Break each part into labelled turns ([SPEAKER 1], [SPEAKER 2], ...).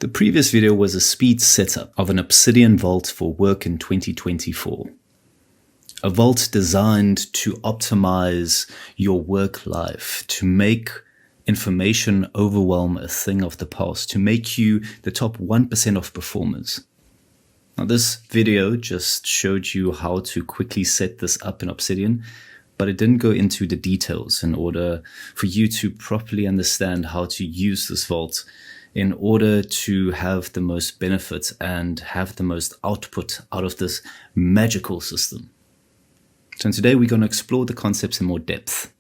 [SPEAKER 1] The previous video was a speed setup of an Obsidian vault for work in 2024. A vault designed to optimize your work life, to make information overwhelm a thing of the past, to make you the top 1% of performers. Now, this video just showed you how to quickly set this up in Obsidian, but it didn't go into the details in order for you to properly understand how to use this vault in order to have the most benefit and have the most output out of this magical system. So today we're going to explore the concepts in more depth.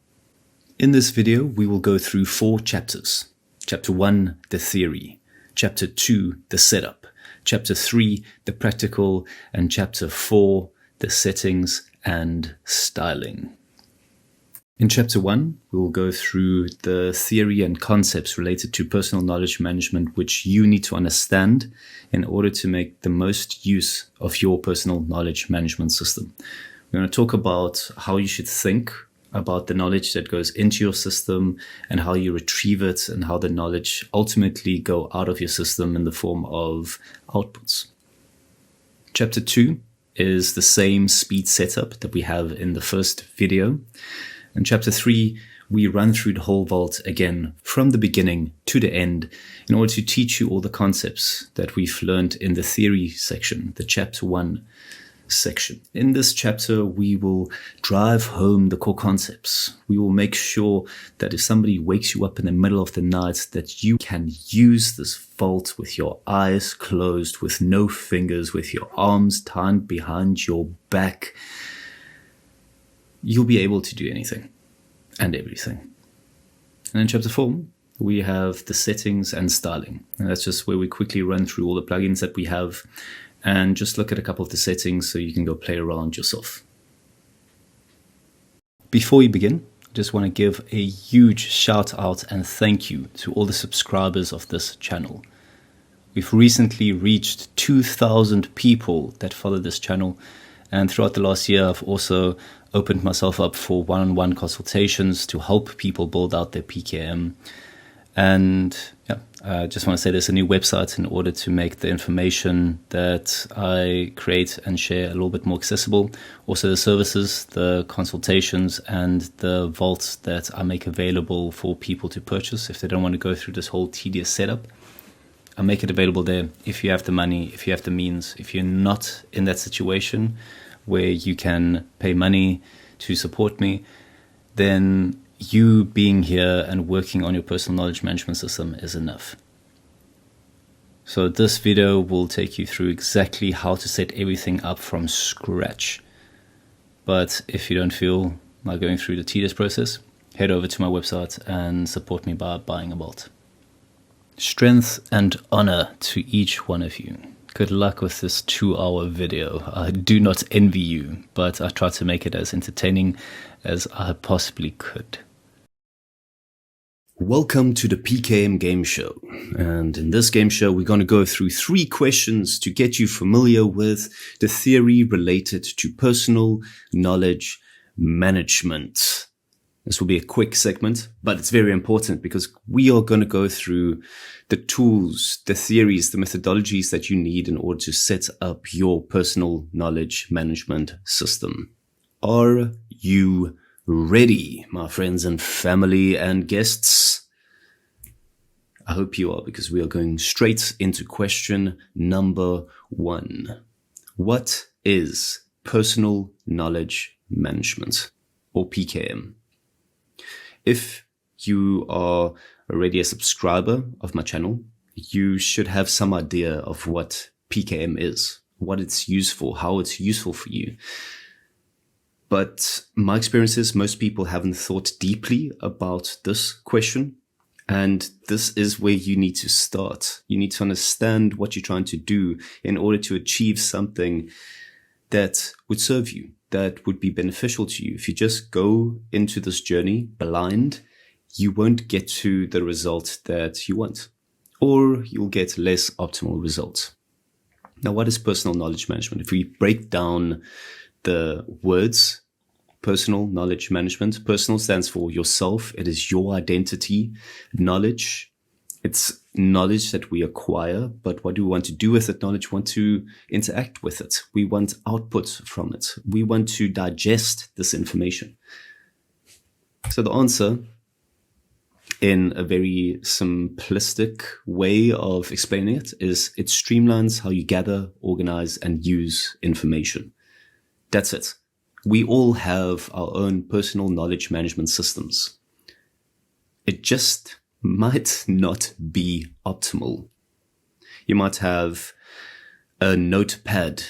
[SPEAKER 1] In this video, we will go through 4 chapters. Chapter 1, the theory. Chapter 2, the setup. Chapter 3, the practical. And Chapter 4, the settings and styling. In Chapter 1, we will go through the theory and concepts related to personal knowledge management, which you need to understand in order to make the most use of your personal knowledge management system. We're going to talk about how you should think about the knowledge that goes into your system and how you retrieve it and how the knowledge ultimately go out of your system in the form of outputs. Chapter 2 is the same speed setup that we have in the first video. In Chapter 3, we run through the whole vault again from the beginning to the end in order to teach you all the concepts that we've learned in the theory section, the Chapter 1 section. In this chapter, we will drive home the core concepts. We will make sure that if somebody wakes you up in the middle of the night, that you can use this vault with your eyes closed, with no fingers, with your arms tied behind your back. You'll be able to do anything and everything. And in Chapter 4, we have the settings and styling. And that's just where we quickly run through all the plugins that we have and just look at a couple of the settings so you can go play around yourself. Before we begin, I just want to give a huge shout out and thank you to all the subscribers of this channel. We've recently reached 2,000 people that follow this channel. And throughout the last year, I've also opened myself up for one-on-one consultations to help people build out their PKM. And yeah, I just want to say there's a new website in order to make the information that I create and share a little bit more accessible. Also the services, the consultations, and the vaults that I make available for people to purchase if they don't want to go through this whole tedious setup. I make it available there if you have the money, if you have the means, if you're not in that situation where you can pay money to support me, then you being here and working on your personal knowledge management system is enough. So this video will take you through exactly how to set everything up from scratch. But if you don't feel like going through the tedious process, head over to my website and support me by buying a vault. Strength and honor to each one of you. Good luck with this 2-hour video. I do not envy you, but I try to make it as entertaining as I possibly could. Welcome to the PKM game show. And in this game show, we're going to go through 3 questions to get you familiar with the theory related to personal knowledge management. This will be a quick segment, but it's very important because we are going to go through the tools, the theories, the methodologies that you need in order to set up your personal knowledge management system. Are you ready, my friends and family and guests? I hope you are, because we are going straight into question number 1. What is personal knowledge management, or PKM? If you are already a subscriber of my channel, you should have some idea of what PKM is, what it's used for, how it's useful for you. But my experience is most people haven't thought deeply about this question. And this is where you need to start. You need to understand what you're trying to do in order to achieve something that would serve you, that would be beneficial to you. If you just go into this journey blind, you won't get to the result that you want, or you'll get less optimal results. Now, what is personal knowledge management? If we break down the words, personal knowledge management, personal stands for yourself. It is your identity. Knowledge It's knowledge that we acquire, but what do we want to do with that knowledge? We want to interact with it. We want output from it. We want to digest this information. So the answer, in a very simplistic way of explaining it, is it streamlines how you gather, organize, and use information. That's it. We all have our own personal knowledge management systems. It just might not be optimal. You might have a notepad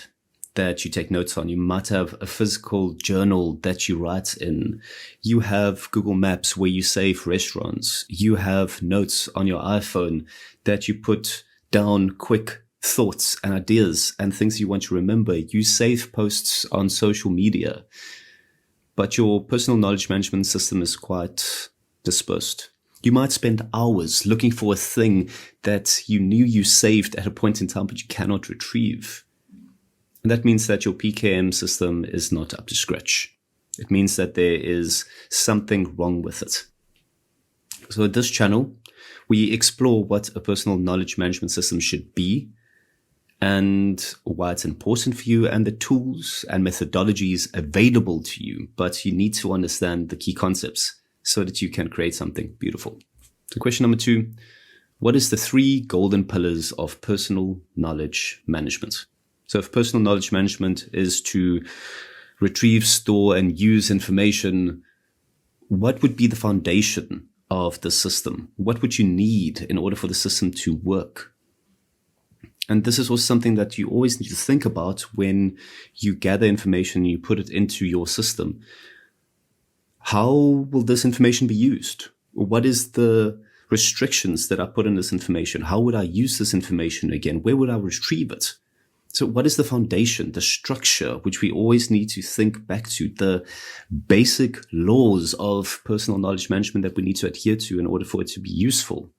[SPEAKER 1] that you take notes on. You might have a physical journal that you write in. You have Google Maps where you save restaurants. You have notes on your iPhone that you put down quick thoughts and ideas and things you want to remember. You save posts on social media, but your personal knowledge management system is quite dispersed. You might spend hours looking for a thing that you knew you saved at a point in time, but you cannot retrieve. And that means that your PKM system is not up to scratch. It means that there is something wrong with it. So at this channel, we explore what a personal knowledge management system should be and why it's important for you and the tools and methodologies available to you. But you need to understand the key concepts so that you can create something beautiful. So question number 2, what is the 3 golden pillars of personal knowledge management? So if personal knowledge management is to retrieve, store, and use information, what would be the foundation of the system? What would you need in order for the system to work? And this is also something that you always need to think about when you gather information, you put it into your system. How will this information be used? What is the restrictions that I put in this information? How would I use this information again? Where would I retrieve it? So what is the foundation, the structure, which we always need to think back to, the basic laws of personal knowledge management that we need to adhere to in order for it to be useful?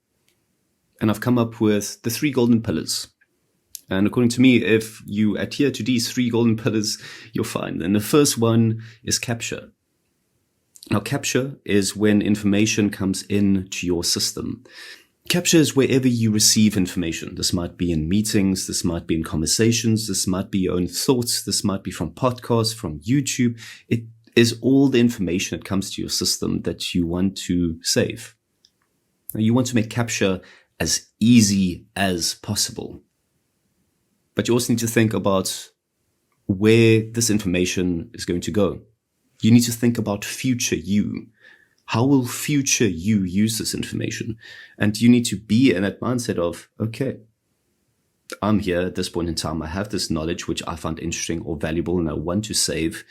[SPEAKER 1] And I've come up with the 3 golden pillars. And according to me, if you adhere to these 3 golden pillars, you're fine. And the first one is capture. Now, capture is when information comes into your system. Capture is wherever you receive information. This might be in meetings, this might be in conversations, this might be your own thoughts, this might be from podcasts, from YouTube. It is all the information that comes to your system that you want to save. Now, you want to make capture as easy as possible. But you also need to think about where this information is going to go. You need to think about future you. How will future you use this information? And you need to be in that mindset of, okay, I'm here at this point in time. I have this knowledge which I find interesting or valuable and I want to save.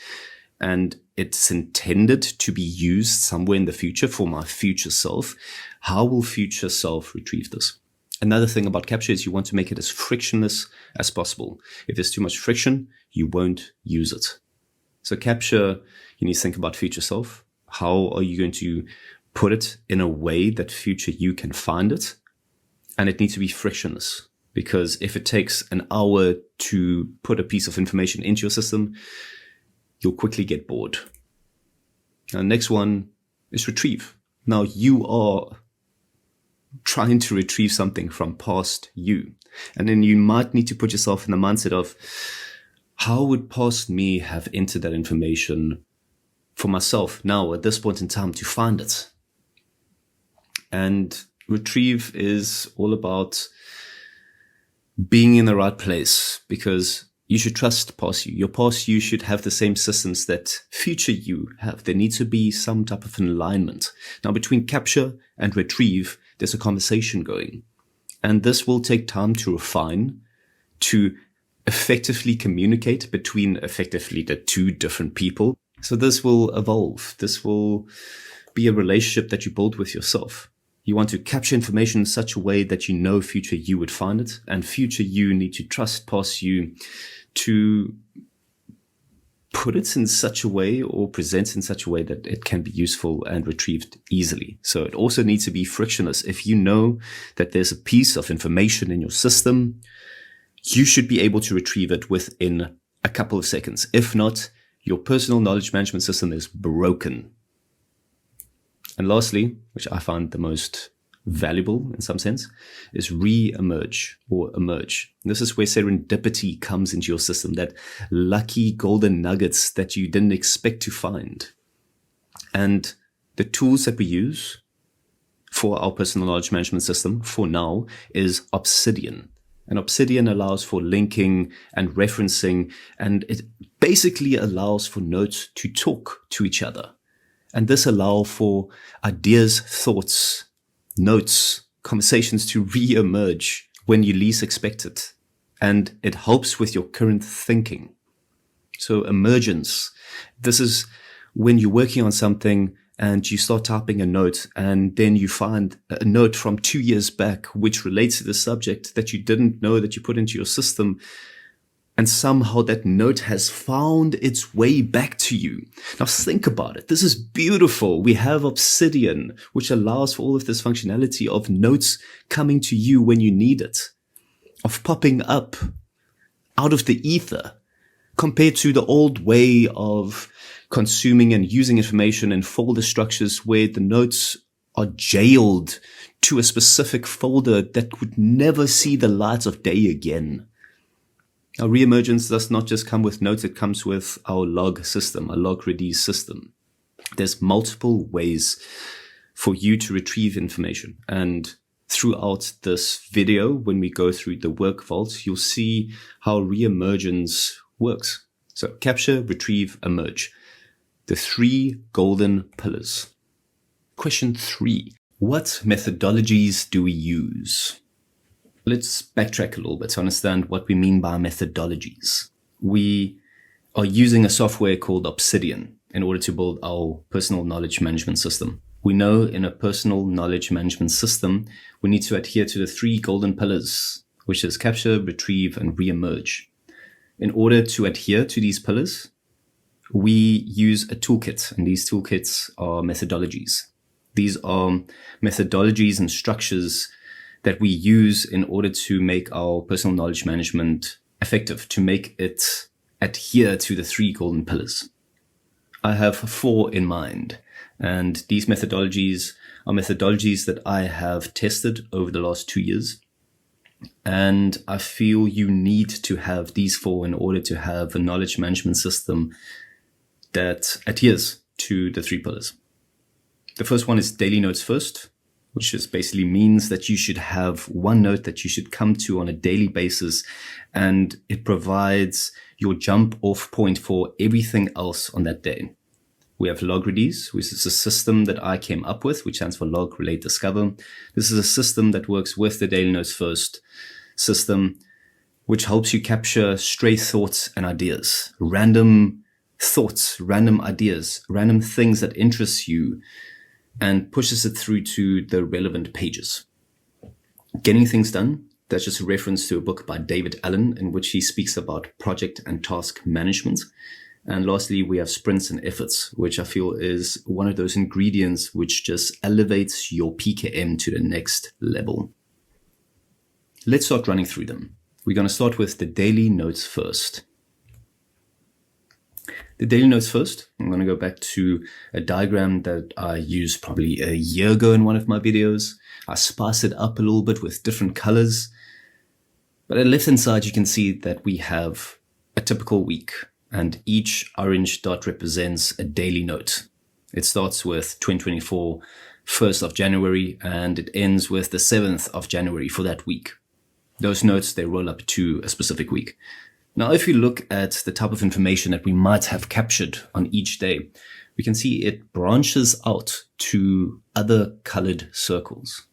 [SPEAKER 1] And it's intended to be used somewhere in the future for my future self. How will future self retrieve this? Another thing about capture is you want to make it as frictionless as possible. If there's too much friction, you won't use it. So capture, you need to think about future self. How are you going to put it in a way that future you can find it? And it needs to be frictionless, because if it takes an hour to put a piece of information into your system, you'll quickly get bored. Now, the next one is retrieve. Now, you are trying to retrieve something from past you. And then you might need to put yourself in the mindset of, how would past me have entered that information for myself now at this point in time to find it? And retrieve is all about being in the right place, because you should trust past you. Your past you should have the same systems that future you have. There needs to be some type of an alignment. Now, between capture and retrieve, there's a conversation going. And this will take time to refine, to effectively communicate between effectively the 2 different people. So this will evolve. This will be a relationship that you build with yourself. You want to capture information in such a way that you know future you would find it, and future you need to trust past you to put it in such a way or present in such a way that it can be useful and retrieved easily. So it also needs to be frictionless. If you know that there's a piece of information in your system, you should be able to retrieve it within a couple of seconds. If not, your personal knowledge management system is broken. And lastly, which I find the most valuable in some sense is re-emerge or emerge. This is where serendipity comes into your system, that lucky golden nuggets that you didn't expect to find. And the tools that we use for our personal knowledge management system for now is Obsidian. And Obsidian allows for linking and referencing, and it basically allows for notes to talk to each other. And this allows for ideas, thoughts, notes, conversations to re-emerge when you least expect it. And it helps with your current thinking. So emergence, this is when you're working on something and you start typing a note, and then you find a note from 2 years back which relates to the subject that you didn't know that you put into your system. And somehow that note has found its way back to you. Now think about it. This is beautiful. We have Obsidian, which allows for all of this functionality of notes coming to you when you need it, of popping up out of the ether, compared to the old way of consuming and using information in folder structures where the notes are jailed to a specific folder that would never see the light of day again. Our reemergence does not just come with notes, it comes with our log system, a log reduce system. There's multiple ways for you to retrieve information. And throughout this video, when we go through the work vault, you'll see how reemergence works. So capture, retrieve, emerge. The 3 golden pillars. Question 3. What methodologies do we use? Let's backtrack a little bit to understand what we mean by methodologies. We are using a software called Obsidian in order to build our personal knowledge management system. We know in a personal knowledge management system, we need to adhere to the 3 golden pillars, which is capture, retrieve, and reemerge. In order to adhere to these pillars, we use a toolkit, and these toolkits are methodologies. These are methodologies and structures that we use in order to make our personal knowledge management effective, to make it adhere to the 3 golden pillars. I have 4 in mind, and these methodologies are methodologies that I have tested over the last 2 years. And I feel you need to have these 4 in order to have a knowledge management system that adheres to the 3 pillars. The first one is daily notes first, which just basically means that you should have one note that you should come to on a daily basis, and it provides your jump off point for everything else on that day. We have log reduce, which is a system that I came up with, which stands for log, relate, discover. This is a system that works with the daily notes first system, which helps you capture stray thoughts and ideas, random thoughts, random ideas, random things that interest you, and pushes it through to the relevant pages. Getting things done, that's just a reference to a book by David Allen in which he speaks about project and task management. And lastly, we have sprints and efforts, which I feel is one of those ingredients which just elevates your PKM to the next level. Let's start running through them. We're going to start with the daily notes first. The daily notes first, I'm going to go back to a diagram that I used probably a year ago in one of my videos. I spice it up a little bit with different colors. But on the left-hand side, you can see that we have a typical week, and each orange dot represents a daily note. It starts with 2024, 1st of January, and it ends with the 7th of January for that week. Those notes, they roll up to a specific week. Now, if you look at the type of information that we might have captured on each day, we can see it branches out to other colored circles.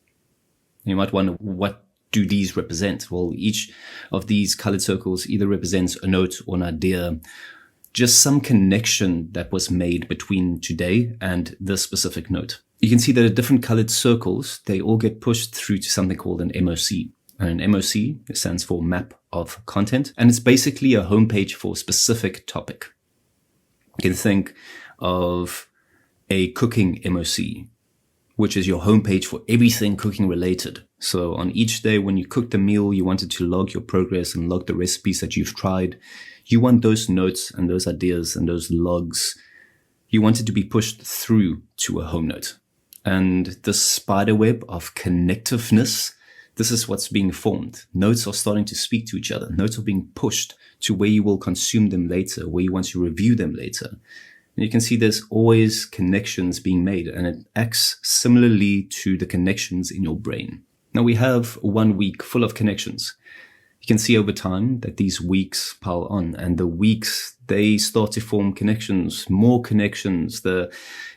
[SPEAKER 1] You might wonder, what do these represent? Well, each of these colored circles either represents a note or an idea, just some connection that was made between today and this specific note. You can see that the different colored circles, they all get pushed through to something called an MOC. And an MOC, it stands for map of content, and it's basically a homepage for a specific topic. You can think of a cooking MOC, which is your homepage for everything cooking related. So on each day when you cook the meal, you wanted to log your progress and log the recipes that you've tried. You want those notes and those ideas and those logs, you want it to be pushed through to a home note. And the spider web of connectiveness, this is what's being formed. Notes are starting to speak to each other. Notes are being pushed to where you will consume them later, where you want to review them later. And you can see there's always connections being made, and it acts similarly to the connections in your brain. Now we have 1 week full of connections. You can see over time that these weeks pile on, and the weeks, they start to form connections, more connections, the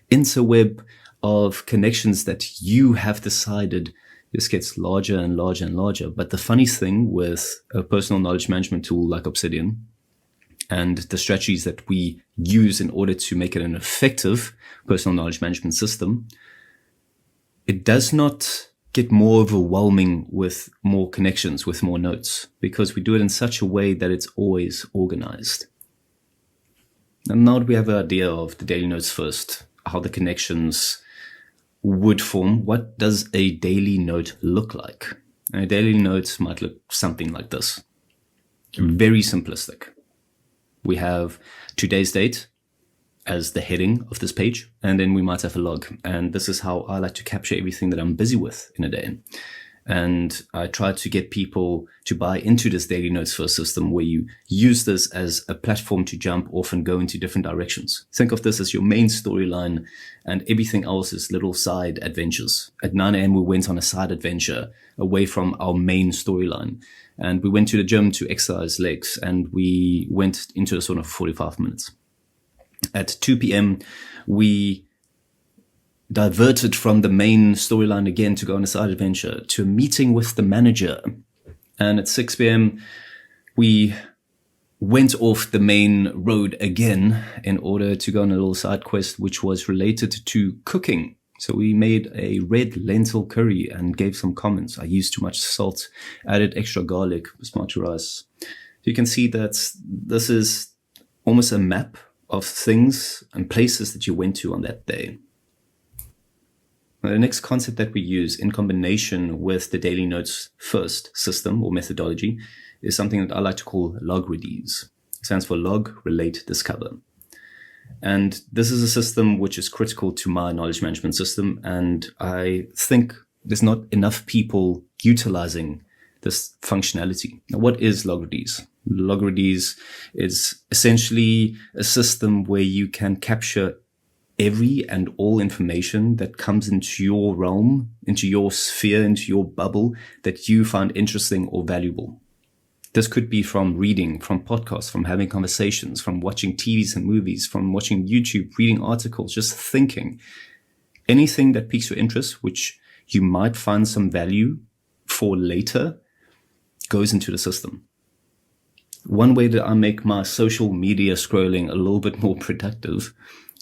[SPEAKER 1] interweb of connections that you have decided. This gets larger and larger and larger. But the funny thing with a personal knowledge management tool like Obsidian and the strategies that we use in order to make it an effective personal knowledge management system, it does not get more overwhelming with more connections, with more notes, because we do it in such a way that it's always organized. And now that we have an idea of the daily notes first, how the connections would form, what does a daily note look like? And a daily note might look something like this. Very simplistic. We have today's date as the heading of this page, and then we might have a log. And this is how I like to capture everything that I'm busy with in a day. And I try to get people to buy into this daily notes first system, where you use this as a platform to jump off and go into different directions. Think of this as your main storyline, and everything else is little side adventures. At 9 a.m. we went on a side adventure away from our main storyline, and we went to the gym to exercise legs, and we went into a sort of 45 minutes. At 2 p.m. we diverted from the main storyline again to go on a side adventure to a meeting with the manager. And at 6 p.m. we went off the main road again in order to go on a little side quest, which was related to cooking. So we made a red lentil curry and gave some comments. I used too much salt, added extra garlic, basmati rice. You can see that this is almost a map of things and places that you went to on that day. The next concept that we use in combination with the daily notes first system or methodology is something that I like to call logrides. It stands for log, relate, discover. And this is a system which is critical to my knowledge management system. And I think there's not enough people utilizing this functionality. Now, what is logrides? Logrides is essentially a system where you can capture every and all information that comes into your realm, into your sphere, into your bubble that you find interesting or valuable. This could be from reading, from podcasts, from having conversations, from watching TVs and movies, from watching YouTube, reading articles, just thinking. Anything that piques your interest, which you might find some value for later, goes into the system. One way that I make my social media scrolling a little bit more productive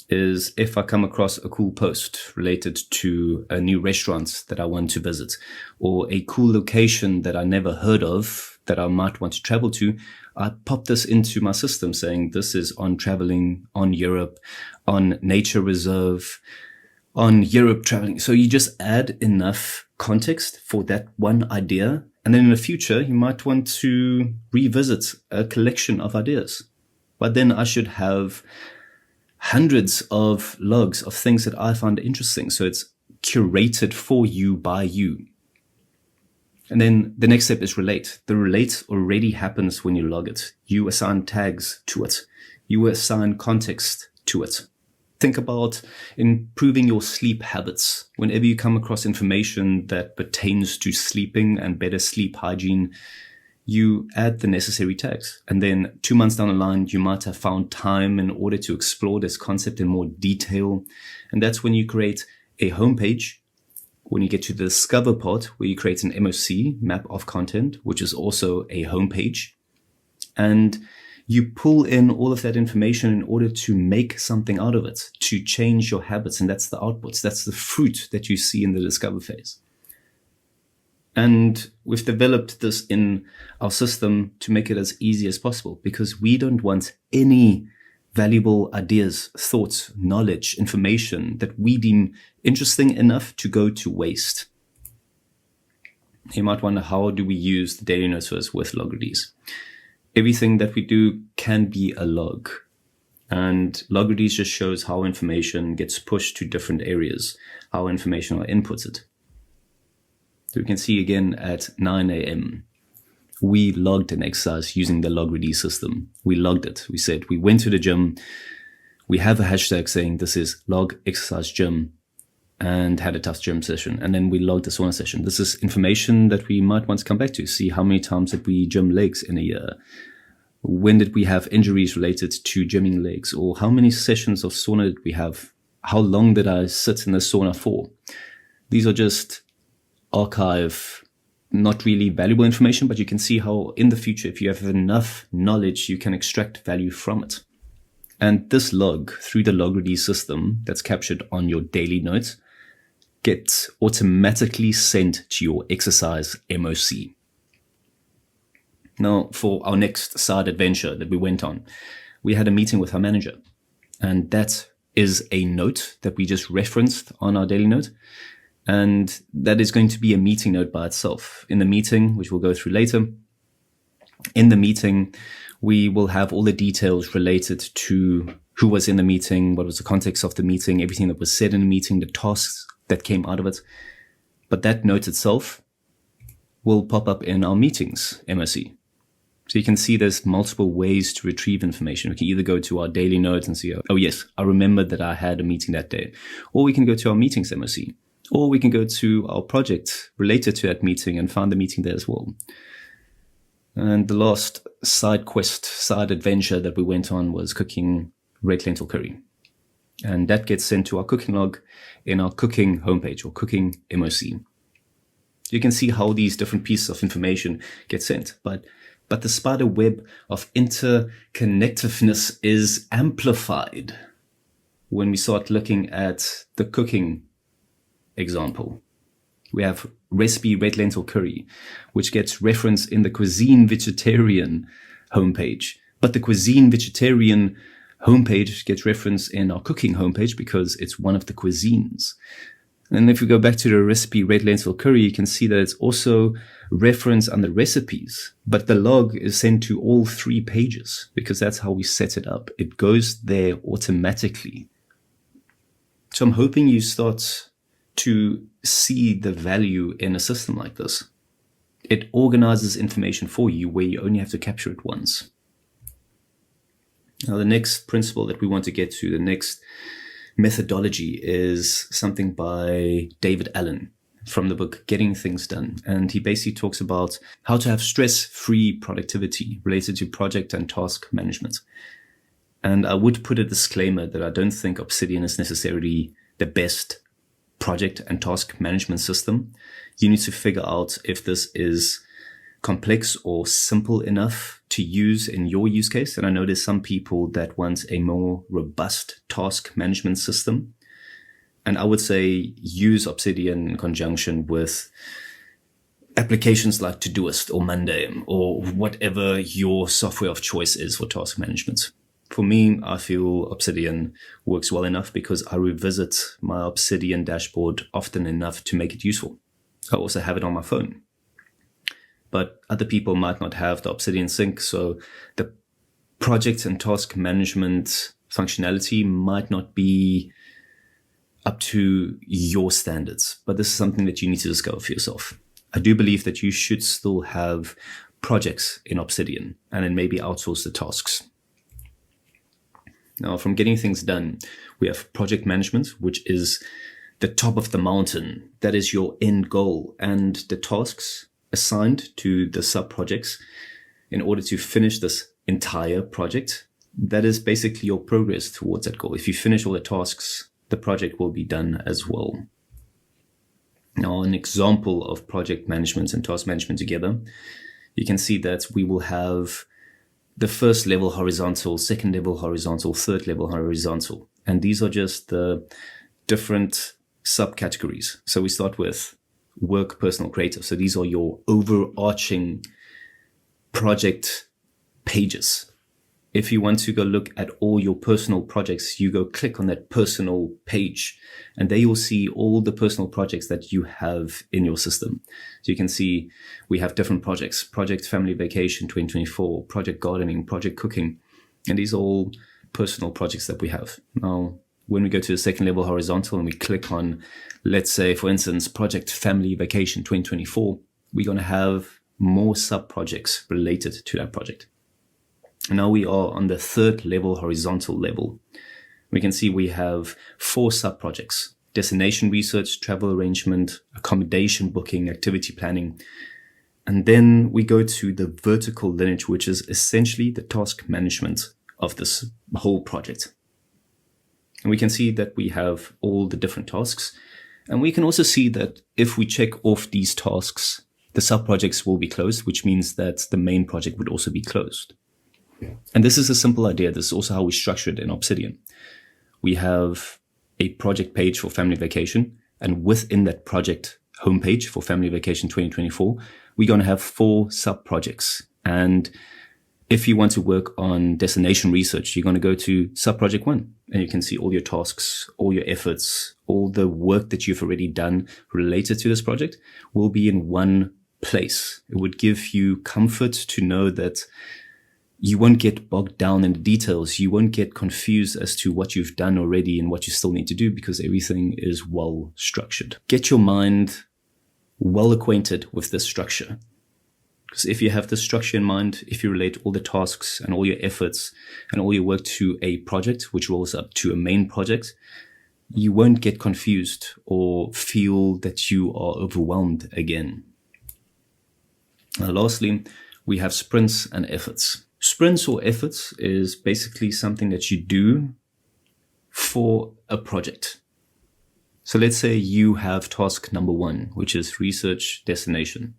[SPEAKER 1] is if I come across a cool post related to a new restaurant that I want to visit, or a cool location that I never heard of that I might want to travel to, I pop this into my system saying this is on traveling, on Europe, on nature reserve, on Europe traveling. So you just add enough context for that one idea. And then in the future, you might want to revisit a collection of ideas. But then I should have hundreds of logs of things that I find interesting. So it's curated for you by you. And then the next step is relate. The relate already happens when you log it. You assign tags to it. You assign context to it. Think about improving your sleep habits. Whenever you come across information that pertains to sleeping and better sleep hygiene, you add the necessary tags. And then 2 months down the line, you might have found time in order to explore this concept in more detail. And that's when you create a homepage. When you get to the discover part, where you create an MOC, map of content, which is also a homepage. And you pull in all of that information in order to make something out of it, to change your habits. And that's the outputs. That's the fruit that you see in the discover phase. And we've developed this in our system to make it as easy as possible, because we don't want any valuable ideas, thoughts, knowledge, information that we deem interesting enough to go to waste. You might wonder, how do we use the daily notes first with logrides? Everything that we do can be a log. And log-reduce just shows how information gets pushed to different areas, how information are inputted. So we can see again at 9 a.m., we logged an exercise using the log-reduce system. We logged it. We said we went to the gym. We have a hashtag saying this is log exercise gym, and had a tough gym session. And then we logged the sauna session. This is information that we might want to come back to, see how many times did we gym legs in a year? When did we have injuries related to gymming legs? Or how many sessions of sauna did we have? How long did I sit in the sauna for? These are just archive, not really valuable information, but you can see how in the future, if you have enough knowledge, you can extract value from it. And this log, through the log-reduce system that's captured on your daily notes, gets automatically sent to your exercise MOC. Now, for our next side adventure that we went on, we had a meeting with our manager. And that is a note that we just referenced on our daily note. And that is going to be a meeting note by itself. In the meeting, which we'll go through later, in the meeting, we will have all the details related to who was in the meeting, what was the context of the meeting, everything that was said in the meeting, the tasks that came out of it. But that note itself will pop up in our meetings MOC. So you can see there's multiple ways to retrieve information. We can either go to our daily notes and see, oh yes, I remembered that I had a meeting that day. Or we can go to our meetings MOC. Or we can go to our project related to that meeting and find the meeting there as well. And the last side quest, side adventure that we went on was cooking red lentil curry. And that gets sent to our cooking log in our cooking homepage or cooking MOC. You can see how these different pieces of information get sent. But the spider web of interconnectedness is amplified when we start looking at the cooking example. We have recipe red lentil curry, which gets referenced in the cuisine vegetarian homepage. But the cuisine vegetarian homepage gets referenced in our cooking homepage because it's one of the cuisines. And if we go back to the recipe red lentil curry, you can see that it's also referenced under recipes. But the log is sent to all 3 pages because that's how we set it up. It goes there automatically. So I'm hoping you start to see the value in a system like this. It organizes information for you where you only have to capture it once. Now, the next principle that we want to get to, the next methodology, is something by David Allen from the book Getting Things Done. And he basically talks about how to have stress-free productivity related to project and task management. And I would put a disclaimer that I don't think Obsidian is necessarily the best project and task management system. You need to figure out if this is complex or simple enough to use in your use case. And I know there's some people that want a more robust task management system. And I would say use Obsidian in conjunction with applications like Todoist or Monday or whatever your software of choice is for task management. For me, I feel Obsidian works well enough because I revisit my Obsidian dashboard often enough to make it useful. I also have it on my phone. But other people might not have the Obsidian sync, so the project and task management functionality might not be up to your standards. But this is something that you need to discover for yourself. I do believe that you should still have projects in Obsidian and then maybe outsource the tasks. Now, from getting things done, we have project management, which is the top of the mountain. That is your end goal. And the tasks assigned to the sub-projects in order to finish this entire project, that is basically your progress towards that goal. If you finish all the tasks, the project will be done as well. Now, an example of project management and task management together, you can see that we will have the first level horizontal, second level horizontal, third level horizontal. And these are just the different subcategories. So we start with work, personal, creative. So these are your overarching project pages. If you want to go look at all your personal projects, you go click on that personal page and there you'll see all the personal projects that you have in your system. So you can see we have different projects, Project Family Vacation 2024, Project Gardening, Project Cooking. And these are all personal projects that we have. Now, when we go to the second level horizontal and we click on, let's say, for instance, Project Family Vacation 2024, we're going to have more sub-projects related to that project. And now we are on the third level horizontal level. We can see we have 4 sub-projects: destination research, travel arrangement, accommodation booking, activity planning. And then we go to the vertical lineage, which is essentially the task management of this whole project. And we can see that we have all the different tasks. And we can also see that if we check off these tasks, the sub-projects will be closed, which means that the main project would also be closed. And this is a simple idea. This is also how we structure it in Obsidian. We have a project page for Family Vacation, and within that project homepage for Family Vacation 2024, we're going to have 4 sub-projects. And if you want to work on destination research, you're going to go to sub-project 1, and you can see all your tasks, all your efforts, all the work that you've already done related to this project will be in one place. It would give you comfort to know that you won't get bogged down in the details. You won't get confused as to what you've done already and what you still need to do, because everything is well structured. Get your mind well acquainted with this structure. Because if you have this structure in mind, if you relate all the tasks and all your efforts and all your work to a project, which rolls up to a main project, you won't get confused or feel that you are overwhelmed again. Now, lastly, we have sprints and efforts. Sprints or efforts is basically something that you do for a project. So let's say you have task number 1, which is research destination.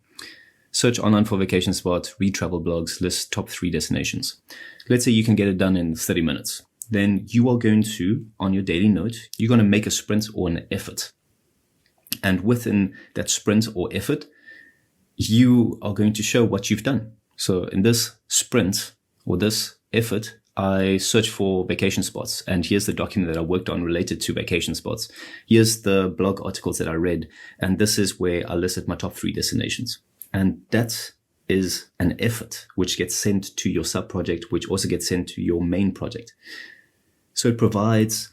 [SPEAKER 1] Search online for vacation spots, read travel blogs, list top 3 destinations. Let's say you can get it done in 30 minutes. Then you are going to, on your daily note, you're going to make a sprint or an effort. And within that sprint or effort, you are going to show what you've done. So in this sprint or this effort, I search for vacation spots, and here's the document that I worked on related to vacation spots. Here's the blog articles that I read, and this is where I listed my top 3 destinations. And that is an effort which gets sent to your sub-project, which also gets sent to your main project. So it provides,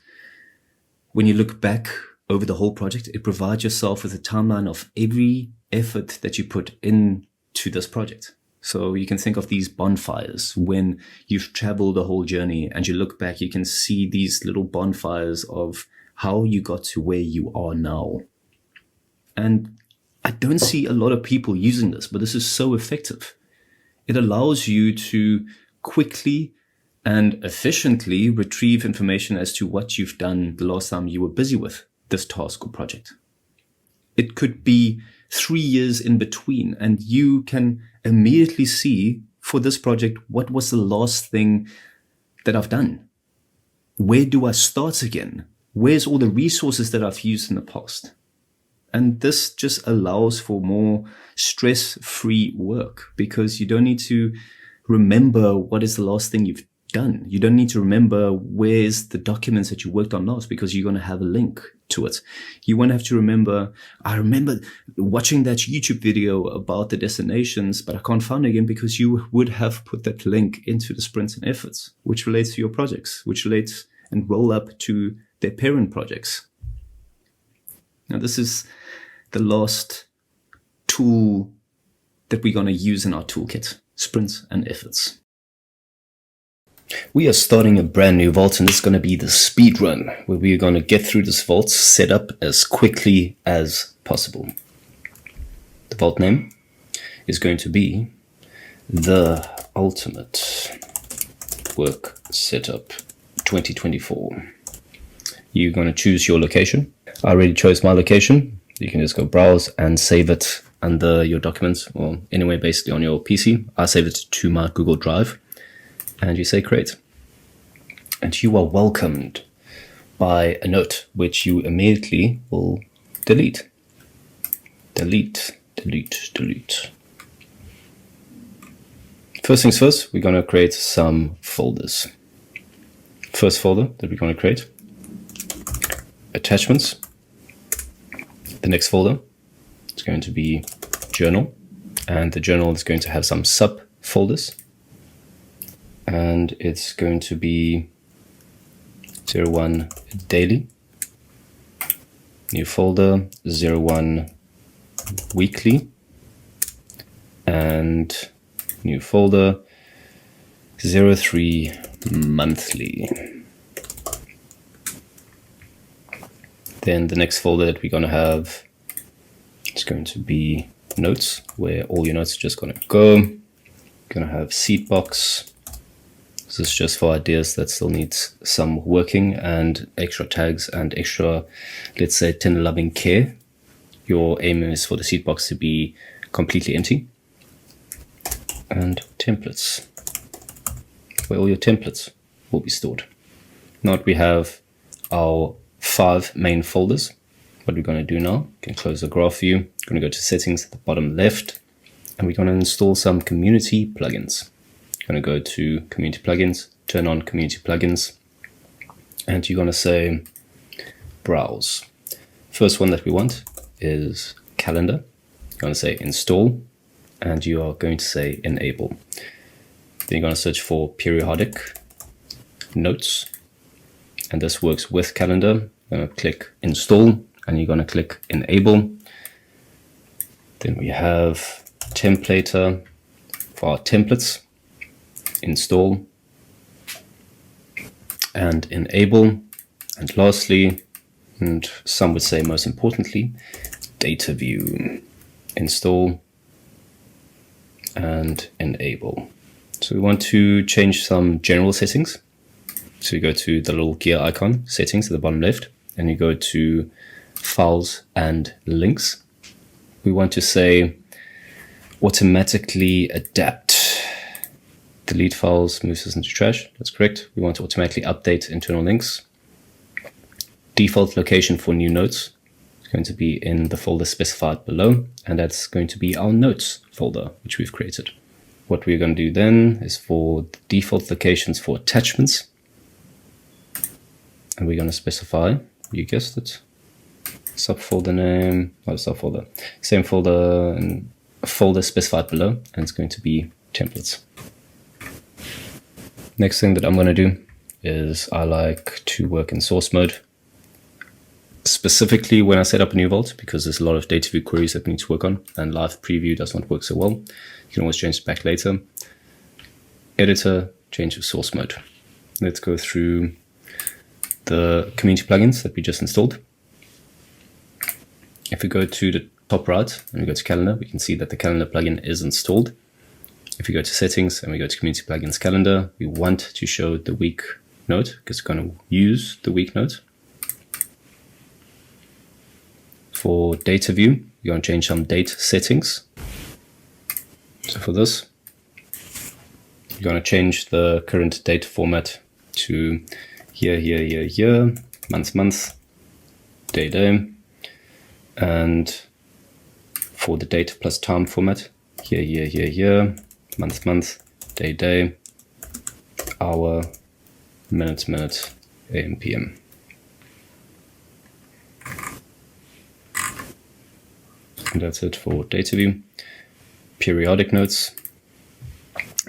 [SPEAKER 1] when you look back over the whole project, it provides yourself with a timeline of every effort that you put into this project. So you can think of these bonfires. When you've traveled the whole journey and you look back, you can see these little bonfires of how you got to where you are now. And I don't see a lot of people using this, but this is so effective. It allows you to quickly and efficiently retrieve information as to what you've done the last time you were busy with this task or project. It could be 3 years in between, and you can immediately see for this project, what was the last thing that I've done? Where do I start again? Where's all the resources that I've used in the past? And this just allows for more stress-free work, because you don't need to remember what is the last thing you've done. You don't need to remember where's the documents that you worked on last, because you're going to have a link to it. You won't have to remember, I remember watching that YouTube video about the destinations, but I can't find it again, because you would have put that link into the sprints and efforts, which relates to your projects, which relates and roll up to their parent projects. Now, this is the last tool that we're going to use in our toolkit, sprints and efforts. We are starting a brand new vault, and this is going to be the speed run, where we are going to get through this vault set up as quickly as possible. The vault name is going to be the Ultimate Work Setup 2024. You're going to choose your location. I already chose my location. You can just go browse and save it under your documents, or anyway, basically on your PC. I save it to my Google Drive. And you say create. And you are welcomed by a note, which you immediately will delete. Delete, delete, delete. First things first, we're going to create some folders. First folder that we're going to create, attachments. The next folder is going to be journal, and the journal is going to have some subfolders. And it's going to be 01 daily, new folder 01 weekly, and new folder 03 monthly. Then the next folder that we're going to have is going to be notes, where all your notes are just going to go. Going to have seed box. This is just for ideas that still needs some working and extra tags and extra, let's say, tender loving care. Your aim is for the seed box to be completely empty. And templates, where all your templates will be stored. Now we have our 5 main folders. What we're going to do now, you can close the graph view. We're going to go to settings at the bottom left, and we're going to install some community plugins. We're going to go to community plugins, turn on community plugins, and you're going to say browse. First one that we want is calendar. You're going to say install, and you are going to say enable. Then you're going to search for periodic notes, and this works with calendar. You're going to click install, and you're going to click enable. Then we have templater for our templates, install and enable. And lastly, and some would say most importantly, data view, install and enable. So we want to change some general settings. So you go to the little gear icon, settings at the bottom left, and you go to files and links. We want to say automatically adapt. Delete files, moves us into trash. That's correct. We want to automatically update internal links. Default location for new notes is going to be in the folder specified below, and that's going to be our notes folder, which we've created. What we're going to do then is for the default locations for attachments, and we're going to specify, you guessed it, subfolder name, not subfolder, same folder and folder specified below, and it's going to be templates. Next thing that I'm going to do is I like to work in source mode, specifically when I set up a new vault, because there's a lot of data view queries that we need to work on, and live preview does not work so well. You can always change it back later. Editor, change to source mode. Let's go through the community plugins that we just installed. If we go to the top right and we go to calendar, we can see that the calendar plugin is installed. If we go to settings and we go to community plugins calendar, we want to show the week note because we're going to use the week note. For data view, we're going to change some date settings. So for this, you're going to change the current date format to year, month, day. And for the date plus time format, year, month, day, hour, minute, AM, PM. And that's it for data view. Periodic notes,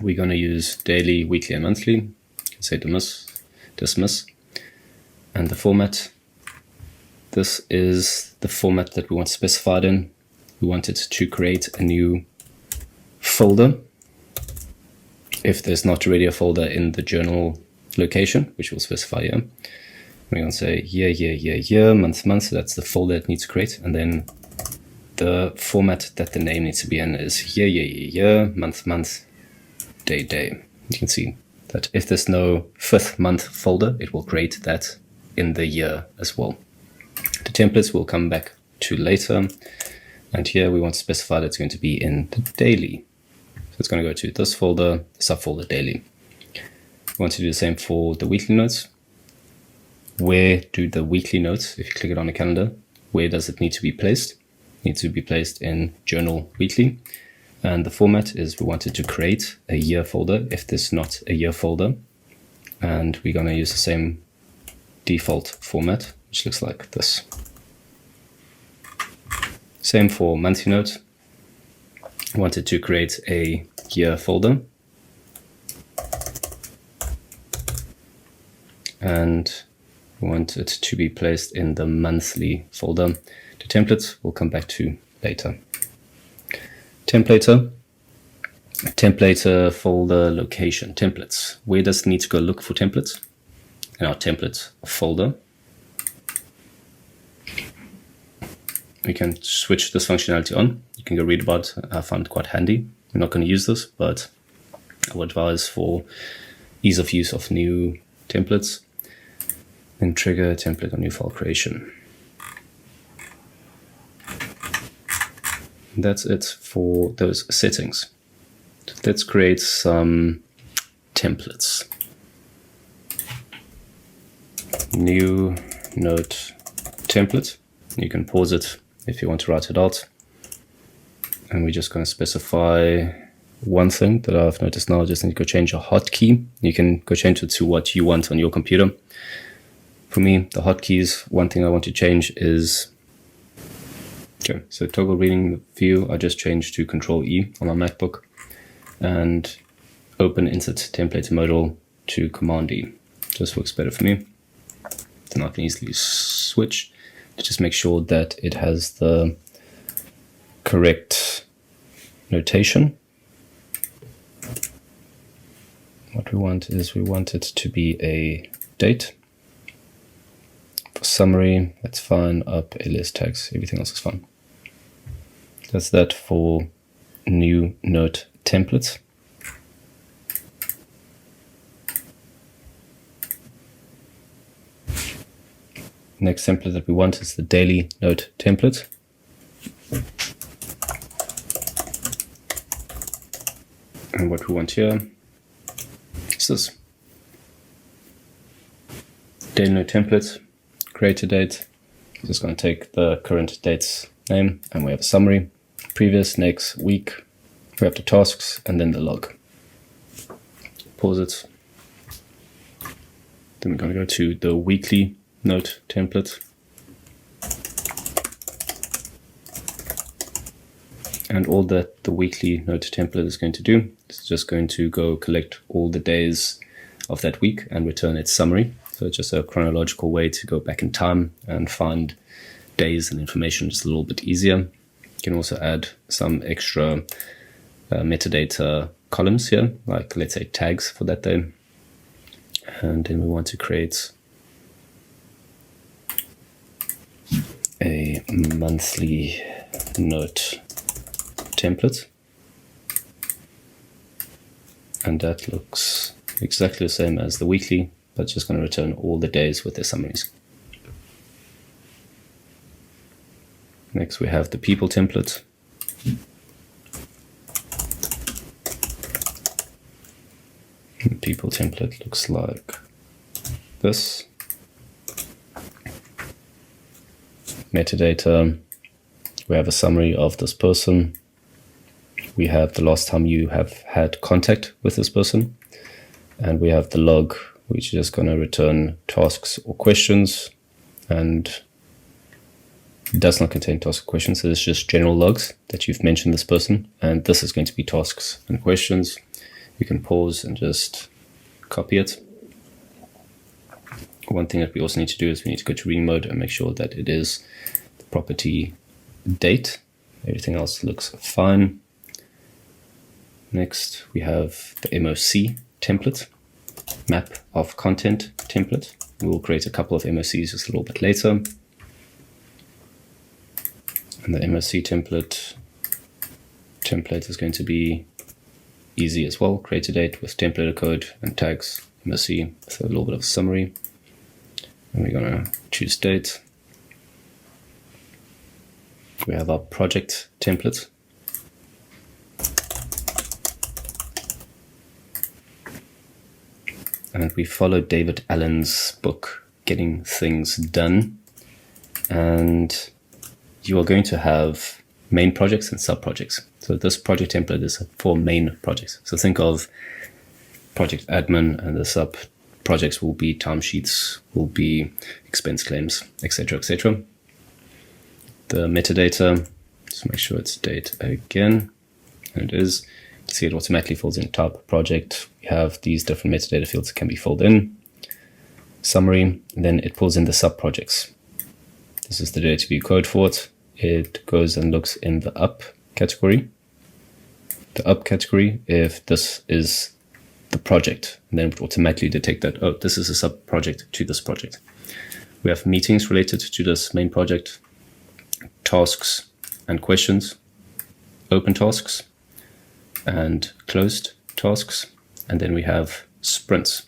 [SPEAKER 1] we're going to use daily, weekly, and monthly. You can say dismiss. And the format, this is the format that we want specified in. We wanted to create a new folder if there's not already a folder in the journal location, which we'll specify here. We're going to say year, month, so that's the folder it needs to create. And then the format that the name needs to be in is year, month, day. You can see that if there's no 5th month folder, it will create that in the year as well. The templates we'll come back to later. And here we want to specify that it's going to be in the daily. So it's going to go to this folder, subfolder daily. We want to do the same for the weekly notes. Where do the weekly notes, if you click it on the calendar, where does it need to be placed? It needs to be placed in journal weekly. And the format is we wanted to create a year folder if there's not a year folder. And we're going to use the same default format, which looks like this. Same for monthly note. I wanted to create a year folder. And We want it to be placed in the monthly folder. The templates we'll come back to later. Templater folder location, templates. Where does it need to go look for templates? In our templates folder. We can switch this functionality on. You can go read about it. I found it quite handy. We're not going to use this, but I would advise for ease of use of new templates. Then trigger template on new file creation. That's it for those settings. Let's create some templates. New note template. You can pause it if you want to write it out. And we're just going to specify one thing that I've noticed now. I just need to go change a hotkey. You can go change it to what you want on your computer. For me, the hotkeys, one thing I want to change is, okay, so toggle reading view, I just changed to Control E on my MacBook, and open insert template modal to Command E. Just works better for me. Then I can easily switch to just make sure that it has the correct notation. What we want is we want it to be a date. For summary, that's fine. Up, alias tags, everything else is fine. That's that for new note templates. Next template that we want is the daily note template. And what we want here is this. Daily note template, create a date. Just going to take the current date's name, and we have a summary, previous, next, week. We have the tasks and then the log. Pause it. Then we're going to go to the weekly note template. And all that the weekly note template is going to do is just going to go collect all the days of that week and return its summary. So it's just a chronological way to go back in time and find days and information just a little bit easier. You can also add some extra metadata columns here, like let's say tags for that day. And then we want to create a monthly note template, and that looks exactly the same as the weekly, but just going to return all the days with their summaries. Next we have the people template. The people template looks like this. Metadata, we have a summary of this person. We have the last time you have had contact with this person. And we have the log, which is just going to return tasks or questions. And it does not contain tasks or questions. So it's just general logs that you've mentioned this person. And this is going to be tasks and questions. You can pause and just copy it. One thing that we also need to do is we need to go to reading mode and make sure that it is the property date. Everything else looks fine. Next, we have the MOC template, map of content template. We will create a couple of MOCs just a little bit later. And the MOC template is going to be easy as well. Create a date with template code and tags, MOC, with a little bit of a summary. And we're going to choose date. We have our project template. And we follow David Allen's book, Getting Things Done. And you are going to have main projects and sub-projects. So this project template is for main projects. So think of project admin, and the sub-projects will be timesheets, will be expense claims, etc., etc. The metadata, just make sure it's date again, and it is. See, it automatically fills in type project. We have these different metadata fields that can be filled in. summary, and then it pulls in the sub-projects. This is the data view code for it. It goes and looks in the up category. The up category, if this is the project, and then it would automatically detect that, oh, this is a sub-project to this project. We have meetings related to this main project, tasks and questions, open tasks and closed tasks, and then we have sprints.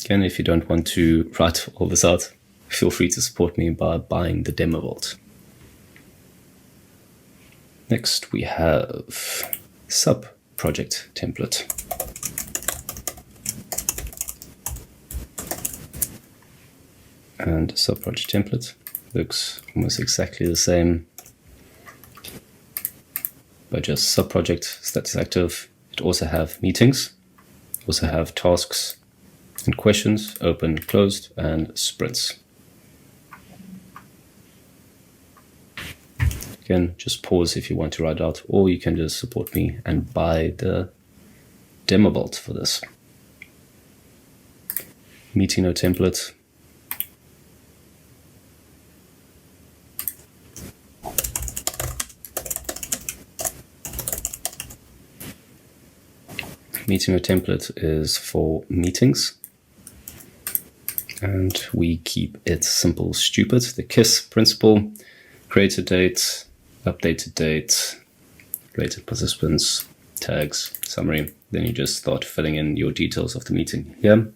[SPEAKER 1] Again, if you don't want to write all this out, feel free to support me by buying the demo vault. Next, we have sub-project template. And sub-project template looks almost exactly the same, but just sub-project status active. It also have meetings, also have tasks and questions, open, closed, and sprints. Again, just pause if you want to write out, or you can just support me and buy the demo vault for this. Meeting note template. Meeting note template is for meetings, and we keep it simple, stupid. The KISS principle: create a date, update a date, related participants, tags, summary. Then you just start filling in your details of the meeting here.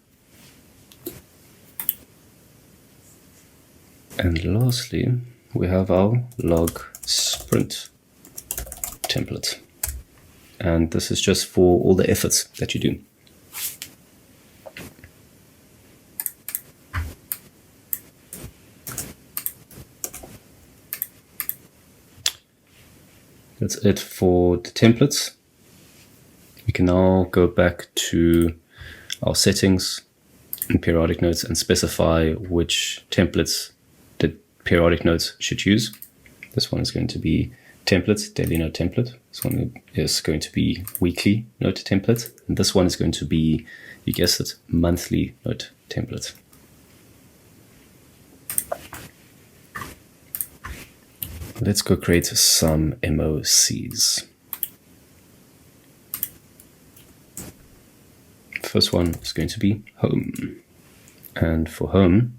[SPEAKER 1] And lastly, we have our log sprint template. And this is just for all the efforts that you do. That's it for the templates. We can now go back to our settings and periodic notes and specify which templates the periodic notes should use. This one is going to be template, daily note template. This one is going to be weekly note template. And this one is going to be, you guessed it, monthly note template. Let's go create some MOCs. First one is going to be home. And for home,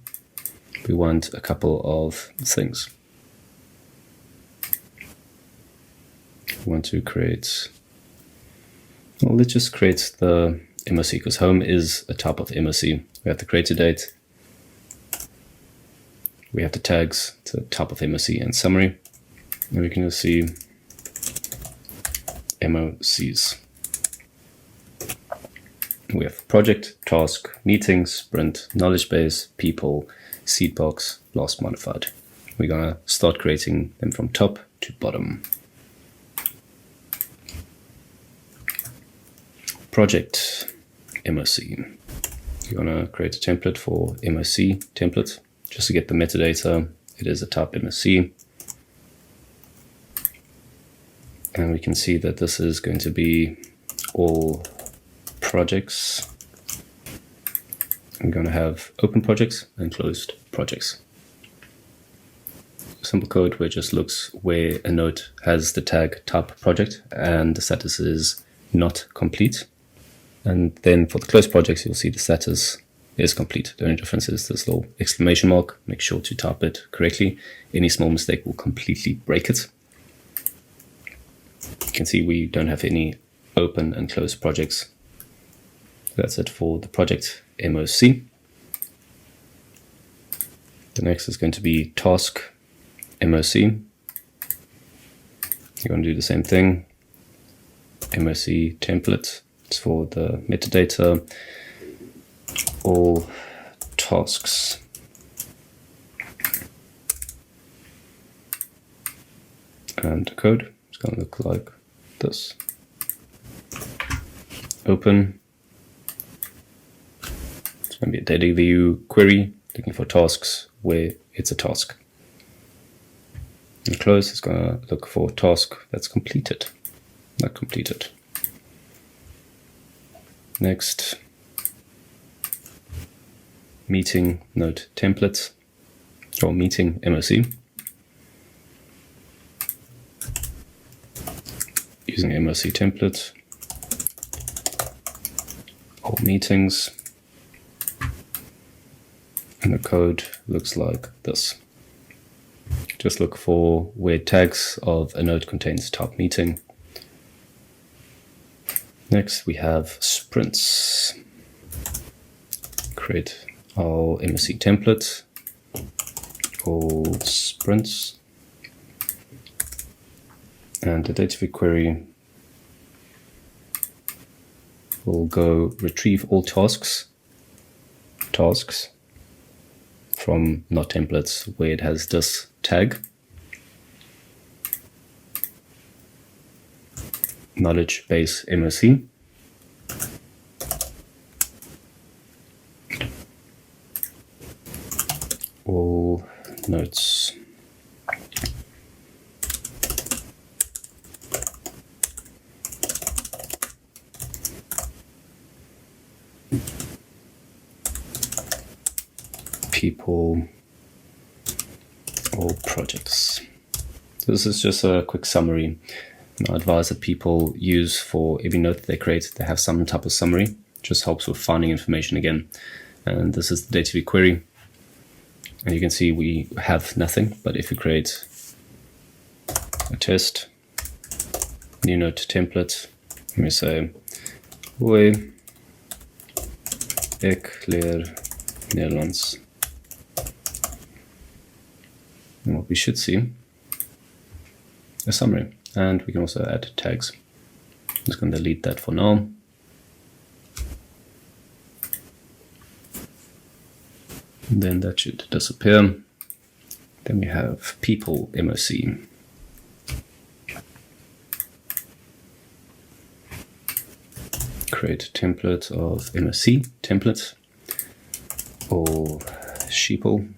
[SPEAKER 1] we want a couple of things. We want to create, well, let's just create the MOC, because home is a type of MOC. We have the creator date, we have the tags, it's a type of MOC, and summary. And we can just see MOCs. We have project, task, meeting, sprint, knowledge base, people, seed box, last modified. We're gonna start creating them from top to bottom. Project MOC. You're gonna create a template for MOC template. Just to get the metadata, it is a type MOC. And we can see that this is going to be all projects. I'm going to have open projects and closed projects. Simple code where it just looks where a node has the tag type project and the status is not complete. And then for the closed projects, you'll see the status is complete. The only difference is this little exclamation mark. Make sure to type it correctly. Any small mistake will completely break it. You can see we don't have any open and closed projects. That's it for the project MOC. The next is going to be task MOC. You're going to do the same thing. MOC template. It's for the metadata. All tasks. And the code is going to look like this. Open. It's going to be a data view query looking for tasks where it's a task. And close is going to look for a task that's completed, not completed. Next, meeting note template or meeting MOC. Using MOC template, all meetings, and the code looks like this. Just look for where tags of a node contains type meeting. Next we have sprints. Create our MOC template called sprints. And the data query will go retrieve all tasks from not templates where it has this tag. Knowledge base MOC. All notes. People or projects. So this is just a quick summary. I advise that people use for every note that they create, they have some type of summary. It just helps with finding information again. And this is the data query. And you can see we have nothing, but if we create a test, new note template, let me say, hoi, ik leer Nederlands. And what we should see, a summary, and we can also add tags. I'm just going to delete that for now. And then that should disappear. Then we have people MOC. Create a template of MOC template or sheeple.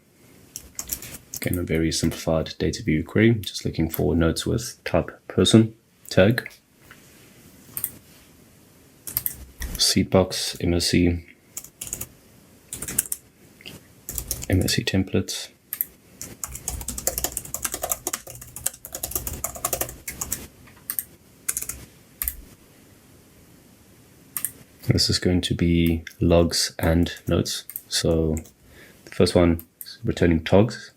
[SPEAKER 1] Again, a very simplified data view query, just looking for nodes with type person tag. Seedbox MOC, MOC templates. This is going to be logs and notes. So the first one is returning tags.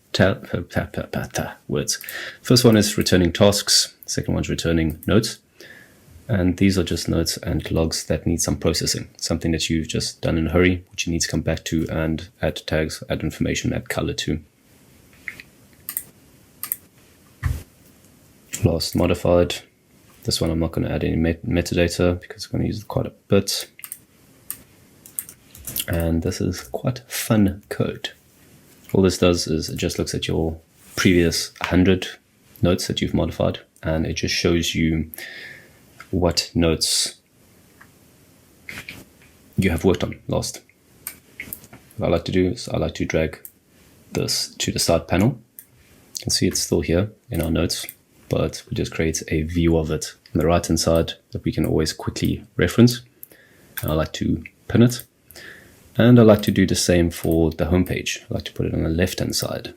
[SPEAKER 1] Words. First one is returning tasks. Second one is returning notes. And these are just notes and logs that need some processing. Something that you've just done in a hurry, which you need to come back to and add tags, add information, add color to. Last modified. This one I'm not going to add any metadata because I'm going to use it quite a bit. And this is quite fun code. All this does is it just looks at your previous 100 notes that you've modified, and it just shows you what notes you have worked on last. What I like to do is I like to drag this to the side panel. You can see it's still here in our notes, but we just create a view of it on the right hand side that we can always quickly reference. And I like to pin it. And I like to do the same for the home page. I like to put it on the left hand side,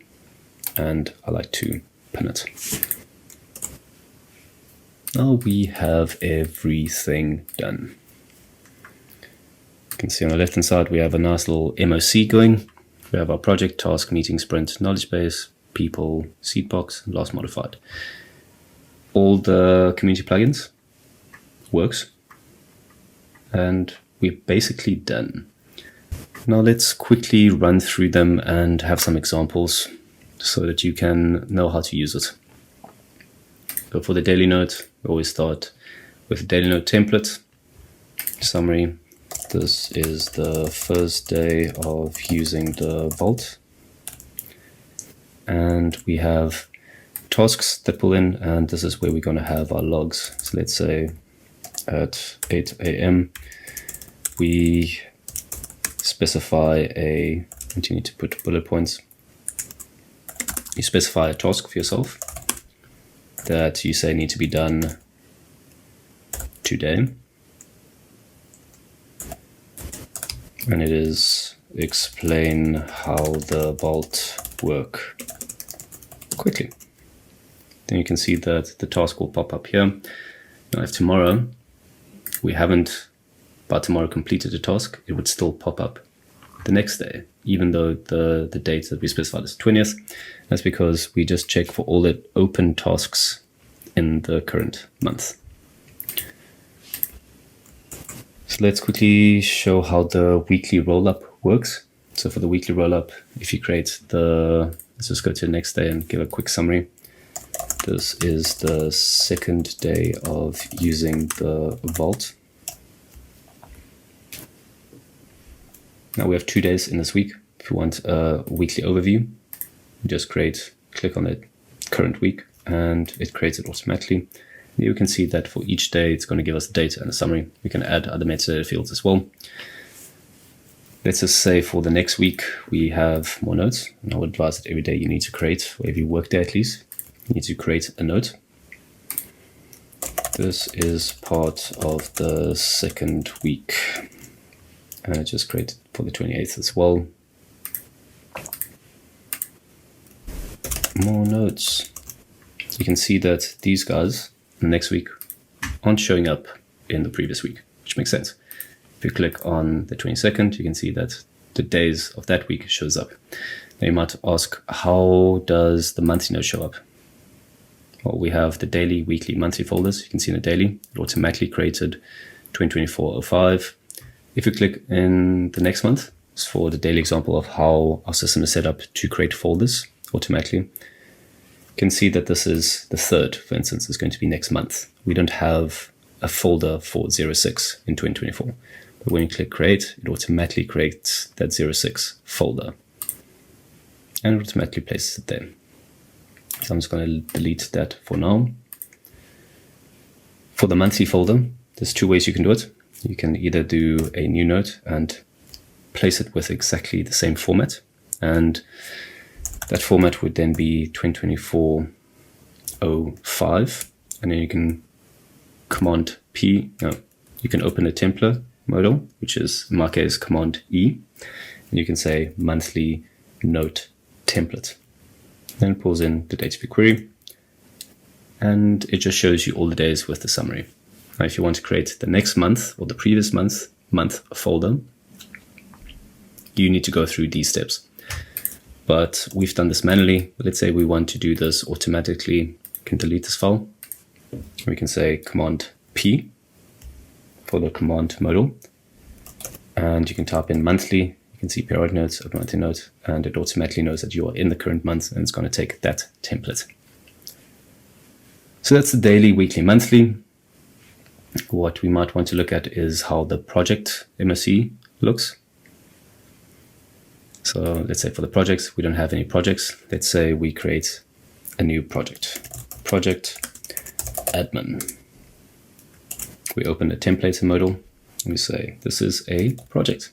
[SPEAKER 1] and I like to pin it. Now we have everything done. You can see on the left hand side we have a nice little MOC going. We have our project, task, meeting, sprint, knowledge base, people, seedbox, last modified. All the community plugins works, and we're basically done. Now let's quickly run through them and have some examples so that you can know how to use it. So for the daily note, we always start with the daily note template. Summary, this is the first day of using the Vault. And we have tasks that pull in, and this is where we're going to have our logs. So let's say at 8 a.m. we specify and you need to put bullet points. You specify a task for yourself that you say need to be done today. And it is explain how the vault work quickly. Then you can see that the task will pop up here. Now if tomorrow we haven't by tomorrow completed a task, it would still pop up the next day, even though the date that we specified is 20th. That's because we just check for all the open tasks in the current month. So let's quickly show how the weekly rollup works. So for the weekly rollup, if you create let's just go to the next day and give a quick summary. This is the second day of using the vault. Now we have 2 days in this week. If you want a weekly overview, you just click on the current week and it creates it automatically. You can see that for each day, it's going to give us the data and a summary. We can add other metadata fields as well. Let's just say for the next week, we have more notes. And I would advise that every day you need to create, or every work day at least, you need to create a note. This is part of the second week. And I just created for the 28th as well. More notes. You can see that these guys next week aren't showing up in the previous week, which makes sense. If you click on the 22nd, you can see that the days of that week shows up. Now you might ask, how does the monthly note show up? Well, we have the daily, weekly, monthly folders. You can see in the daily, it automatically created 2024-05. If you click in the next month, it's for the daily example of how our system is set up to create folders automatically. You can see that this is the 3rd, for instance, is going to be next month. We don't have a folder for 06 in 2024. But when you click create, it automatically creates that 06 folder. And it automatically places it there. So I'm just going to delete that for now. For the monthly folder, there's 2 ways you can do it. You can either do a new note and place it with exactly the same format. And that format would then be 2024-05. And then you can Command P. No, you can open a template modal, which is in my case Command E. And you can say monthly note template. Then it pulls in the data of your query. And it just shows you all the days with the summary. Now, if you want to create the next month or the previous month folder, you need to go through these steps. But we've done this manually. Let's say we want to do this automatically. You can delete this file. We can say Command P for the command modal. And you can type in monthly. You can see periodic notes, open monthly note, and it automatically knows that you are in the current month and it's going to take that template. So that's the daily, weekly, monthly. What we might want to look at is how the project MSC looks. So let's say for the projects, we don't have any projects. Let's say we create a new project. Project admin. We open the template modal and we say this is a project.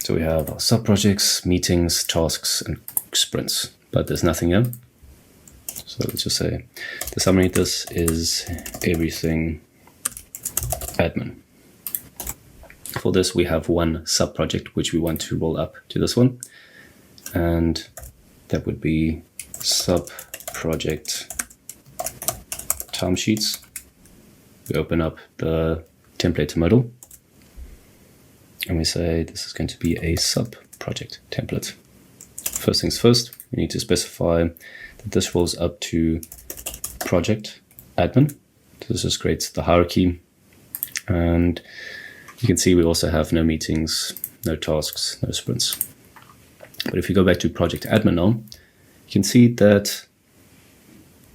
[SPEAKER 1] So we have our sub-projects, meetings, tasks, and sprints, but there's nothing here. So let's just say the summary, this is everything admin. For this, we have one sub-project which we want to roll up to this one. And that would be sub-project timesheets. We open up the template modal. And we say this is going to be a sub-project template. First things first, we need to specify that this rolls up to project admin. So this just creates the hierarchy. And you can see we also have no meetings, no tasks, no sprints. But if you go back to project admin now, you can see that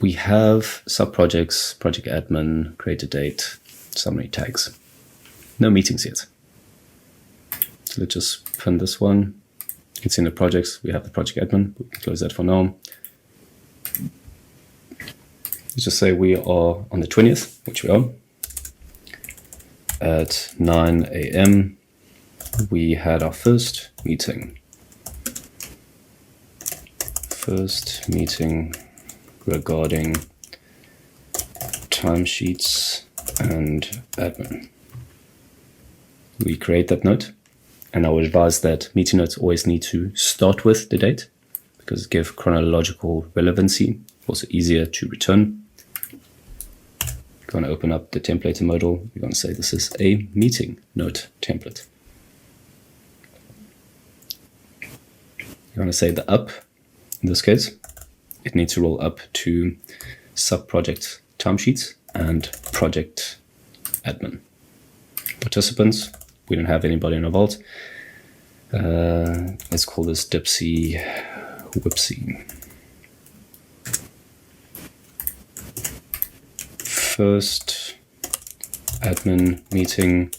[SPEAKER 1] we have sub-projects, project admin, create a date, summary tags. No meetings yet. So let's just pin this one. You can see in the projects, we have the project admin. We can close that for now. Let's just say we are on the 20th, which we are. At 9 a.m. we had our first meeting. First meeting regarding timesheets and admin. we create that note. And I would advise that meeting notes always need to start with the date because it gives chronological relevancy, also easier to return. You're going to open up the template modal. You're going to say this is a meeting note template. You're going to say the up, in this case, it needs to roll up to sub-project timesheets and project admin. Participants, we don't have anybody in our vault. Let's call this Dipsy Whoopsie. First admin meeting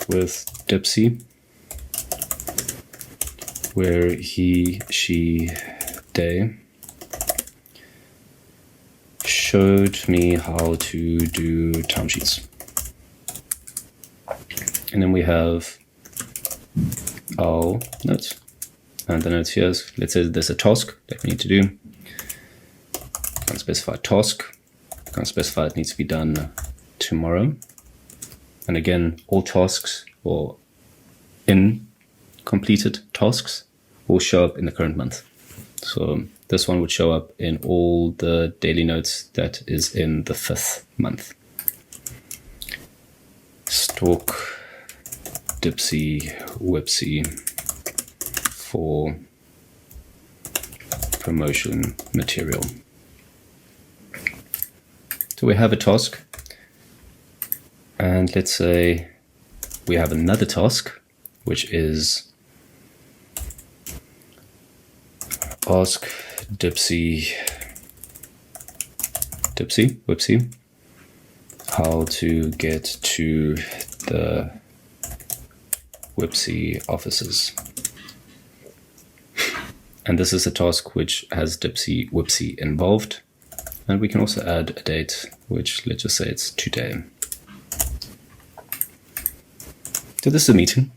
[SPEAKER 1] with Dipsy, where he, she, they showed me how to do timesheets. And then we have our notes. And the notes here is, let's say there's a task that we need to do. Can't specify task. Can't specify it needs to be done tomorrow. And again, all tasks or completed tasks will show up in the current month. So this one would show up in all the daily notes that is in the 5th month. Stalk Dipsy Whipsy for promotion material. So we have a task, and let's say we have another task, which is ask Dipsy Whipsy how to get to the Whipsy offices. And this is a task which has Dipsy Whipsy involved. And we can also add a date, which let's just say it's today. So this is a meeting.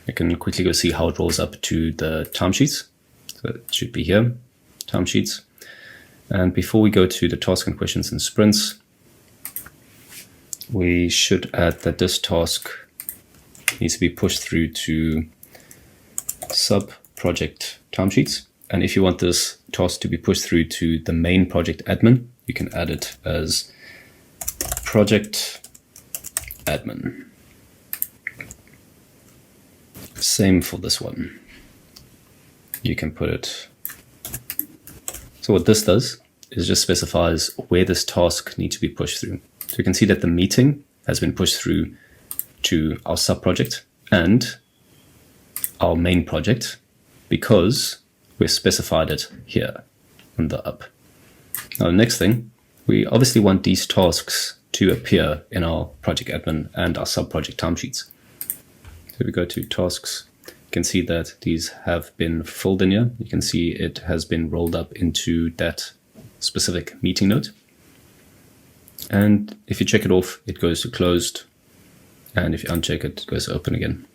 [SPEAKER 1] I can quickly go see how it rolls up to the timesheets. So it should be here, timesheets. And before we go to the task and questions and sprints, we should add that this task needs to be pushed through to sub-project timesheets. And if you want this task to be pushed through to the main project admin, you can add it as project admin. Same for this one. You can put it. So what this does is just specifies where this task needs to be pushed through. So you can see that the meeting has been pushed through to our sub-project and our main project because we specified it here on the up. Now the next thing, we obviously want these tasks to appear in our project admin and our sub-project timesheets. So we go to tasks, you can see that these have been filled in here. You can see it has been rolled up into that specific meeting note. And if you check it off, it goes to closed. And if you uncheck it, it goes to open again.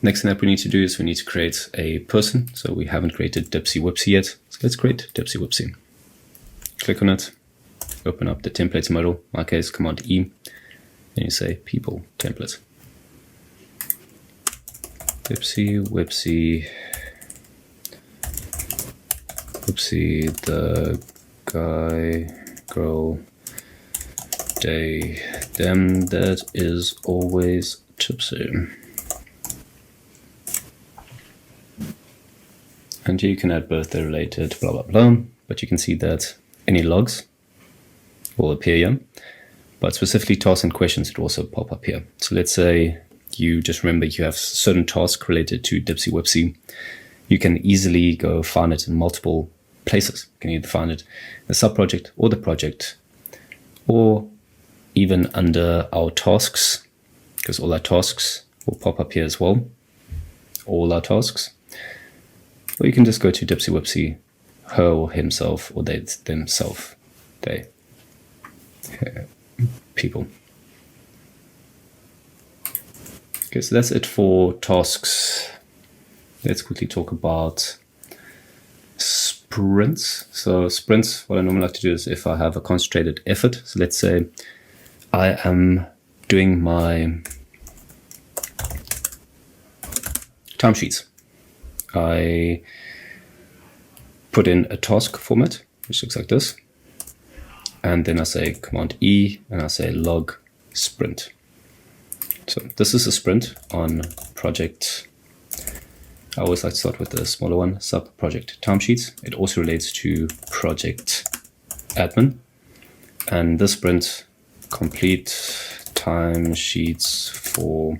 [SPEAKER 1] Next thing that we need to do is we need to create a person. So we haven't created Dipsy Whipsy yet. So let's create Dipsy Whipsy. Click on it, open up the templates modal, in my case, Command E, and you say people template. Dipsy Whipsy, the guy, girl, they, them, that is always tipsy. And here you can add birthday related, blah, blah, blah. But you can see that any logs will appear here. But specifically tasks and questions would also pop up here. So let's say you just remember you have certain tasks related to Dipsy Whipsy. You can easily go find it in multiple places. You can either find it in the sub-project or the project, or even under our tasks, because all our tasks will pop up here as well. All our tasks. Or you can just go to Dipsy Whipsy, her or himself, or they, themselves, they, people. Okay, so that's it for tasks. Let's quickly talk about sprints. So sprints, what I normally like to do is if I have a concentrated effort. So let's say I am doing my timesheets. I put in a task format, which looks like this. And then I say Command E and I say log sprint. So this is a sprint on project. I always like to start with the smaller one, sub project timesheets. It also relates to project admin. And this sprint, complete timesheets for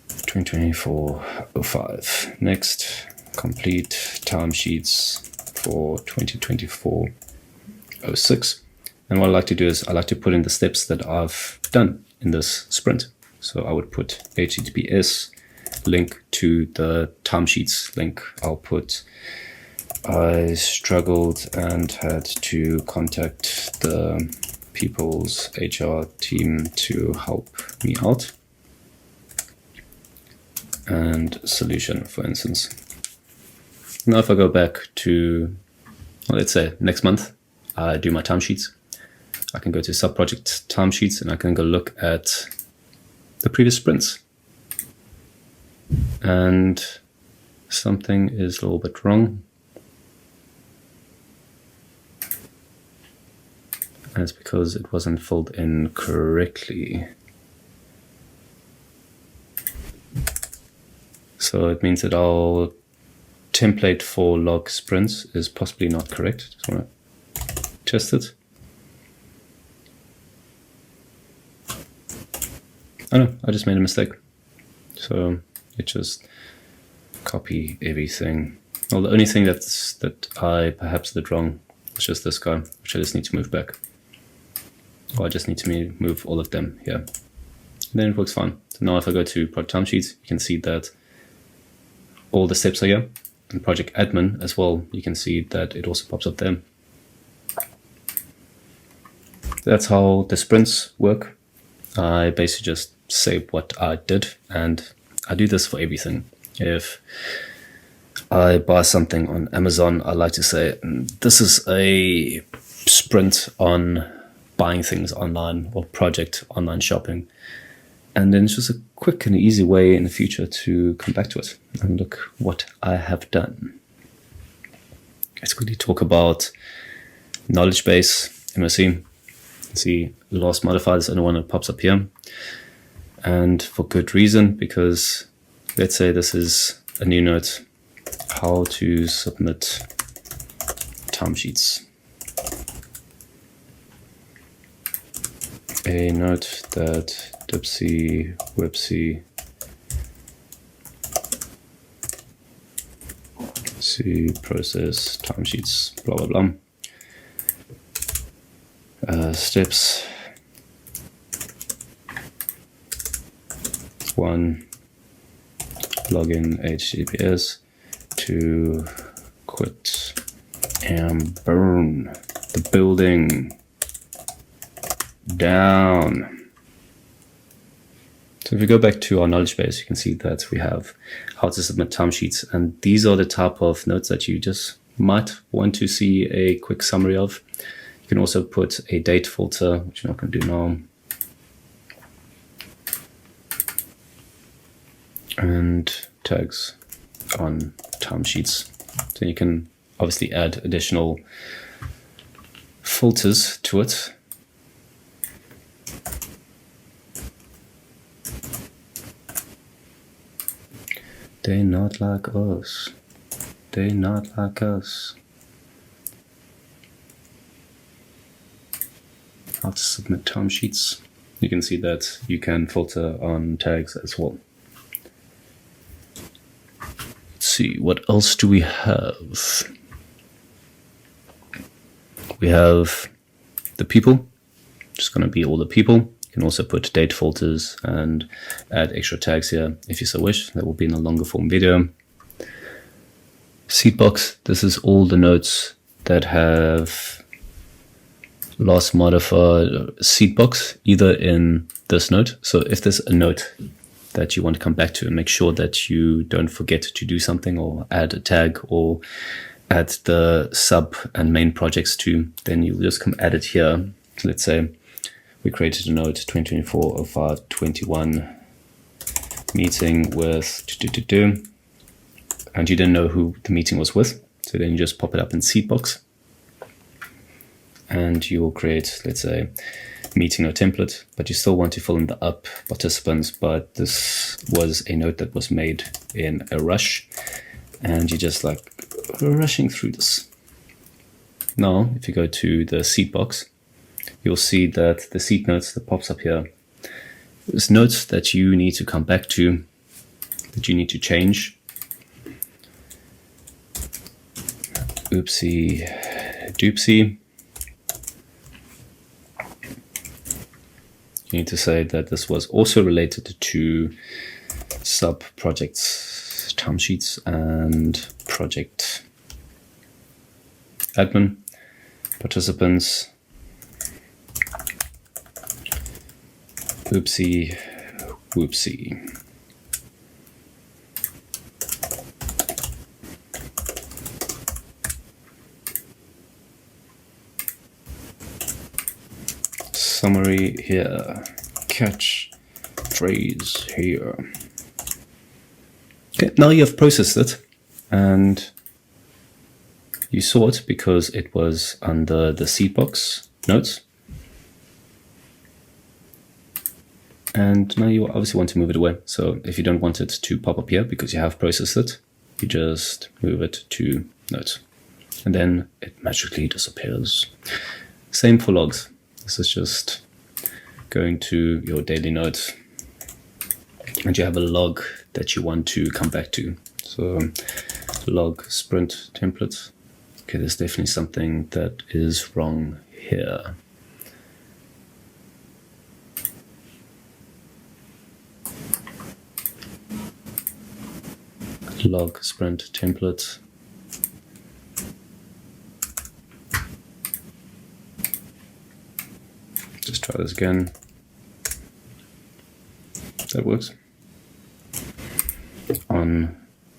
[SPEAKER 1] 2024-05. Next, complete timesheets for 2024-06. And what I like to do is I like to put in the steps that I've done in this sprint. So I would put HTTPS link to the timesheets link. I'll put I struggled and had to contact the people's HR team to help me out. And solution, for instance. Now if I go back to, well, let's say next month, I do my timesheets. I can go to sub-project timesheets and I can go look at the previous sprints. And something is a little bit wrong. And it's because it wasn't filled in correctly. So it means that our template for log sprints is possibly not correct. Just want to test it. Oh no, I just made a mistake. So it just copy everything. Well, the only thing that I perhaps did wrong is just this guy, which I just need to move back. Or I just need to move all of them here. And then it works fine. So now if I go to project timesheets, you can see that all the steps are here. And project admin as well, you can see that it also pops up there. That's how the sprints work. I basically just say what I did, and I do this for everything. If I buy something on Amazon, I like to say, this is a sprint on buying things online or project online shopping. And then it's just a quick and easy way in the future to come back to it and look what I have done. Let's quickly talk about knowledge base, MSC. See, last modifier is the only one that pops up here. And for good reason, because let's say this is a new note, how to submit timesheets. A note that Dipsy, Websy, see process timesheets, blah, blah, blah. Steps. 1, login HTTPS, 2, quit and burn the building down. So if we go back to our knowledge base, you can see that we have how to submit timesheets, and these are the type of notes that you just might want to see a quick summary of. You can also put a date filter, which I'm not going to do now. And tags on timesheets. So you can obviously add additional filters to it. They not like us. They not like us. How to submit timesheets. You can see that you can filter on tags as well. Let's see, what else do we have? We have the people. Just going to be all the people. You can also put date filters and add extra tags here if you so wish. That will be in a longer form video. Seed box. This is all the notes that have last modified seed box either in this note. So if there's a note that you want to come back to and make sure that you don't forget to do something or add a tag or add the sub and main projects to, then you'll just come add it here. Let's say we created a note 2024-05-21 meeting with and you didn't know who the meeting was with. So then you just pop it up in Seedbox and you will create, let's say, meeting note template, but you still want to fill in the up participants, but this was a note that was made in a rush and you're just like rushing through this. Now, if you go to the seed box, you'll see that the seed notes that pops up here is notes that you need to come back to, that you need to change. Oopsie doopsie. You need to say that this was also related to sub projects, timesheets, and project admin, participants, oopsie whoopsie. Summary here, catch phrase here. Okay, now you have processed it and you saw it because it was under the seed box notes. And now you obviously want to move it away. So if you don't want it to pop up here because you have processed it, you just move it to notes and then it magically disappears. Same for logs. This is just going to your daily notes and you have a log that you want to come back to. So log sprint template. Okay, there's definitely something that is wrong here. Log sprint template. Just try this again. That works. On,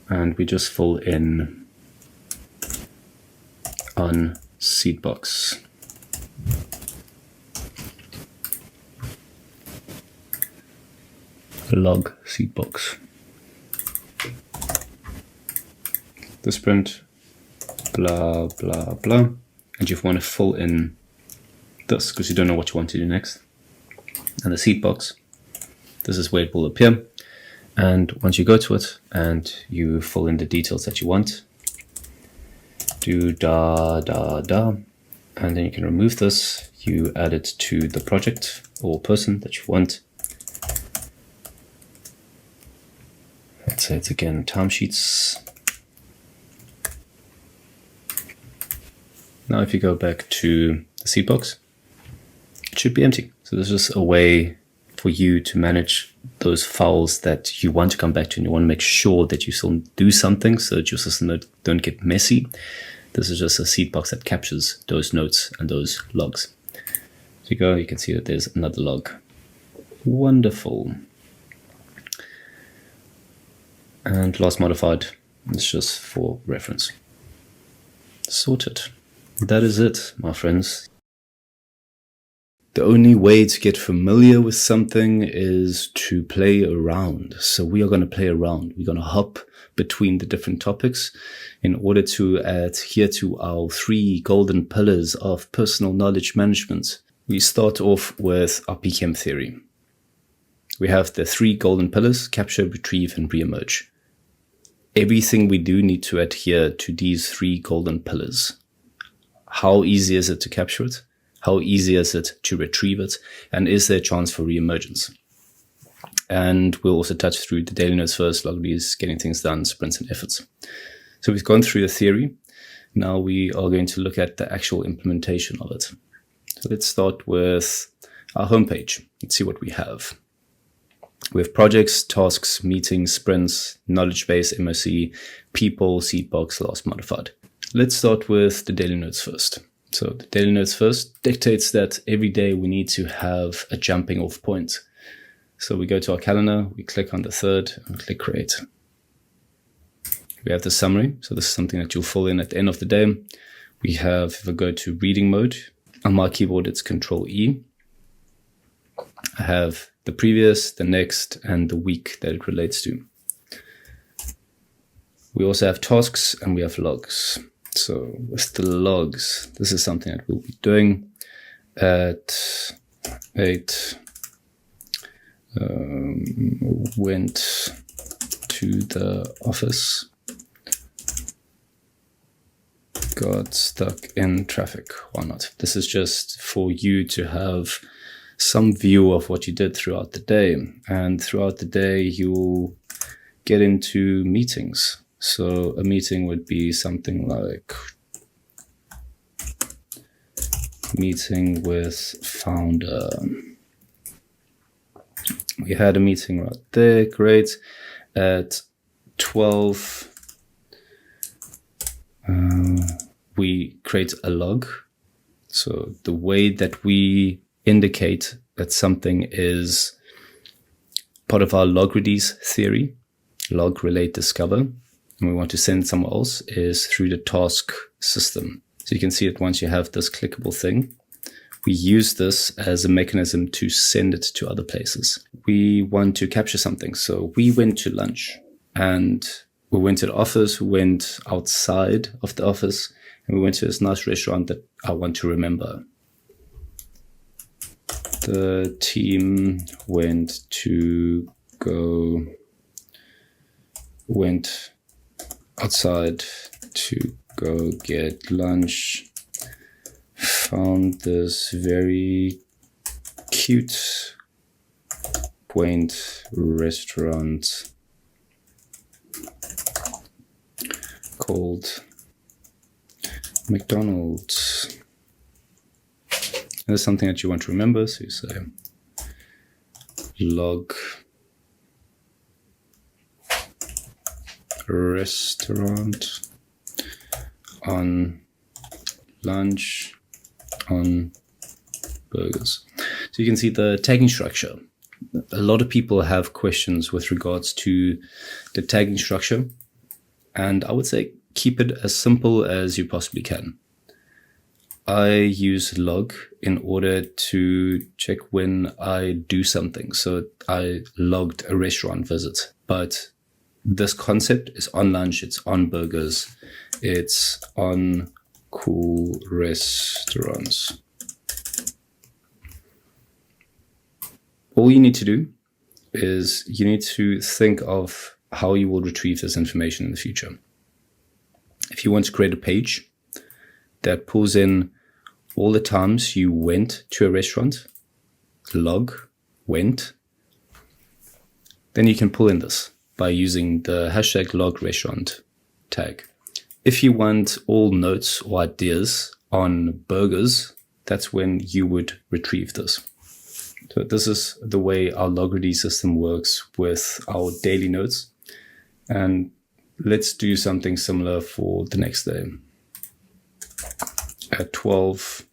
[SPEAKER 1] and we just fill in on seed box. Log seed box. The sprint, blah, blah, blah. And you want to fill in this because you don't know what you want to do next. And the seed box, this is where it will appear. And once you go to it and you fill in the details that you want, do da, da, da, and then you can remove this. You add it to the project or person that you want. Let's say it's again timesheets. Now if you go back to the seed box, it should be empty. So this is a way for you to manage those files that you want to come back to and you want to make sure that you still do something so that your system don't get messy. This is just a seed box that captures those notes and those logs. So you go, you can see that there's another log. Wonderful. And last modified, it's just for reference. Sorted. That is it, my friends. The only way to get familiar with something is to play around. So we are going to play around. We're going to hop between the different topics in order to adhere to our 3 golden pillars of personal knowledge management. We start off with our PKM theory. We have the 3 golden pillars: capture, retrieve, and reemerge. Everything we do need to adhere to these 3 golden pillars. How easy is it to capture it? How easy is it to retrieve it? And is there a chance for reemergence? And we'll also touch through the daily notes first, log release, getting things done, sprints and efforts. So we've gone through the theory. Now we are going to look at the actual implementation of it. So let's start with our homepage. Let's see what we have. We have projects, tasks, meetings, sprints, knowledge base, MOC, people, seed box, last modified. Let's start with the daily notes first. So the daily notes first dictates that every day we need to have a jumping off point. So we go to our calendar, we click on the 3rd, and click create. We have the summary. So this is something that you'll fill in at the end of the day. We have, if I go to reading mode, on my keyboard, it's Control E. I have the previous, the next, and the week that it relates to. We also have tasks and we have logs. So with the logs, this is something that we'll be doing at 8. Went to the office, got stuck in traffic. Why not? This is just for you to have some view of what you did throughout the day. And throughout the day, you'll get into meetings. So a meeting would be something like meeting with founder. We had a meeting right there, great. At 12, we create a log. So the way that we indicate that something is part of our log release theory, log, relate, discover, and we want to send somewhere else, is through the task system. So you can see that once you have this clickable thing, we use this as a mechanism to send it to other places. We want to capture something. So we went to lunch and we went to the office, we went outside of the office, and we went to this nice restaurant that I want to remember. The team went outside to go get lunch, found this very cute, quaint restaurant called McDonald's. There's something that you want to remember, so you say log restaurant on lunch on burgers. So you can see the tagging structure. A lot of people have questions with regards to the tagging structure, and I would say keep it as simple as you possibly can. I use log in order to check when I do something. So I logged a restaurant visit, but this concept is on lunch, it's on burgers, it's on cool restaurants. All you need to do is you need to think of how you will retrieve this information in the future. If you want to create a page that pulls in all the times you went to a restaurant, log, went, then you can pull in this by using the hashtag log restaurant tag. If you want all notes or ideas on burgers, that's when you would retrieve this. So this is the way our log-ready system works with our daily notes. And let's do something similar for the next day. At 12.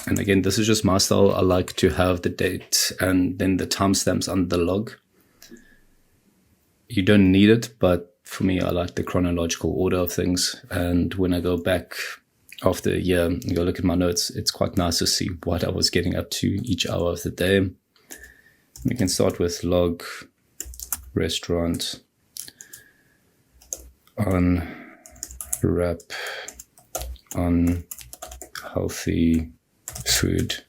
[SPEAKER 1] And again, this is just my style. I like to have the date and then the timestamps on the log. You don't need it, but for me, I like the chronological order of things. And when I go back after a year and go look at my notes, it's quite nice to see what I was getting up to each hour of the day. We can start with log restaurant on wrap on healthy food.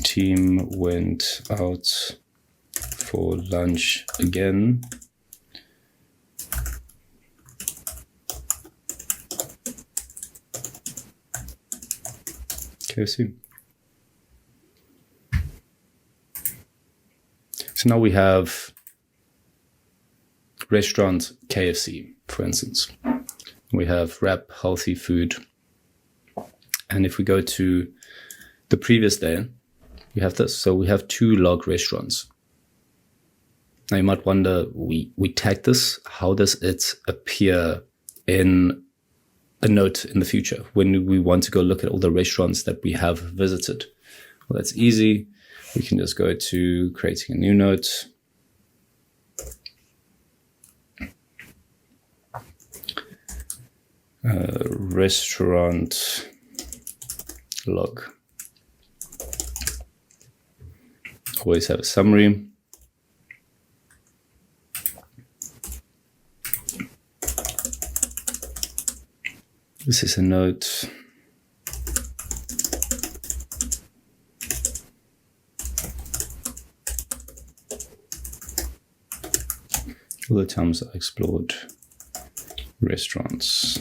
[SPEAKER 1] Team went out for lunch again. KFC. So now we have restaurant KFC, for instance. We have wrap healthy food. And if we go to the previous day, we have this. So we have 2 log restaurants. Now you might wonder, we tag this. How does it appear in a note in the future when we want to go look at all the restaurants that we have visited? Well, that's easy. we can just go to creating a new note. Restaurant log. Always have a summary. This is a note. All the times I explored restaurants.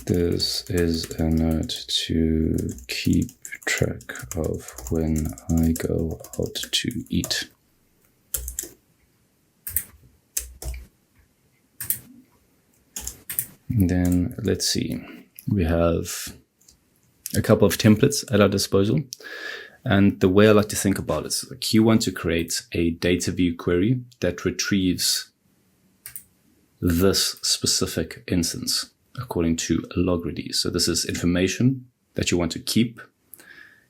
[SPEAKER 1] This is a note to keep track of when I go out to eat. And then let's see, we have a couple of templates at our disposal. And the way I like to think about it is like you want to create a data view query that retrieves this specific instance according to a log ready. So this is information that you want to keep.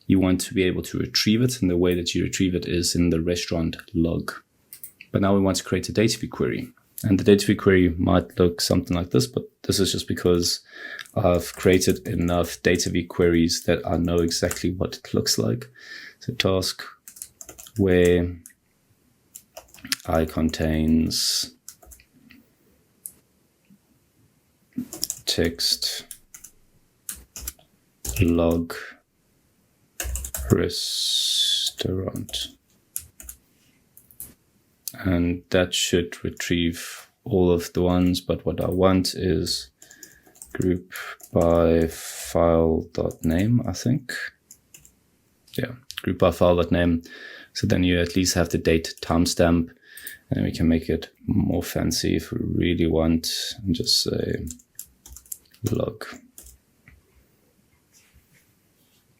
[SPEAKER 1] You want to be able to retrieve it, and the way that you retrieve it is in the restaurant log. But now we want to create a data view query. And the data view query might look something like this, but this is just because I've created enough data view queries that I know exactly what it looks like. So task where I contains text log restaurant. And that should retrieve all of the ones, but what I want is group by file.name, I think. Yeah, group by file.name. So then you at least have the date timestamp, and we can make it more fancy if we really want, and just say log.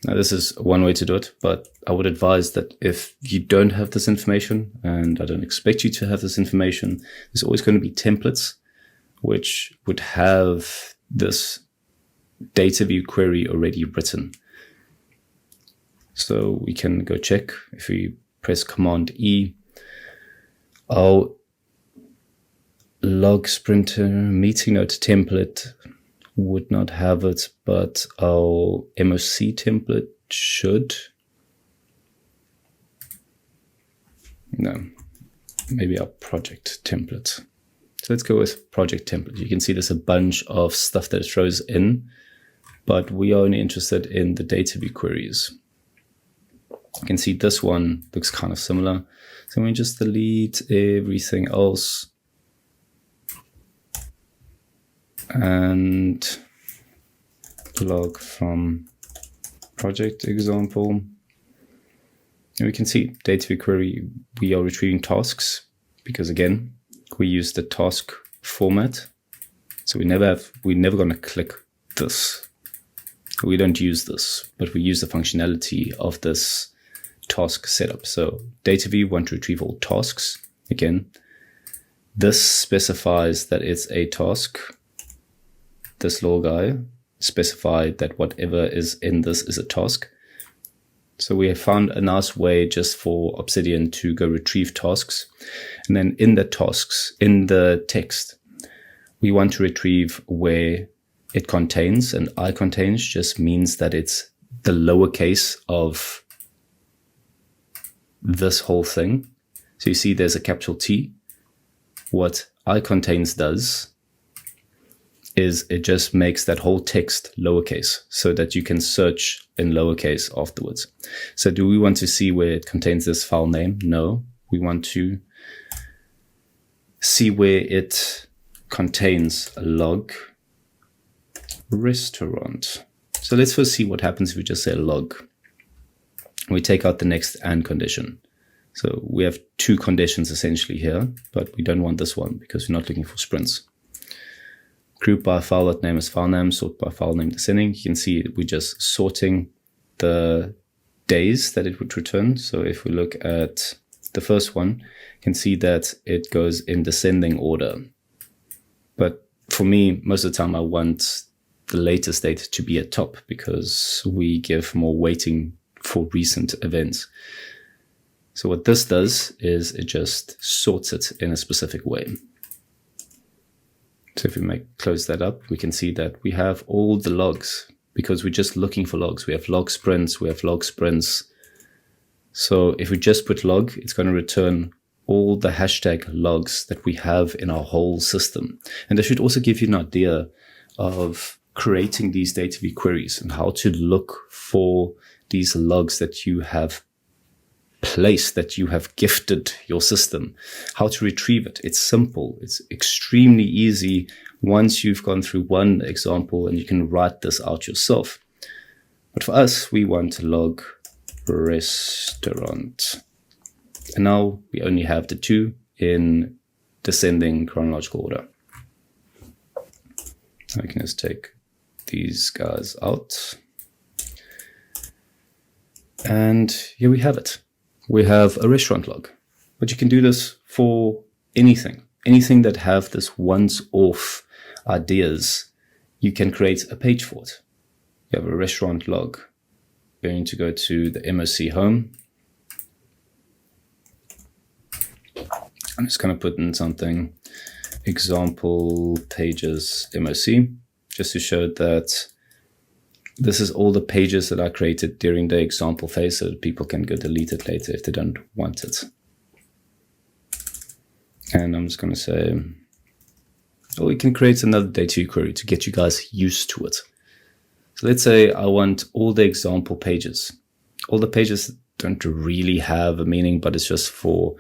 [SPEAKER 1] Now this is one way to do it, but I would advise that if you don't have this information, and I don't expect you to have this information, there's always going to be templates which would have this data view query already written. So we can go check. If we press Command E, our log sprinter meeting note template would not have it, but our MOC template should. No, maybe our project template. So let's go with project template. You can see there's a bunch of stuff that it throws in, but we are only interested in the data view queries. You can see this one looks kind of similar. So we just delete everything else. And log from project example. And we can see data view query, we are retrieving tasks because again, we use the task format. So we're never going to click this. We don't use this, but we use the functionality of this task setup. So data view want to retrieve all tasks. Again, this specifies that it's a task. This little guy specified that whatever is in this is a task. So we have found a nice way just for Obsidian to go retrieve tasks. And then in the tasks, in the text, we want to retrieve where it contains, and I contains just means that it's the lowercase of this whole thing. So you see there's a capital T. What I contains does is it just makes that whole text lowercase so that you can search in lowercase afterwards. So do we want to see where it contains this file name? No, we want to see where it contains a log restaurant. So let's first see what happens if we just say log. We take out the next and condition. So we have two conditions essentially here, but we don't want this one because we're not looking for sprints. Group by file.name is file name, sort by file name descending. You can see we're just sorting the days that it would return. So if we look at the first one, you can see that it goes in descending order. But for me, most of the time I want the latest date to be at top because we give more weighting for recent events. So what this does is it just sorts it in a specific way. So if we close that up, we can see that we have all the logs because we're just looking for logs. We have log sprints, we have log sprints. So if we just put log, it's going to return all the hashtag logs that we have in our whole system. And this should also give you an idea of creating these data view queries and how to look for these logs that you have placed, that you have gifted your system, how to retrieve it. It's simple. It's extremely easy once you've gone through one example and you can write this out yourself. But for us, we want log restaurant. And now we only have the two in descending chronological order. I can just take these guys out. And here we have it. We have a restaurant log, but you can do this for anything that have this once-off ideas. You can create a page for it. You have a restaurant log. We're going to go to the MOC home. I'm just going to put in something, example pages MOC, just to show that this is all the pages that I created during the example phase so that people can go delete it later if they don't want it. And I'm just going to say, oh, we can create another data view query to get you guys used to it. So let's say I want all the example pages. All the pages don't really have a meaning, but it's just for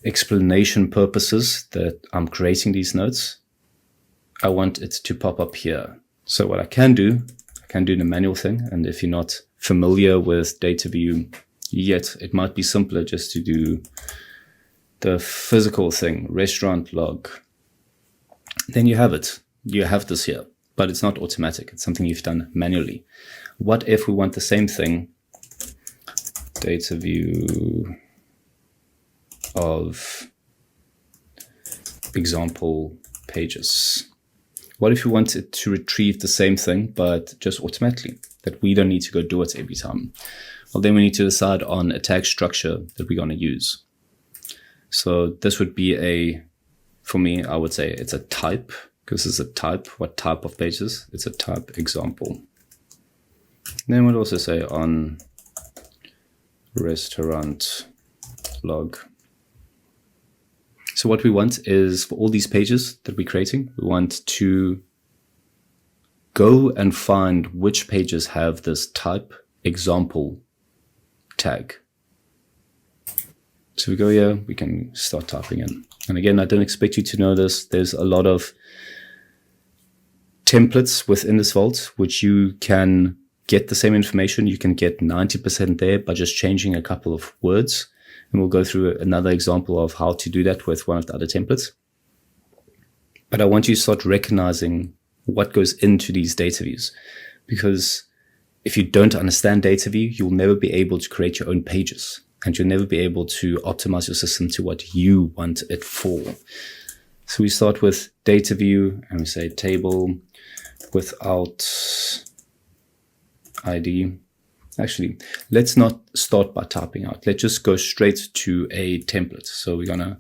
[SPEAKER 1] explanation purposes that I'm creating these notes. I want it to pop up here. So what I can do the manual thing. And if you're not familiar with data view yet, it might be simpler just to do the physical thing, restaurant log. Then you have it. You have this here, but it's not automatic. It's something you've done manually. What if we want the same thing? Data view of example pages. What if we wanted to retrieve the same thing, but just automatically, that we don't need to go do it every time? Well, then we need to decide on a tag structure that we're going to use. So this would be for me, I would say it's a type, because it's a type. What type of pages? It's a type example. Then we'll also say on restaurant log. So what we want is for all these pages that we're creating, we want to go and find which pages have this type example tag. So we go here, we can start typing in. And again, I don't expect you to know this. There's a lot of templates within this vault, which you can get the same information. You can get 90% there by just changing a couple of words. And we'll go through another example of how to do that with one of the other templates. But I want you to start recognizing what goes into these data views. Because if you don't understand data view, you'll never be able to create your own pages. And you'll never be able to optimize your system to what you want it for. So we start with data view and we say table without ID. Actually, let's not start by typing out. Let's just go straight to a template. So we're going to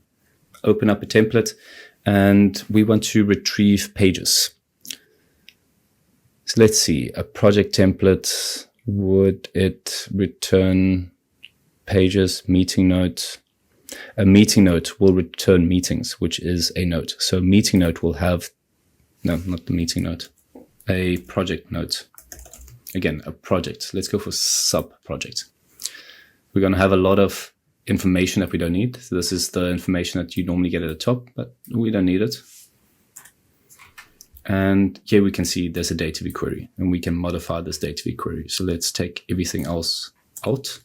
[SPEAKER 1] open up a template and we want to retrieve pages. So let's see, a project template, would it return pages, meeting note? A meeting note will return meetings, which is a note. So meeting note will have, no, not the meeting note, a project note. Again, a project. Let's go for sub-project. We're going to have a lot of information that we don't need. So this is the information that you normally get at the top, but we don't need it. And here we can see there's a data view query, and we can modify this data view query. So let's take everything else out.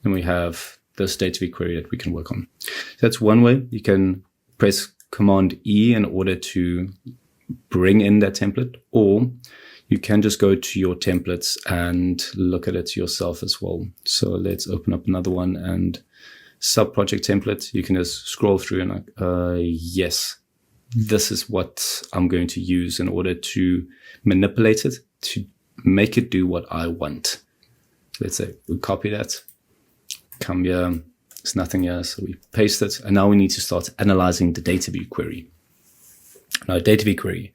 [SPEAKER 1] And we have this data view query that we can work on. So that's one way. You can press Command E in order to bring in that template, or you can just go to your templates and look at it yourself as well. So let's open up another one, and sub-project template. You can just scroll through and yes, this is what I'm going to use in order to manipulate it, to make it do what I want. Let's say we copy that, come here, there's nothing here, so we paste it, and now we need to start analyzing the data view query. Now, a data view query,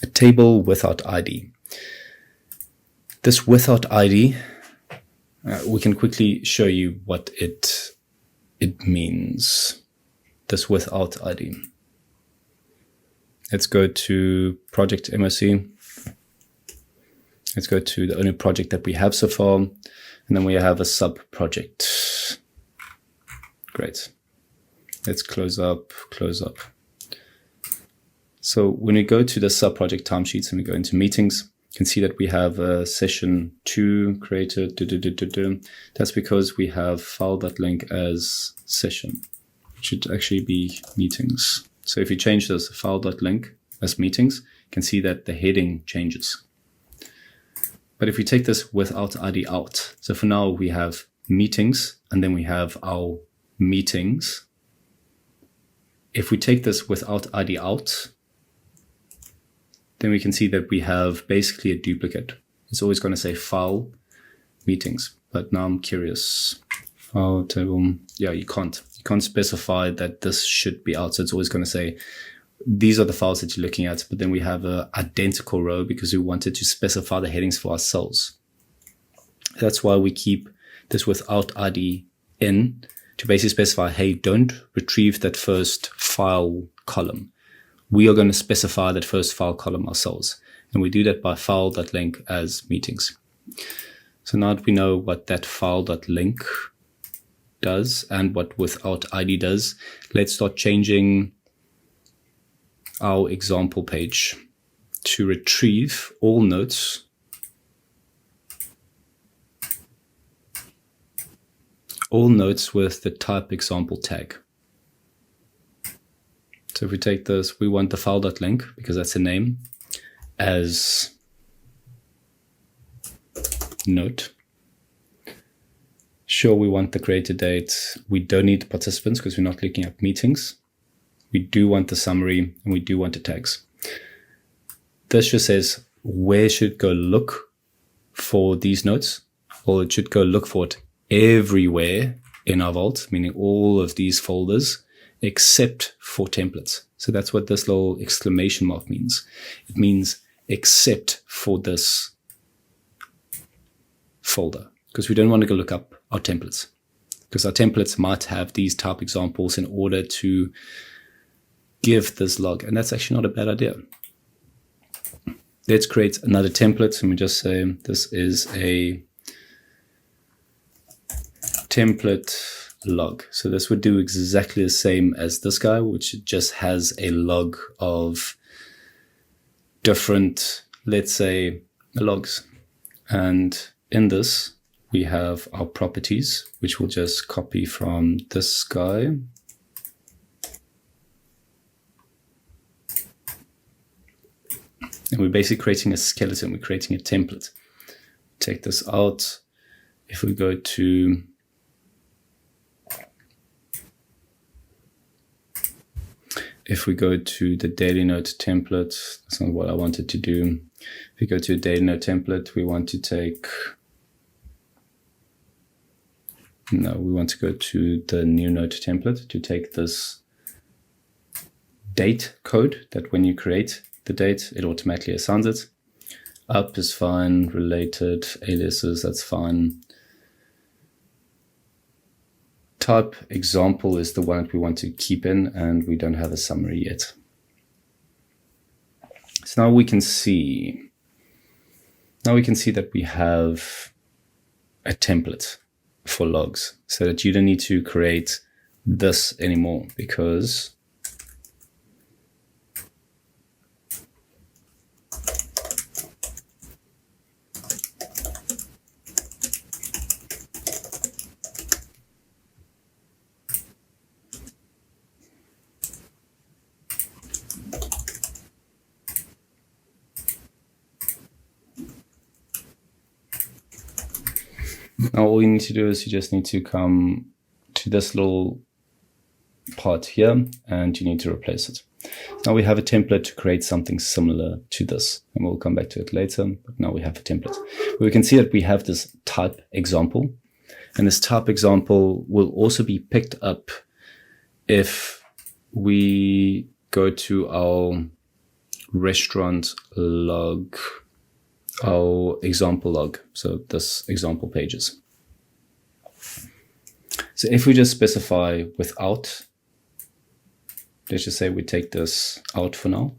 [SPEAKER 1] a table without ID. This without ID, we can quickly show you what it means. This without ID. Let's go to project MOC. Let's go to the only project that we have so far, and then we have a sub project. Great. Let's close up. So when we go to the sub project timesheets and we go into meetings, you can see that we have a session 2 created. That's because we have file.link as session. It should actually be meetings. So if you change this file.link as meetings, you can see that the heading changes. But if we take this without ID out, so for now we have meetings and then we have our meetings. If we take this without ID out, then we can see that we have basically a duplicate. It's always going to say file meetings, but now I'm curious. File table, yeah, you can't specify that this should be out. So it's always going to say, these are the files that you're looking at, but then we have an identical row because we wanted to specify the headings for ourselves. That's why we keep this without ID in, to basically specify, hey, don't retrieve that first file column. We are going to specify that first file column ourselves. And we do that by file.link as meetings. So now that we know what that file.link does and what without ID does, let's start changing our example page to retrieve all notes with the type example tag. So if we take this, we want the file.link because that's a name as note. Sure, we want the created date. We don't need the participants because we're not looking at meetings. We do want the summary and we do want the tags. This just says where should go look for these notes. Well, it should go look for it everywhere in our vault, meaning all of these folders except for templates. So that's what this little exclamation mark means. It means except for this folder, because we don't want to go look up our templates, because our templates might have these type examples in order to give this log, and that's actually not a bad idea. Let's create another template, and we just say this is a template log. So this would do exactly the same as this guy, which just has a log of different, let's say, logs. And in this, we have our properties, which we'll just copy from this guy. And we're basically creating a skeleton. We're creating a template. Take this out. If we go to the daily note template, that's not what I wanted to do. If we go to a daily note template, we want to go to the new note template to take this date code that when you create the date, it automatically assigns it. Up is fine, related, aliases, that's fine. Type example is the one that we want to keep in, and we don't have a summary yet. So now we can see that we have a template for logs, so that you don't need to create this anymore, because now all you need to do is you just need to come to this little part here, and you need to replace it. Now we have a template to create something similar to this, and we'll come back to it later, but now we have a template. We can see that we have this type example, and this type example will also be picked up if we go to our restaurant log, our example log, so this example pages. So if we just specify without, let's just say we take this out for now,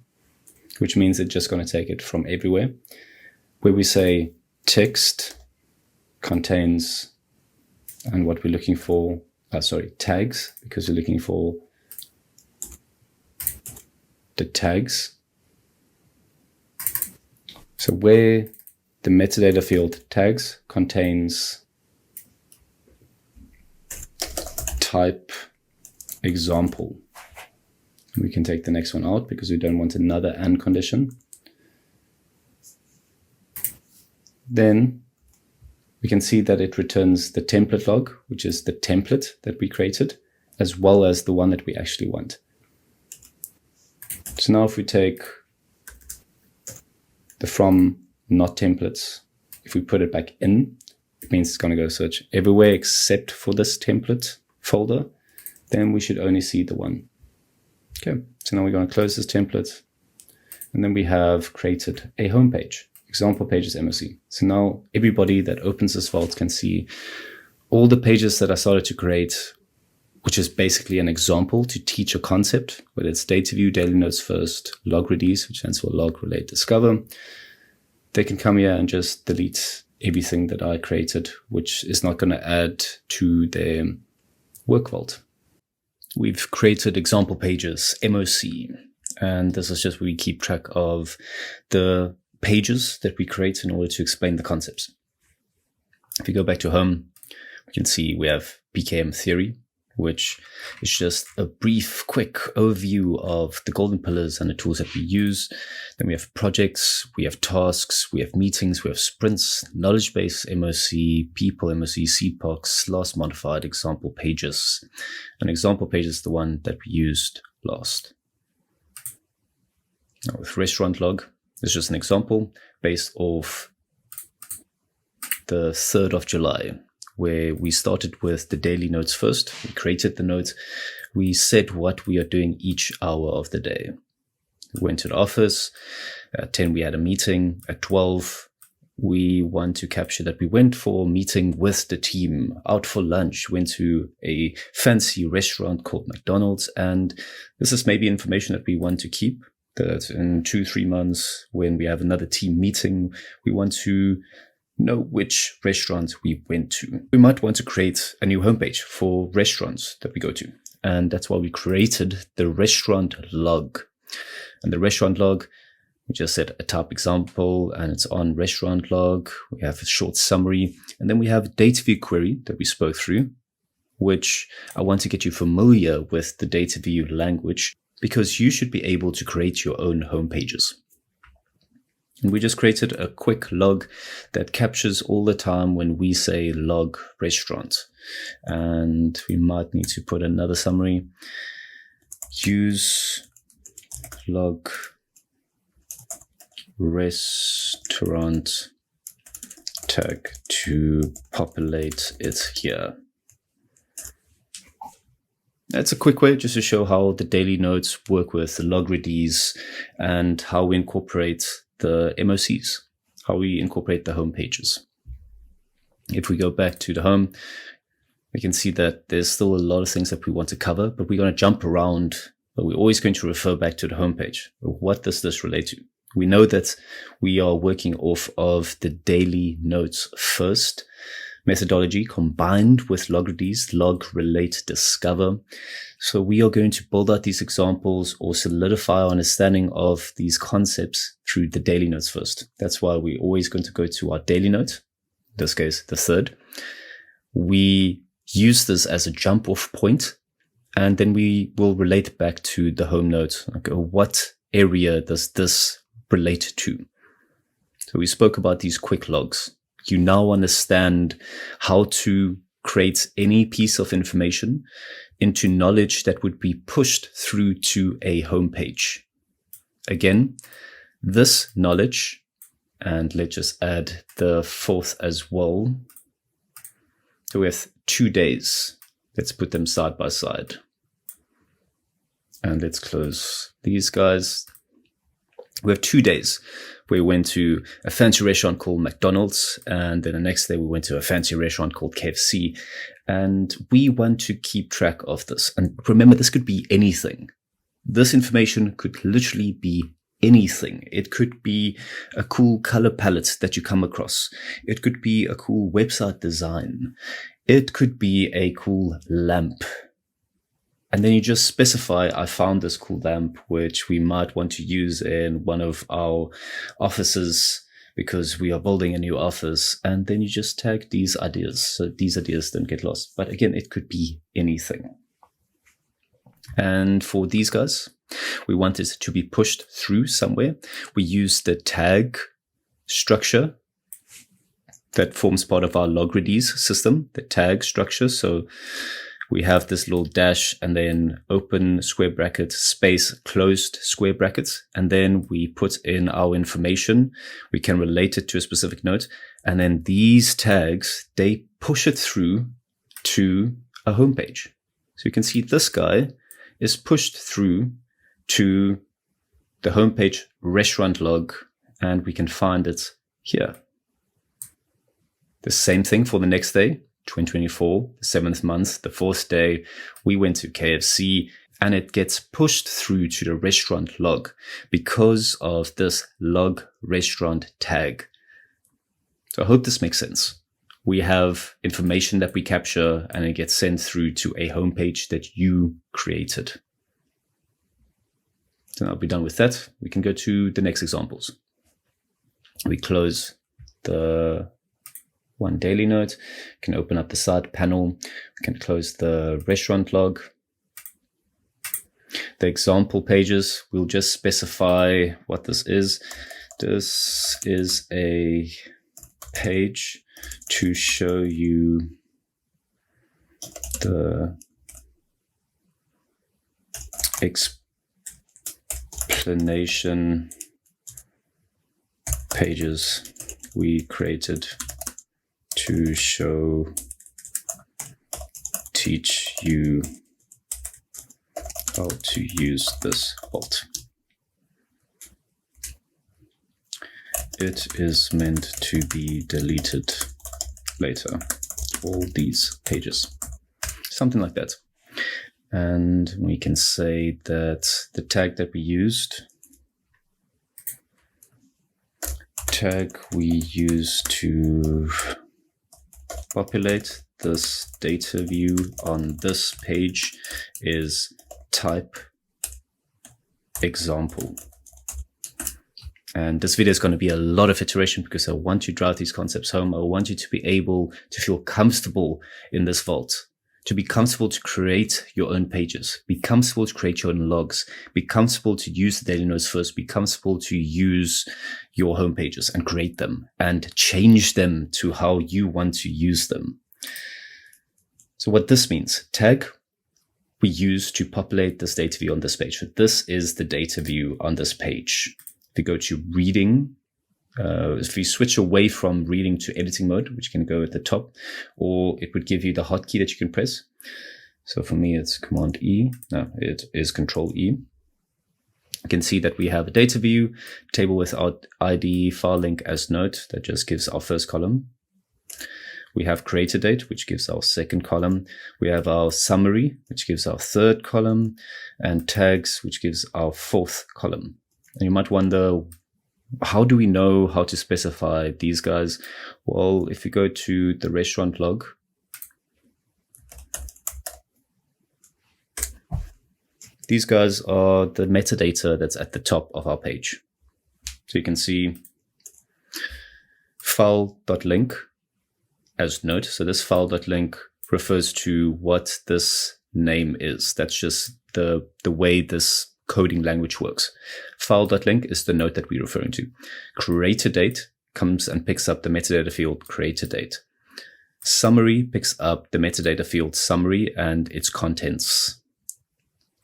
[SPEAKER 1] which means it's just going to take it from everywhere, where we say text contains, and what we're looking for, tags, because we're looking for the tags. So where the metadata field tags contains type example, we can take the next one out because we don't want another and condition. Then we can see that it returns the template log, which is the template that we created, as well as the one that we actually want. So now if we take the from not templates, if we put it back in, it means it's going to go search everywhere except for this template folder. Then we should only see the one. Okay, so now we're going to close this template, and then we have created a home page, example pages MOC. So now everybody that opens this vault can see all the pages that I started to create, which is basically an example to teach a concept, whether it's data view, daily notes first, log reduce, which stands for log, relate, discover. They can come here and just delete everything that I created, which is not going to add to their work vault. We've created example pages, MOC, and this is just where we keep track of the pages that we create in order to explain the concepts. If we go back to home, we can see we have PKM theory, which is just a brief, quick overview of the golden pillars and the tools that we use. Then we have projects, we have tasks, we have meetings, we have sprints, knowledge base, MOC, people, MOC, CPOCs, last modified, example pages. An example page is the one that we used last. Now with restaurant log, it's just an example based off the 3rd of July. Where we started with the daily notes first. We created the notes. We said what we are doing each hour of the day. We went to the office. At 10, we had a meeting. At 12, we want to capture that we went for a meeting with the team, out for lunch, went to a fancy restaurant called McDonald's. And this is maybe information that we want to keep, that in 2-3 months, when we have another team meeting, we want to know which restaurants we went to. We might want to create a new homepage for restaurants that we go to. And that's why we created the restaurant log. And the restaurant log, we just set a type example and it's on restaurant log. We have a short summary. And then we have a data view query that we spoke through, which I want to get you familiar with the data view language because you should be able to create your own homepages. And we just created a quick log that captures all the time when we say log restaurant. And we might need to put another summary. Use log restaurant tag to populate it here. That's a quick way just to show how the daily notes work with the log readies and how we incorporate the MOCs, how we incorporate the home pages. If we go back to the home, we can see that there's still a lot of things that we want to cover, but we're going to jump around, but we're always going to refer back to the home page. What does this relate to? We know that we are working off of the daily notes first methodology combined with log reduce, log, relate, discover. So we are going to build out these examples or solidify our understanding of these concepts through the daily notes first. That's why we're always going to go to our daily note, in this case, the 3rd. We use this as a jump off point, and then we will relate back to the home note. Like, what area does this relate to? So we spoke about these quick logs. You now understand how to create any piece of information into knowledge that would be pushed through to a homepage. Again, this knowledge, and let's just add the 4th as well. So we have 2 days. Let's put them side by side. And let's close these guys. We have 2 days. We went to a fancy restaurant called McDonald's, and then the next day we went to a fancy restaurant called KFC. And we want to keep track of this. And remember, this could be anything. This information could literally be anything. It could be a cool color palette that you come across. It could be a cool website design. It could be a cool lamp. And then you just specify, I found this cool lamp, which we might want to use in one of our offices because we are building a new office. And then you just tag these ideas, so these ideas don't get lost. But again, it could be anything. And for these guys, we want it to be pushed through somewhere. We use the tag structure that forms part of our log_reduce system, the tag structure. So we have this little dash and then open square bracket, space, closed square brackets. And then we put in our information. We can relate it to a specific node. And then these tags, they push it through to a homepage. So you can see this guy is pushed through to the homepage restaurant log, and we can find it here. The same thing for the next day, 2024, the 7th month, the 4th day, we went to KFC, and it gets pushed through to the restaurant log because of this log restaurant tag. So I hope this makes sense. We have information that we capture and it gets sent through to a homepage that you created. So I'll be done with that. We can go to the next examples. We close the one daily node. We can open up the side panel. We can close the restaurant log. The example pages, we'll just specify what this is. This is a page to show you the explanation pages we created to teach you how to use this vault. It is meant to be deleted later, all these pages, something like that. And we can say that the tag that we used, to populate this data view on this page is type example. And this video is going to be a lot of iteration because I want to drive these concepts home. I want you to be able to feel comfortable in this vault, to be comfortable to create your own pages, be comfortable to create your own logs, be comfortable to use the daily nodes first, be comfortable to use your home pages and create them and change them to how you want to use them. So what this means, tag we use to populate this data view on this page. So this is the data view on this page. If you go to reading, if you switch away from reading to editing mode, which can go at the top, or it would give you the hotkey that you can press. So for me, it's Command E. No, it is Control E. You can see that we have a data view, table without ID, file link as note. That just gives our first column. We have creator date, which gives our second column. We have our summary, which gives our third column, and tags, which gives our fourth column. And you might wonder, how do we know how to specify these guys? Well, if you go to the restaurant log, these guys are the metadata that's at the top of our page. So you can see file.link as note. So this file.link refers to what this name is. That's just the way this coding language works. File.link is the node that we're referring to. Creator date comes and picks up the metadata field creator date. Summary picks up the metadata field summary and its contents.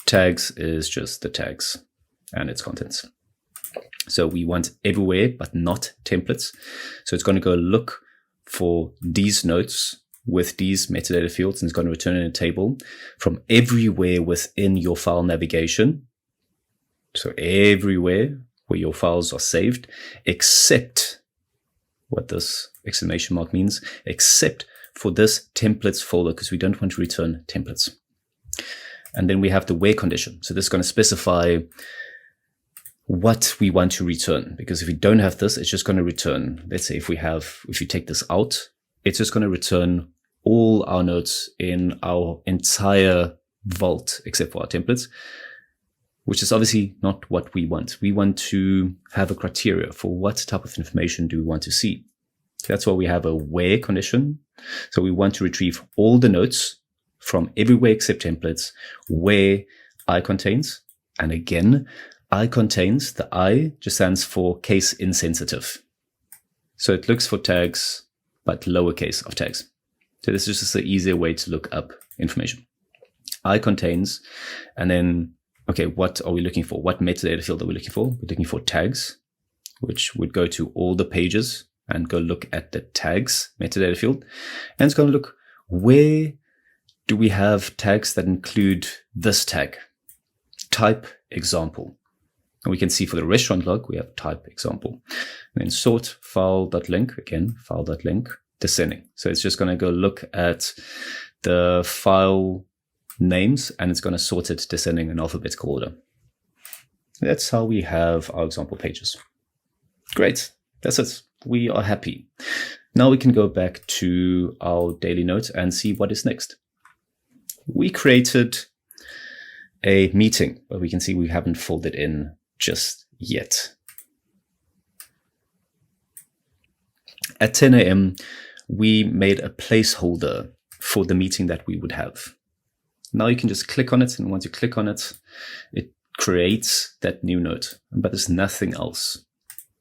[SPEAKER 1] Tags is just the tags and its contents. So we want everywhere, but not templates. So it's going to go look for these notes with these metadata fields, and it's going to return in a table from everywhere within your file navigation. So everywhere where your files are saved, except what this exclamation mark means, except for this templates folder, because we don't want to return templates. And then we have the where condition. So this is going to specify what we want to return, because if we don't have this, it's just going to return. Let's say if you take this out, it's just going to return all our notes in our entire vault, except for our templates, which is obviously not what we want. We want to have a criteria for what type of information do we want to see. That's why we have a where condition. So we want to retrieve all the notes from everywhere except templates where I contains. And again, I contains, the I just stands for case insensitive. So it looks for tags, but lowercase of tags. So this is just an easier way to look up information. I contains, and then, okay, what are we looking for? What metadata field are we looking for? We're looking for tags, which would go to all the pages and go look at the tags metadata field. And it's going to look, where do we have tags that include this tag? Type example. And we can see for the restaurant log, we have type example. And then sort file.link, again, file.link, descending. So it's just going to go look at the file names, and it's going to sort it descending in alphabetical order. That's how we have our example pages. Great. That's it. We are happy. Now we can go back to our daily notes and see what is next. We created a meeting, but we can see we haven't filled it in just yet. At 10 a.m., we made a placeholder for the meeting that we would have. Now you can just click on it, and once you click on it, it creates that new note, but there's nothing else.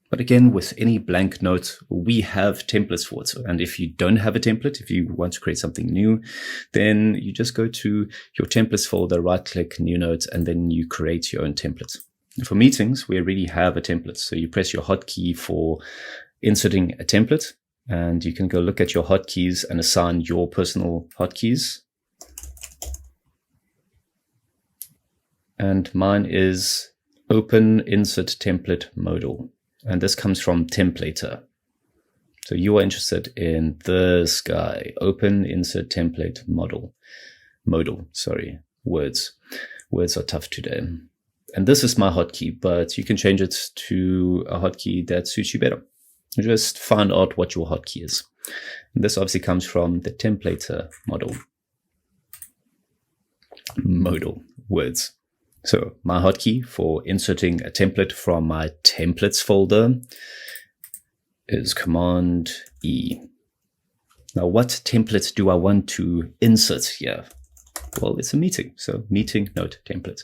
[SPEAKER 1] But again, with any blank note, we have templates for it. And if you don't have a template, if you want to create something new, then you just go to your templates folder, right click, new note, and then you create your own template. And for meetings, we already have a template. So you press your hotkey for inserting a template, and you can go look at your hotkeys and assign your personal hotkeys. And mine is open insert template modal. And this comes from Templater. So you are interested in this guy, open insert template modal. Words are tough today. And this is my hotkey, but you can change it to a hotkey that suits you better. Just find out what your hotkey is. And this obviously comes from the Templater modal words. So my hotkey for inserting a template from my templates folder is Command E. Now, what template do I want to insert here? Well, it's a meeting. So meeting note template.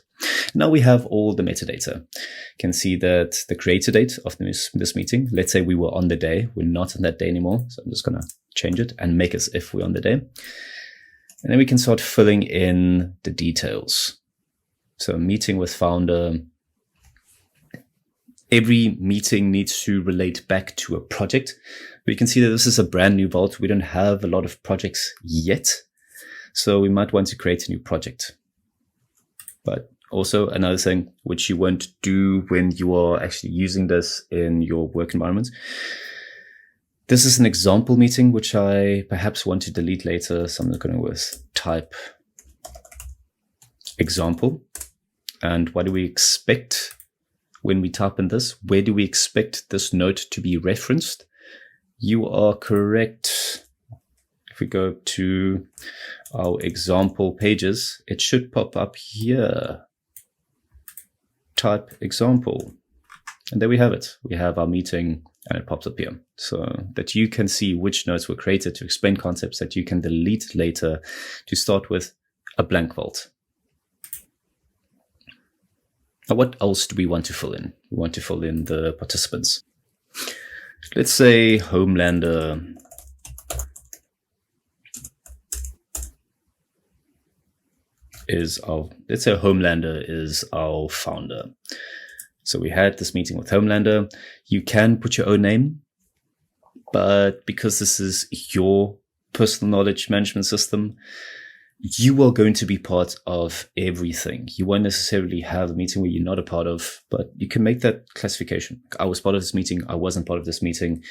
[SPEAKER 1] Now we have all the metadata. You can see that the creator date of this meeting, let's say we were on the day. We're not on that day anymore. So I'm just going to change it and make as if we're on the day. And then we can start filling in the details. So meeting with founder. Every meeting needs to relate back to a project. But you can see that this is a brand new vault. We don't have a lot of projects yet. So we might want to create a new project. But also another thing which you won't do when you are actually using this in your work environment. This is an example meeting, which I perhaps want to delete later. So I'm going to go with type example. And what do we expect when we type in this? Where do we expect this note to be referenced? You are correct. If we go to our example pages, it should pop up here. Type example. And there we have it. We have our meeting and it pops up here so that you can see which notes were created to explain concepts that you can delete later to start with a blank vault. Now, what else do we want to fill in? We want to fill in the participants. Let's say Homelander is let's say Homelander is our founder. So we had this meeting with Homelander. You can put your own name, but because this is your personal knowledge management system, you are going to be part of everything. You won't necessarily have a meeting where you're not a part of, but you can make that classification. I was part of this meeting. I wasn't part of this meeting.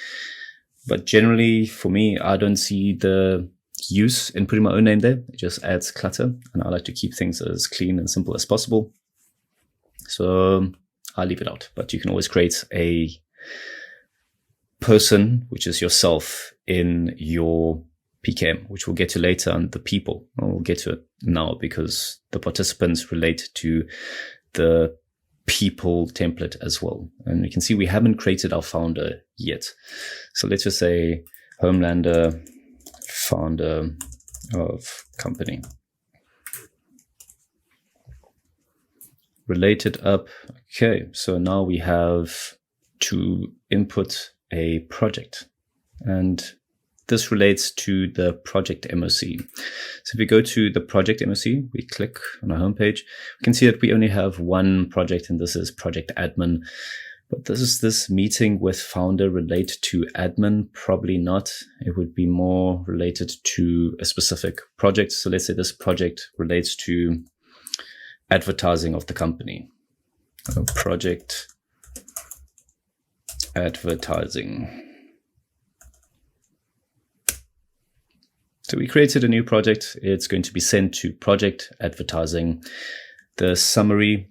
[SPEAKER 1] But generally, for me, I don't see the use in putting my own name there. It just adds clutter, and I like to keep things as clean and simple as possible. So I'll leave it out. But you can always create a person, which is yourself, in your PKM, which we'll get to later on the people. We'll get to it now because the participants relate to the people template as well. And you can see we haven't created our founder yet. So let's just say Homelander, founder of company. Related up. Okay, so now we have to input a project. And this relates to the project MOC. So if we go to the project MOC, we click on our homepage, we can see that we only have one project, and this is project admin. But does this meeting with founder relate to admin? Probably not. It would be more related to a specific project. So let's say this project relates to advertising of the company. Project advertising. So we created a new project. It's going to be sent to project advertising. The summary,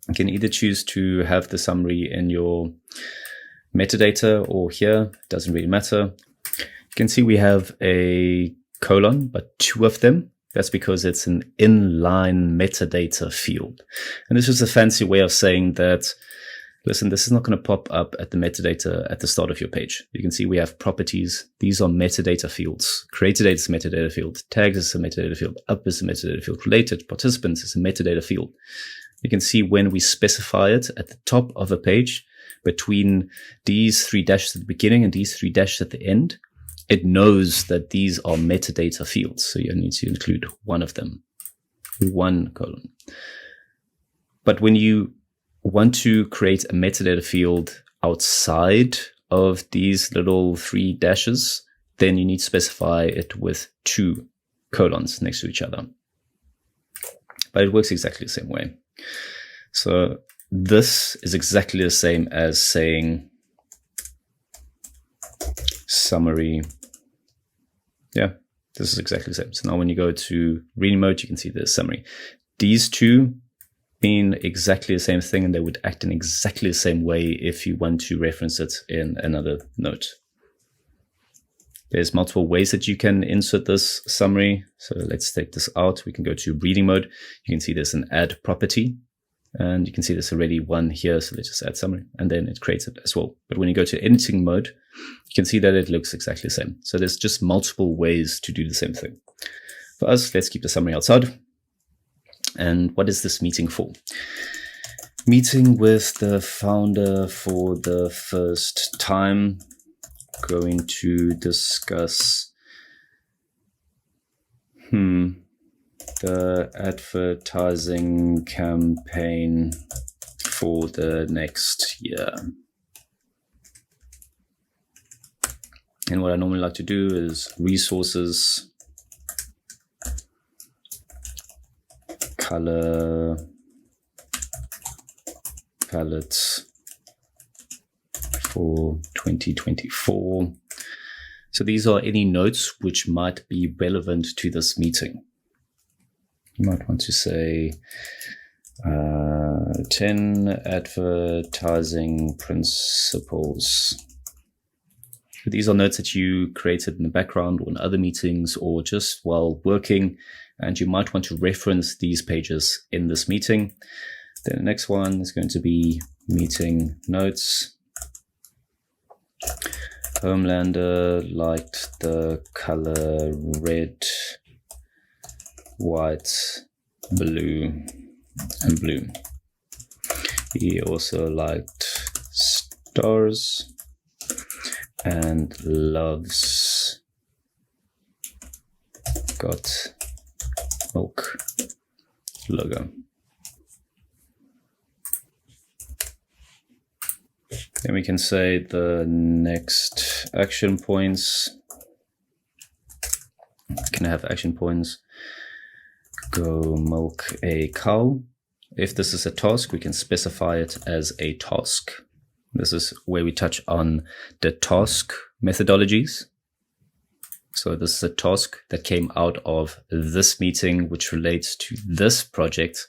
[SPEAKER 1] you can either choose to have the summary in your metadata or here, it doesn't really matter. You can see we have a colon, but two of them. That's because it's an inline metadata field. And this is a fancy way of saying that, listen, this is not going to pop up at the metadata at the start of your page. You can see we have properties. These are metadata fields. Created data is a metadata field. Tags is a metadata field. Up is a metadata field. Related participants is a metadata field. You can see when we specify it at the top of a page between these three dashes at the beginning and these three dashes at the end, it knows that these are metadata fields. So you need to include one of them, one colon. But when you want to create a metadata field outside of these little three dashes, then you need to specify it with two colons next to each other. But it works exactly the same way. So this is exactly the same as saying summary. Yeah, this is exactly the same. So now when you go to reading mode, you can see the summary. These two mean exactly the same thing, and they would act in exactly the same way if you want to reference it in another note. There's multiple ways that you can insert this summary. So let's take this out. We can go to reading mode. You can see there's an add property, and you can see there's already one here. So let's just add summary, and then it creates it as well. But when you go to editing mode, you can see that it looks exactly the same. So there's just multiple ways to do the same thing. For us, let's keep the summary outside. And what is this meeting for? Meeting with the founder for the first time. Going to discuss the advertising campaign for the next year. And what I normally like to do is resources, color palette for 2024. So these are any notes which might be relevant to this meeting. You might want to say 10 advertising principles. These are notes that you created in the background or in other meetings or just while working, and you might want to reference these pages in this meeting. Then the next one is going to be meeting notes. Homelander liked the color red, white, blue, and blue. He also liked stars and loves got milk logo. Then we can say the next action points. Can have action points. Go milk a cow. If this is a task, we can specify it as a task. This is where we touch on the task methodologies. So this is a task that came out of this meeting, which relates to this project.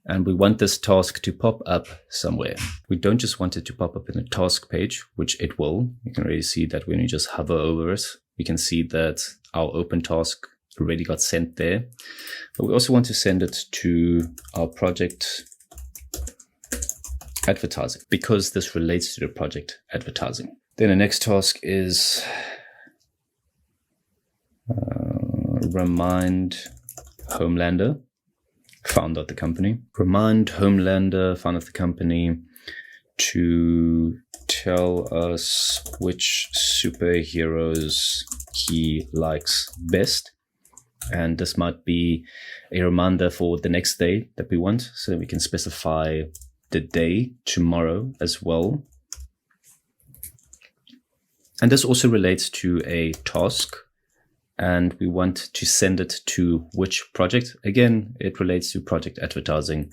[SPEAKER 1] And we want this task to pop up somewhere. We don't just want it to pop up in a task page, which it will. You can already see that when you just hover over it, we can see that our open task already got sent there. But we also want to send it to our project advertising, because this relates to the project advertising. Then the next task is remind Homelander, founder of the company. Remind Homelander, founder of the company, to tell us which superheroes he likes best. And this might be a reminder for the next day that we want, so that we can specify the day tomorrow as well. And this also relates to a task, and we want to send it to which project. Again, it relates to project advertising.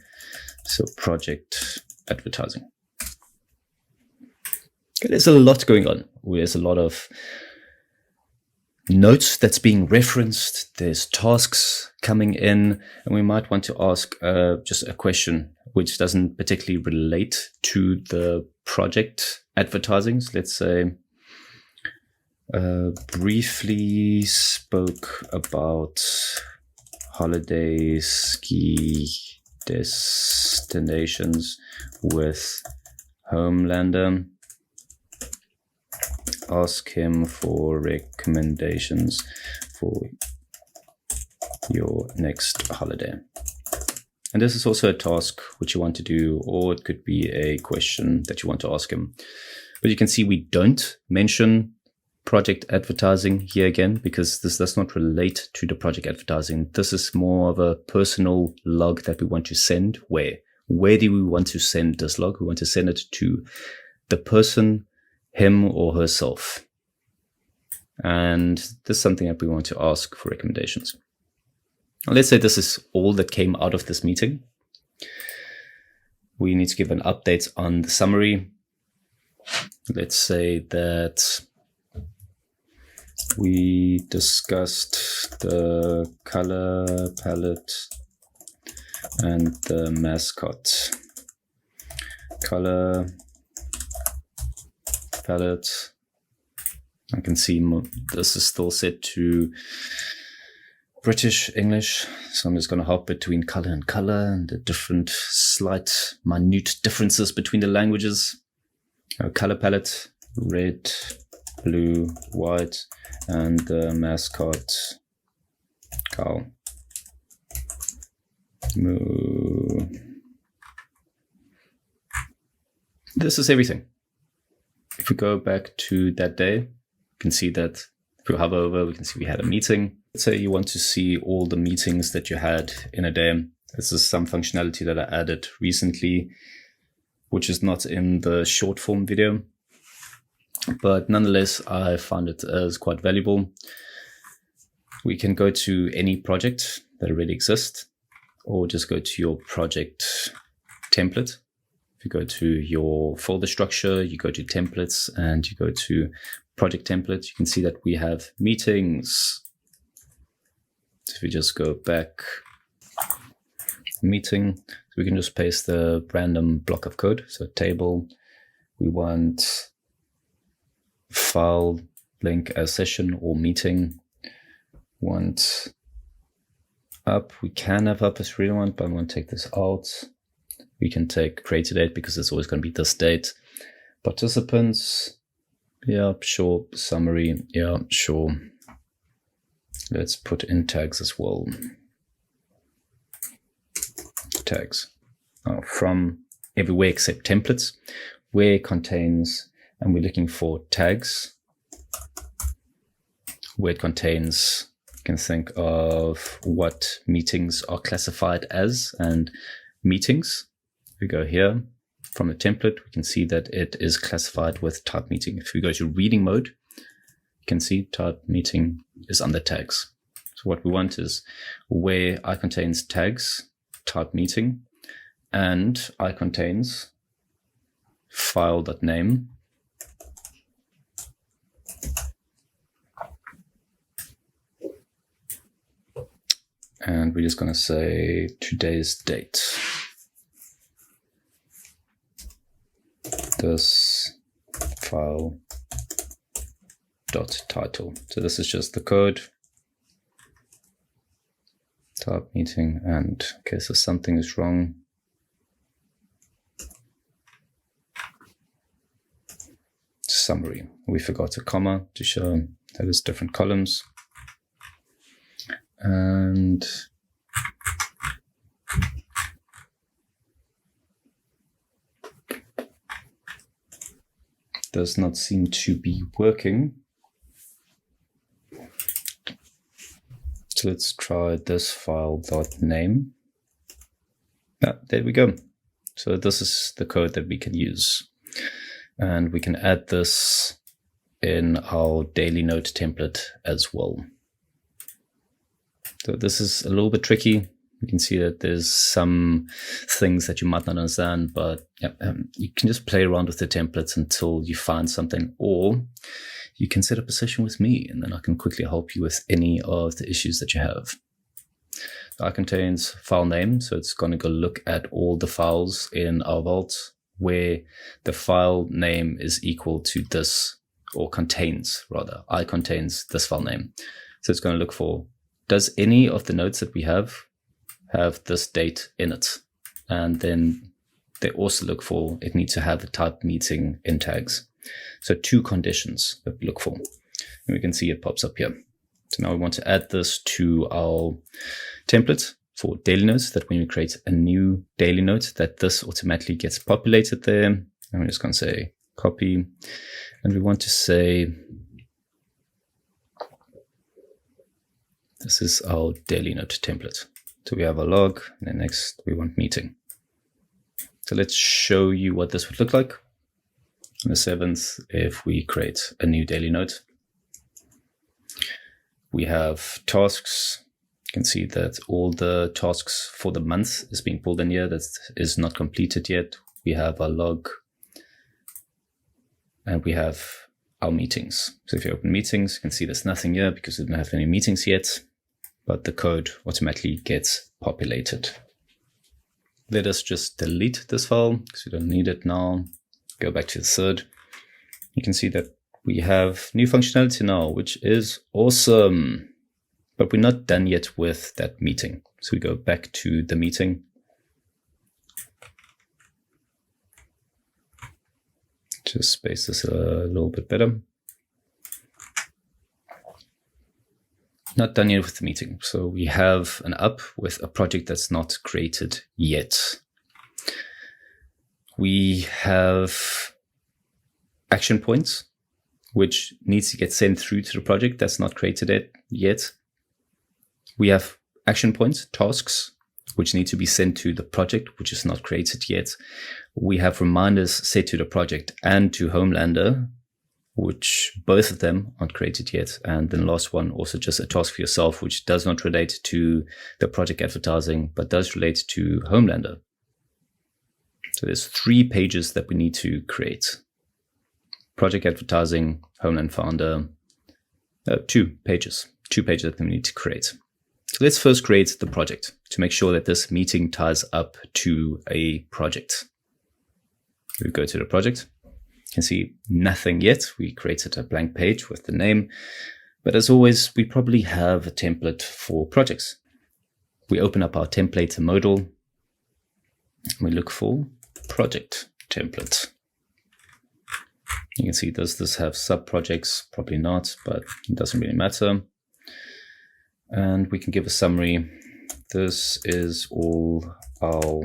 [SPEAKER 1] So project advertising. Okay, there's a lot going on. There's a lot of notes that's being referenced. There's tasks coming in, and we might want to ask just a question which doesn't particularly relate to the project advertising. So let's say, briefly spoke about holiday ski destinations with Homelander. Ask him for recommendations for your next holiday. And this is also a task which you want to do, or it could be a question that you want to ask him. But you can see we don't mention project advertising here again, because this does not relate to the project advertising. This is more of a personal log that we want to send. Where do we want to send this log? We want to send it to the person, him or herself. And this is something that we want to ask for recommendations. Now, let's say this is all that came out of this meeting. We need to give an update on the summary. Let's say that we discussed the color palette and the mascot. Color palette. I can see this is still set to British English, so I'm just going to hop between color and the different slight minute differences between the languages. Color palette, red, blue, white, and the mascot, cow. Moo. This is everything. If we go back to that day, you can see that if we hover over, we can see we had a meeting. Let's say you want to see all the meetings that you had in a day. This is some functionality that I added recently, which is not in the short form video, but nonetheless, I found it as quite valuable. We can go to any project that already exists, or just go to your project template. If you go to your folder structure, you go to templates and you go to project template, you can see that we have meetings. So if we just go back, meeting, so we can just paste the random block of code. So table, we want file link as session or meeting. Want up, we can have up as real one, but I'm going to take this out. We can take created date because it's always going to be this date. Participants, yeah, sure. Summary, yeah, sure. Let's put in tags as well. Tags from everywhere except templates, where contains, and we're looking for tags where it contains You can think of what meetings are classified as, and meetings. We go here from the template, we can see that it is classified with type meeting. If we go to reading mode, you can see type meeting is under tags. So what we want is where I contains tags, type meeting, and I contains file.name. And we're just going to say today's date. This file dot title. So this is just the code. Type meeting, and okay, so something is wrong. Summary. We forgot a comma to show that it's different columns. And does not seem to be working. So let's try this file.name. There we go. So this is the code that we can use. And we can add this in our daily note template as well. So this is a little bit tricky. You can see that there's some things that you might not understand, but you can just play around with the templates until you find something, or you can set up a session with me and then I can quickly help you with any of the issues that you have. It contains file name, so it's going to go look at all the files in our vault where the file name is equal to this, or contains rather, I contains this file name. So it's going to look for, does any of the notes that we have this date in it? And then they also look for, it needs to have the type meeting in tags. So 2 conditions that we look for. And we can see it pops up here. So now we want to add this to our template for daily notes, that when we create a new daily note, that this automatically gets populated there. And we're just going to say copy. And we want to say, this is our daily note template. So we have a log, and then next we want meeting. So let's show you what this would look like. On the 7th, if we create a new daily note, we have tasks. You can see that all the tasks for the month is being pulled in here. That is not completed yet. We have our log, and we have our meetings. So if you open meetings, you can see there's nothing here because we don't have any meetings yet, but the code automatically gets populated. Let us just delete this file because we don't need it now. Go back to the 3rd. You can see that we have new functionality now, which is awesome, but we're not done yet with that meeting. So we go back to the meeting. Just space this a little bit better. Not done yet with the meeting. So we have an up with a project that's not created yet. We have action points, which needs to get sent through to the project that's not created yet. We have action points, tasks, which need to be sent to the project, which is not created yet. We have reminders set to the project and to Homelander, which both of them aren't created yet. And then last one, also just a task for yourself, which does not relate to the project advertising, but does relate to Homelander. So there's 3 pages that we need to create. Project advertising, Homeland Founder, 2 pages that we need to create. So let's first create the project to make sure that this meeting ties up to a project. We go to the project. You can see nothing yet. We created a blank page with the name, but as always, we probably have a template for projects. We open up our template modal. We look for project template. You can see, does this have sub-projects? Probably not, but it doesn't really matter. And we can give a summary. This is all our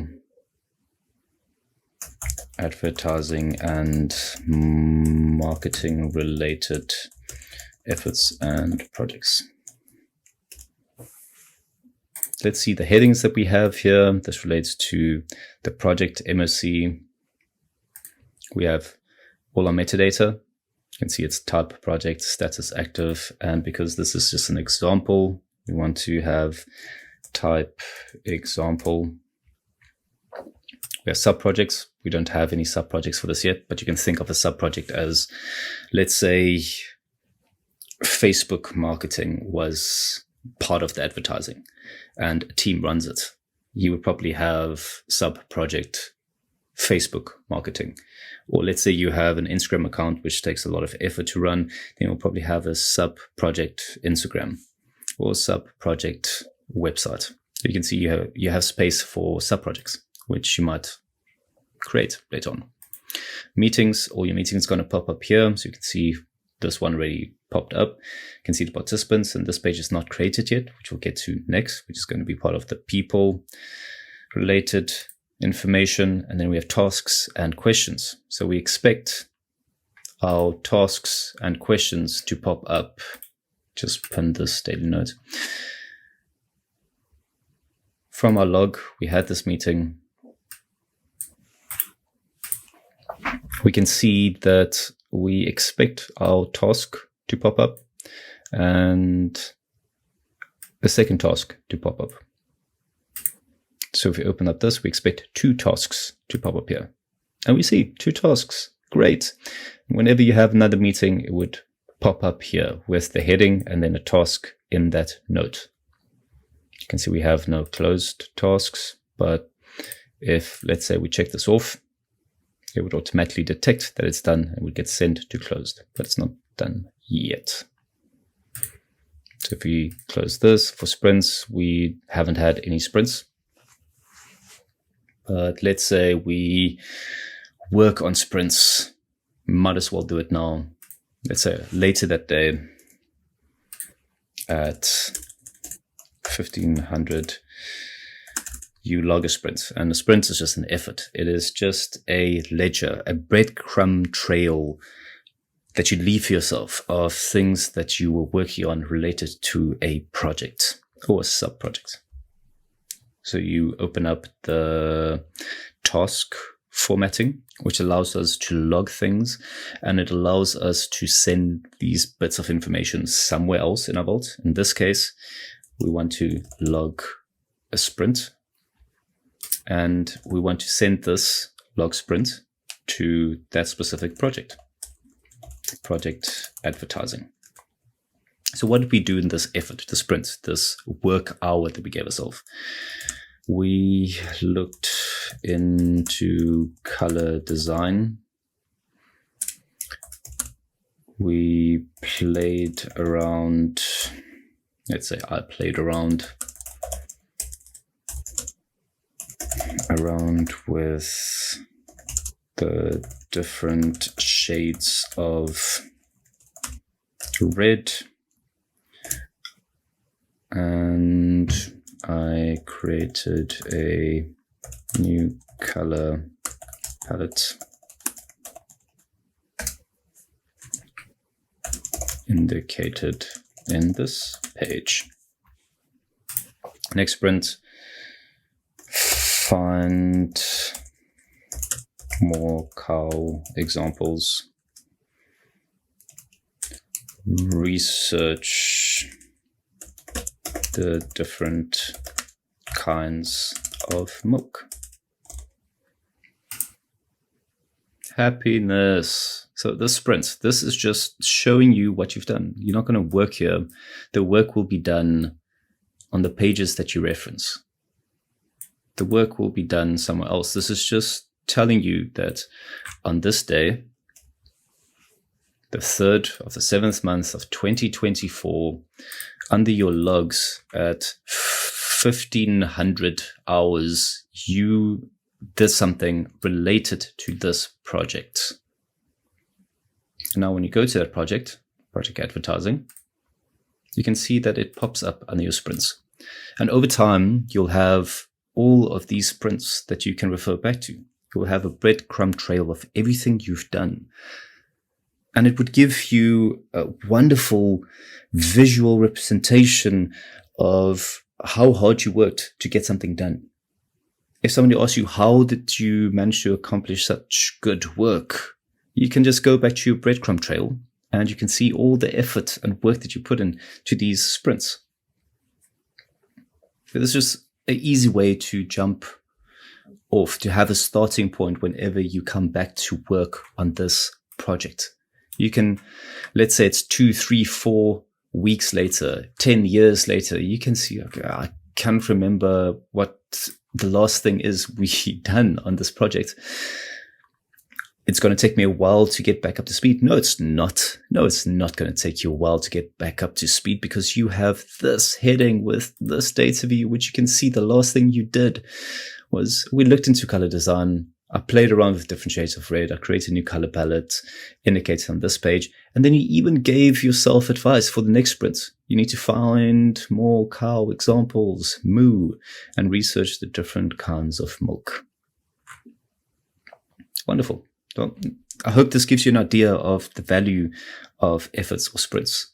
[SPEAKER 1] advertising and marketing related efforts and projects. let's see the headings that we have here. This relates to the project MOC. We have all our metadata. You can see it's type, project, status, active. And because this is just an example, we want to have type example. We have sub-projects. We don't have any sub-projects for this yet, but you can think of a sub-project as, let's say, Facebook marketing was part of the advertising and a team runs it. You would probably have sub-project Facebook marketing. Or let's say you have an Instagram account which takes a lot of effort to run, then you'll probably have a sub-project Instagram or sub-project website. So you can see you have space for sub-projects, which you might create later on. Meetings, all your meetings going to pop up here. So you can see this one already popped up. You can see the participants, and this page is not created yet, which we'll get to next, which is going to be part of the people related information. And then we have tasks and questions. So we expect our tasks and questions to pop up. Just pin this daily note. From our log, we had this meeting. We can see that we expect our task to pop up and a second task to pop up. So if we open up this, we expect 2 tasks to pop up here. And we see 2 tasks. Great. Whenever you have another meeting, it would pop up here with the heading and then a task in that note. You can see we have no closed tasks, but if, let's say, we check this off, it would automatically detect that it's done and would get sent to closed, but it's not done yet. So if we close this for sprints, we haven't had any sprints. But let's say we work on sprints, might as well do it now. Let's say later that day at 1500, you log a sprint. And a sprint is just an effort. It is just a ledger, a breadcrumb trail that you leave for yourself of things that you were working on related to a project or a sub-project. So you open up the task formatting, which allows us to log things, and it allows us to send these bits of information somewhere else in our vault. In this case, we want to log a sprint, and we want to send this log sprint to that specific project advertising. So what did we do in this effort, the sprint, this work hour that we gave ourselves? We looked into color design. We played around, let's say I played around with the different shades of red, and I created a new color palette indicated in this page. Next sprint, find more cow examples, research the different kinds of milk. Happiness. So this sprint, this is just showing you what you've done. You're not going to work here. The work will be done on the pages that you reference. The work will be done somewhere else. This is just telling you that on this day, the 3rd of the 7th month of 2024, under your logs at 1500 hours, you did something related to this project. Now, when you go to that project advertising, you can see that it pops up under your sprints. And over time, you'll have all of these sprints that you can refer back to. You'll have a breadcrumb trail of everything you've done. And it would give you a wonderful visual representation of how hard you worked to get something done. If somebody asks you, how did you manage to accomplish such good work? You can just go back to your breadcrumb trail and you can see all the effort and work that you put in to these sprints. So this is just an easy way to jump off, to have a starting point whenever you come back to work on this project. You can, let's say it's 2, 3, 4 weeks later, 10 years later, you can see, okay, I can't remember what the last thing is we done on this project. It's going to take me a while to get back up to speed. No, it's not. No, it's not going to take you a while to get back up to speed because you have this heading with this data view, which you can see the last thing you did was we looked into color design. I played around with different shades of red. I created a new color palette indicated on this page. And then you even gave yourself advice for the next sprint. You need to find more cow examples, moo, and research the different kinds of milk. Wonderful. Well, I hope this gives you an idea of the value of efforts or sprints.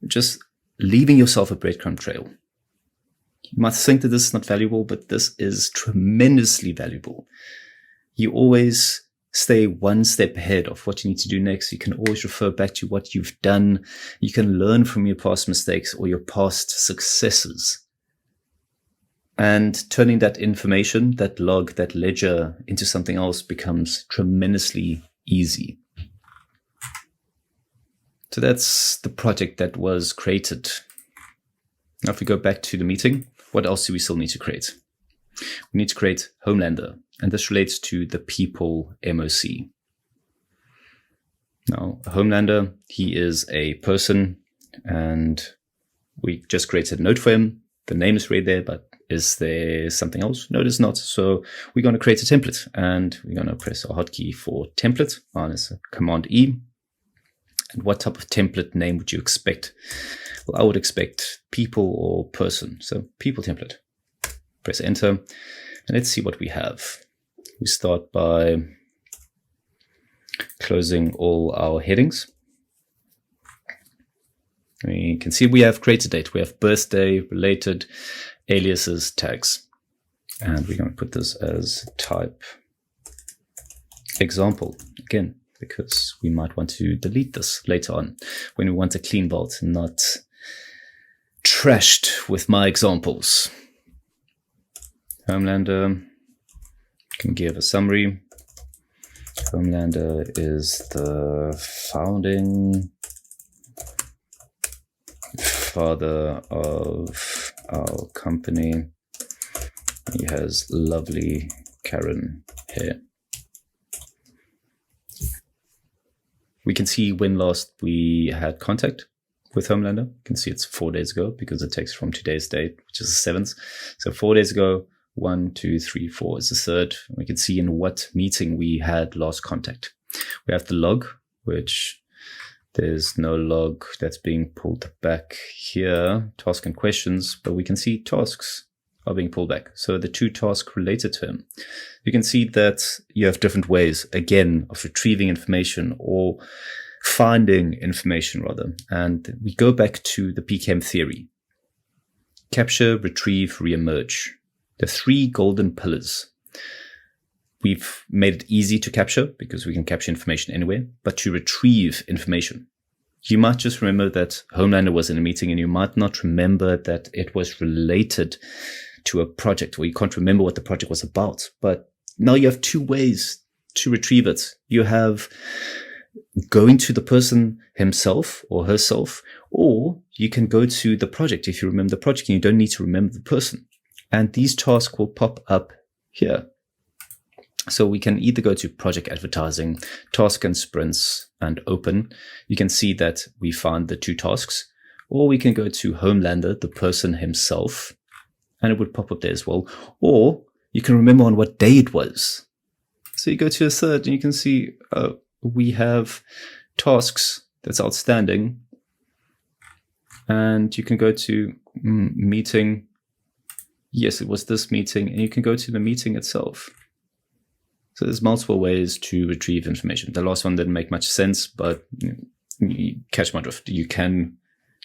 [SPEAKER 1] Just leaving yourself a breadcrumb trail. You might think that this is not valuable, but this is tremendously valuable. You always stay one step ahead of what you need to do next. You can always refer back to what you've done. You can learn from your past mistakes or your past successes. And turning that information, that log, that ledger into something else becomes tremendously easy. So that's the project that was created. Now, if we go back to the meeting, what else do we still need to create? We need to create Homelander, and this relates to the people MOC. Now, Homelander, he is a person, and we just created a note for him. The name is right there, but is there something else? No, there's not. So we're going to create a template, and we're going to press our hotkey for template, minus Command E. And what type of template name would you expect? Well, I would expect people or person. So people template. Press enter, and let's see what we have. We start by closing all our headings. We can see we have created date. We have birthday, related, aliases, tags. And we're going to put this as type example again, because we might want to delete this later on when we want a clean vault, not trashed with my examples. Homelander can give a summary. Homelander is the founding father of our company. He has lovely Karen hair. We can see when last we had contact with Homelander. You can see it's 4 days ago because it takes from today's date, which is the 7th. So 4 days ago, 1, 2, 3, 4 is the third. We can see in what meeting we had last contact. We have the log, which there's no log that's being pulled back here, task and questions, but we can see tasks are being pulled back. So the 2 tasks related to him. You can see that you have different ways, again, of retrieving information or finding information rather. And we go back to the PKM theory. Capture, retrieve, reemerge. The 3 golden pillars. We've made it easy to capture because we can capture information anywhere, but to retrieve information. You might just remember that Homelander was in a meeting and you might not remember that it was related to a project, or you can't remember what the project was about. But now you have 2 ways to retrieve it. You have going to the person himself or herself, or you can go to the project if you remember the project and you don't need to remember the person. And these tasks will pop up here. So we can either go to project advertising, task and sprints, and open. You can see that we found the 2 tasks, or we can go to Homelander, the person himself, and it would pop up there as well. Or you can remember on what day it was. So you go to a third and you can see we have tasks that's outstanding. And you can go to meeting. Yes, it was this meeting, and you can go to the meeting itself. So there's multiple ways to retrieve information. The last one didn't make much sense, but you catch my drift. You can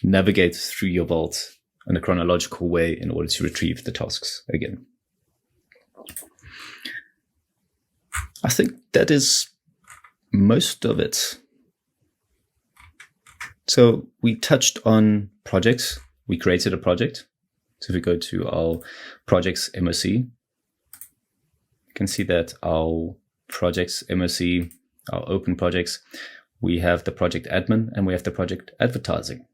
[SPEAKER 1] navigate through your vault in a chronological way in order to retrieve the tasks again. I think that is most of it. So we touched on projects. We created a project. So if we go to our projects MOC, you can see that our projects MOC, our open projects, we have the project admin and we have the project advertising.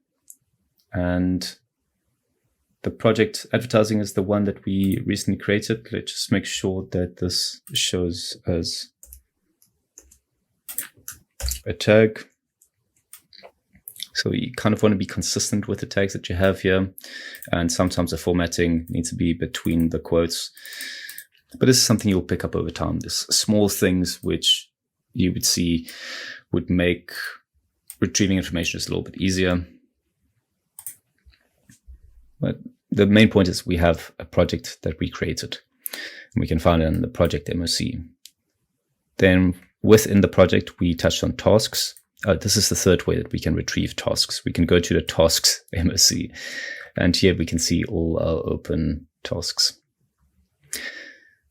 [SPEAKER 1] And the project advertising is the one that we recently created. Let's just make sure that this shows as a tag. So you kind of want to be consistent with the tags that you have here. And sometimes the formatting needs to be between the quotes. But this is something you'll pick up over time. There's small things which you would see would make retrieving information just a little bit easier. But the main point is we have a project that we created. And we can find it in the project MOC. Then within the project, we touched on tasks. This is the third way that we can retrieve tasks. We can go to the tasks MOC. And here we can see all our open tasks.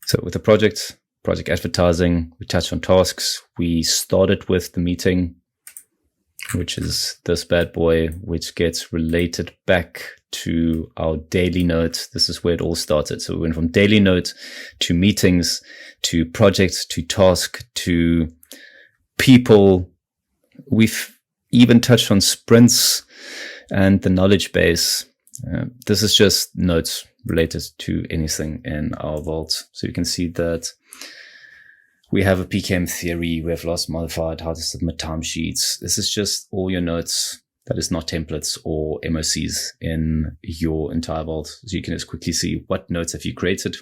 [SPEAKER 1] So with the project advertising, we touched on tasks. We started with the meeting, which is this bad boy, which gets related back to our daily note. This is where it all started. So we went from daily note to meetings, to projects, to task, to people. We've even touched on sprints and the knowledge base. This is just notes related to anything in our vault. So you can see that we have a PKM theory, we have lost modified, how to submit timesheets. This is just all your notes. That is not templates or MOCs in your entire vault. So you can just quickly see what notes have you created.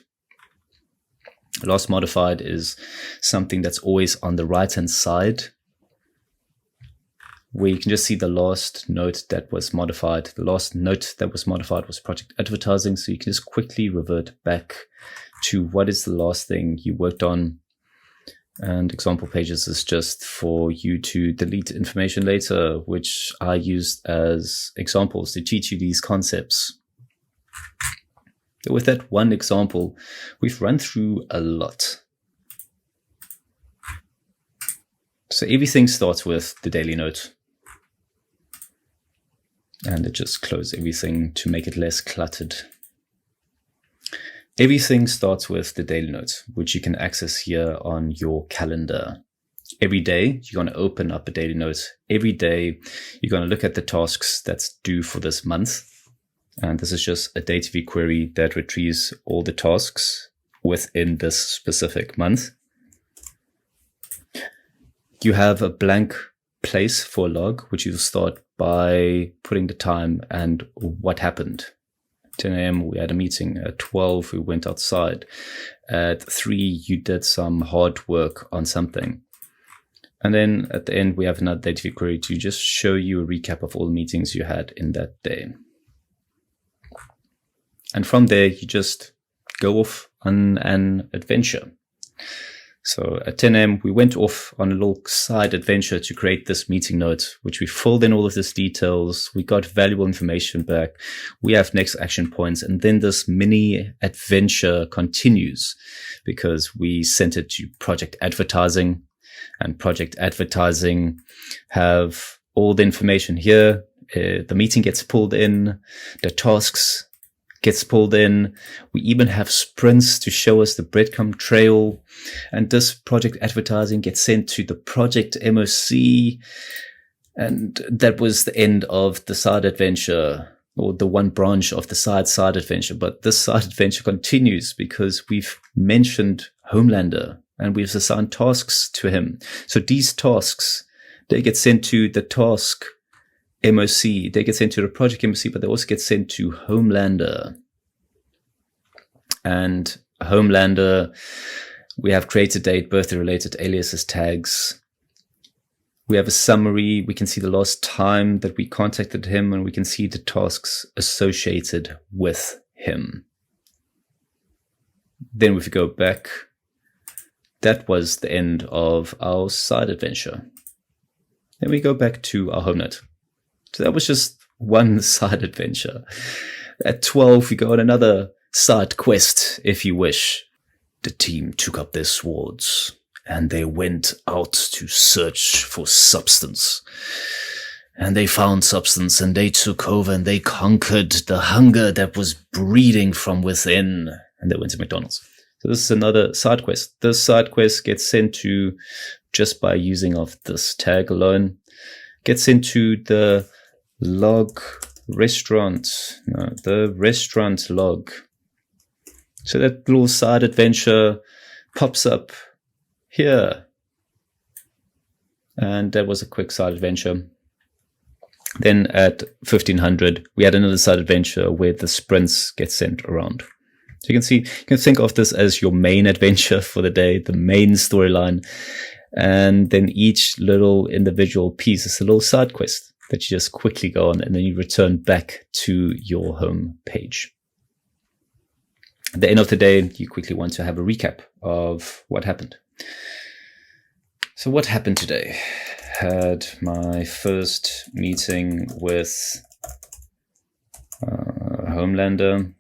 [SPEAKER 1] Last modified is something that's always on the right-hand side, where you can just see the last note that was modified. The last note that was modified was project advertising. So you can just quickly revert back to what is the last thing you worked on. And example pages is just for you to delete information later, which I used as examples to teach you these concepts. With that one example, we've run through a lot. So everything starts with the daily note. And it just closes everything to make it less cluttered. Everything starts with the daily note, which you can access here on your calendar. Every day, you're going to open up a daily note. Every day, you're going to look at the tasks that's due for this month. And this is just a data view query that retrieves all the tasks within this specific month. You have a blank place for a log, which you'll start by putting the time and what happened. 10 a.m. we had a meeting. At 12 we went outside. At 3 you did some hard work on something. And then at the end we have another data view query to just show you a recap of all the meetings you had in that day. And from there you just go off on an adventure. So at 10 a.m. we went off on a little side adventure to create this meeting note, which we filled in all of these details. We got valuable information back. We have next action points. And then this mini adventure continues because we sent it to project advertising, and project advertising have all the information here. The meeting gets pulled in, the tasks gets pulled in. We even have sprints to show us the breadcrumb trail. And this project advertising gets sent to the project MOC. And that was the end of the side adventure, or the one branch of the side adventure. But this side adventure continues because we've mentioned Homelander and we've assigned tasks to him. So these tasks, they get sent to the task MOC, they get sent to the project MOC, but they also get sent to Homelander. And Homelander, we have created date, birthday related aliases tags. We have a summary. We can see the last time that we contacted him, and we can see the tasks associated with him. Then if we go back, that was the end of our side adventure. Then we go back to our home note. So that was just one side adventure. At 12, we go on another side quest, if you wish. The team took up their swords and they went out to search for substance. And they found substance and they took over and they conquered the hunger that was breeding from within. And they went to McDonald's. So this is another side quest. This side quest gets sent to, just by using of this tag alone, gets into the the restaurant log. So that little side adventure pops up here. And that was a quick side adventure. Then at 1500, we had another side adventure where the sprints get sent around. So you can see, you can think of this as your main adventure for the day, the main storyline. And then each little individual piece is a little side quest that you just quickly go on, and then you return back to your home page. At the end of the day, you quickly want to have a recap of what happened. So what happened today? Had my first meeting with Homelander.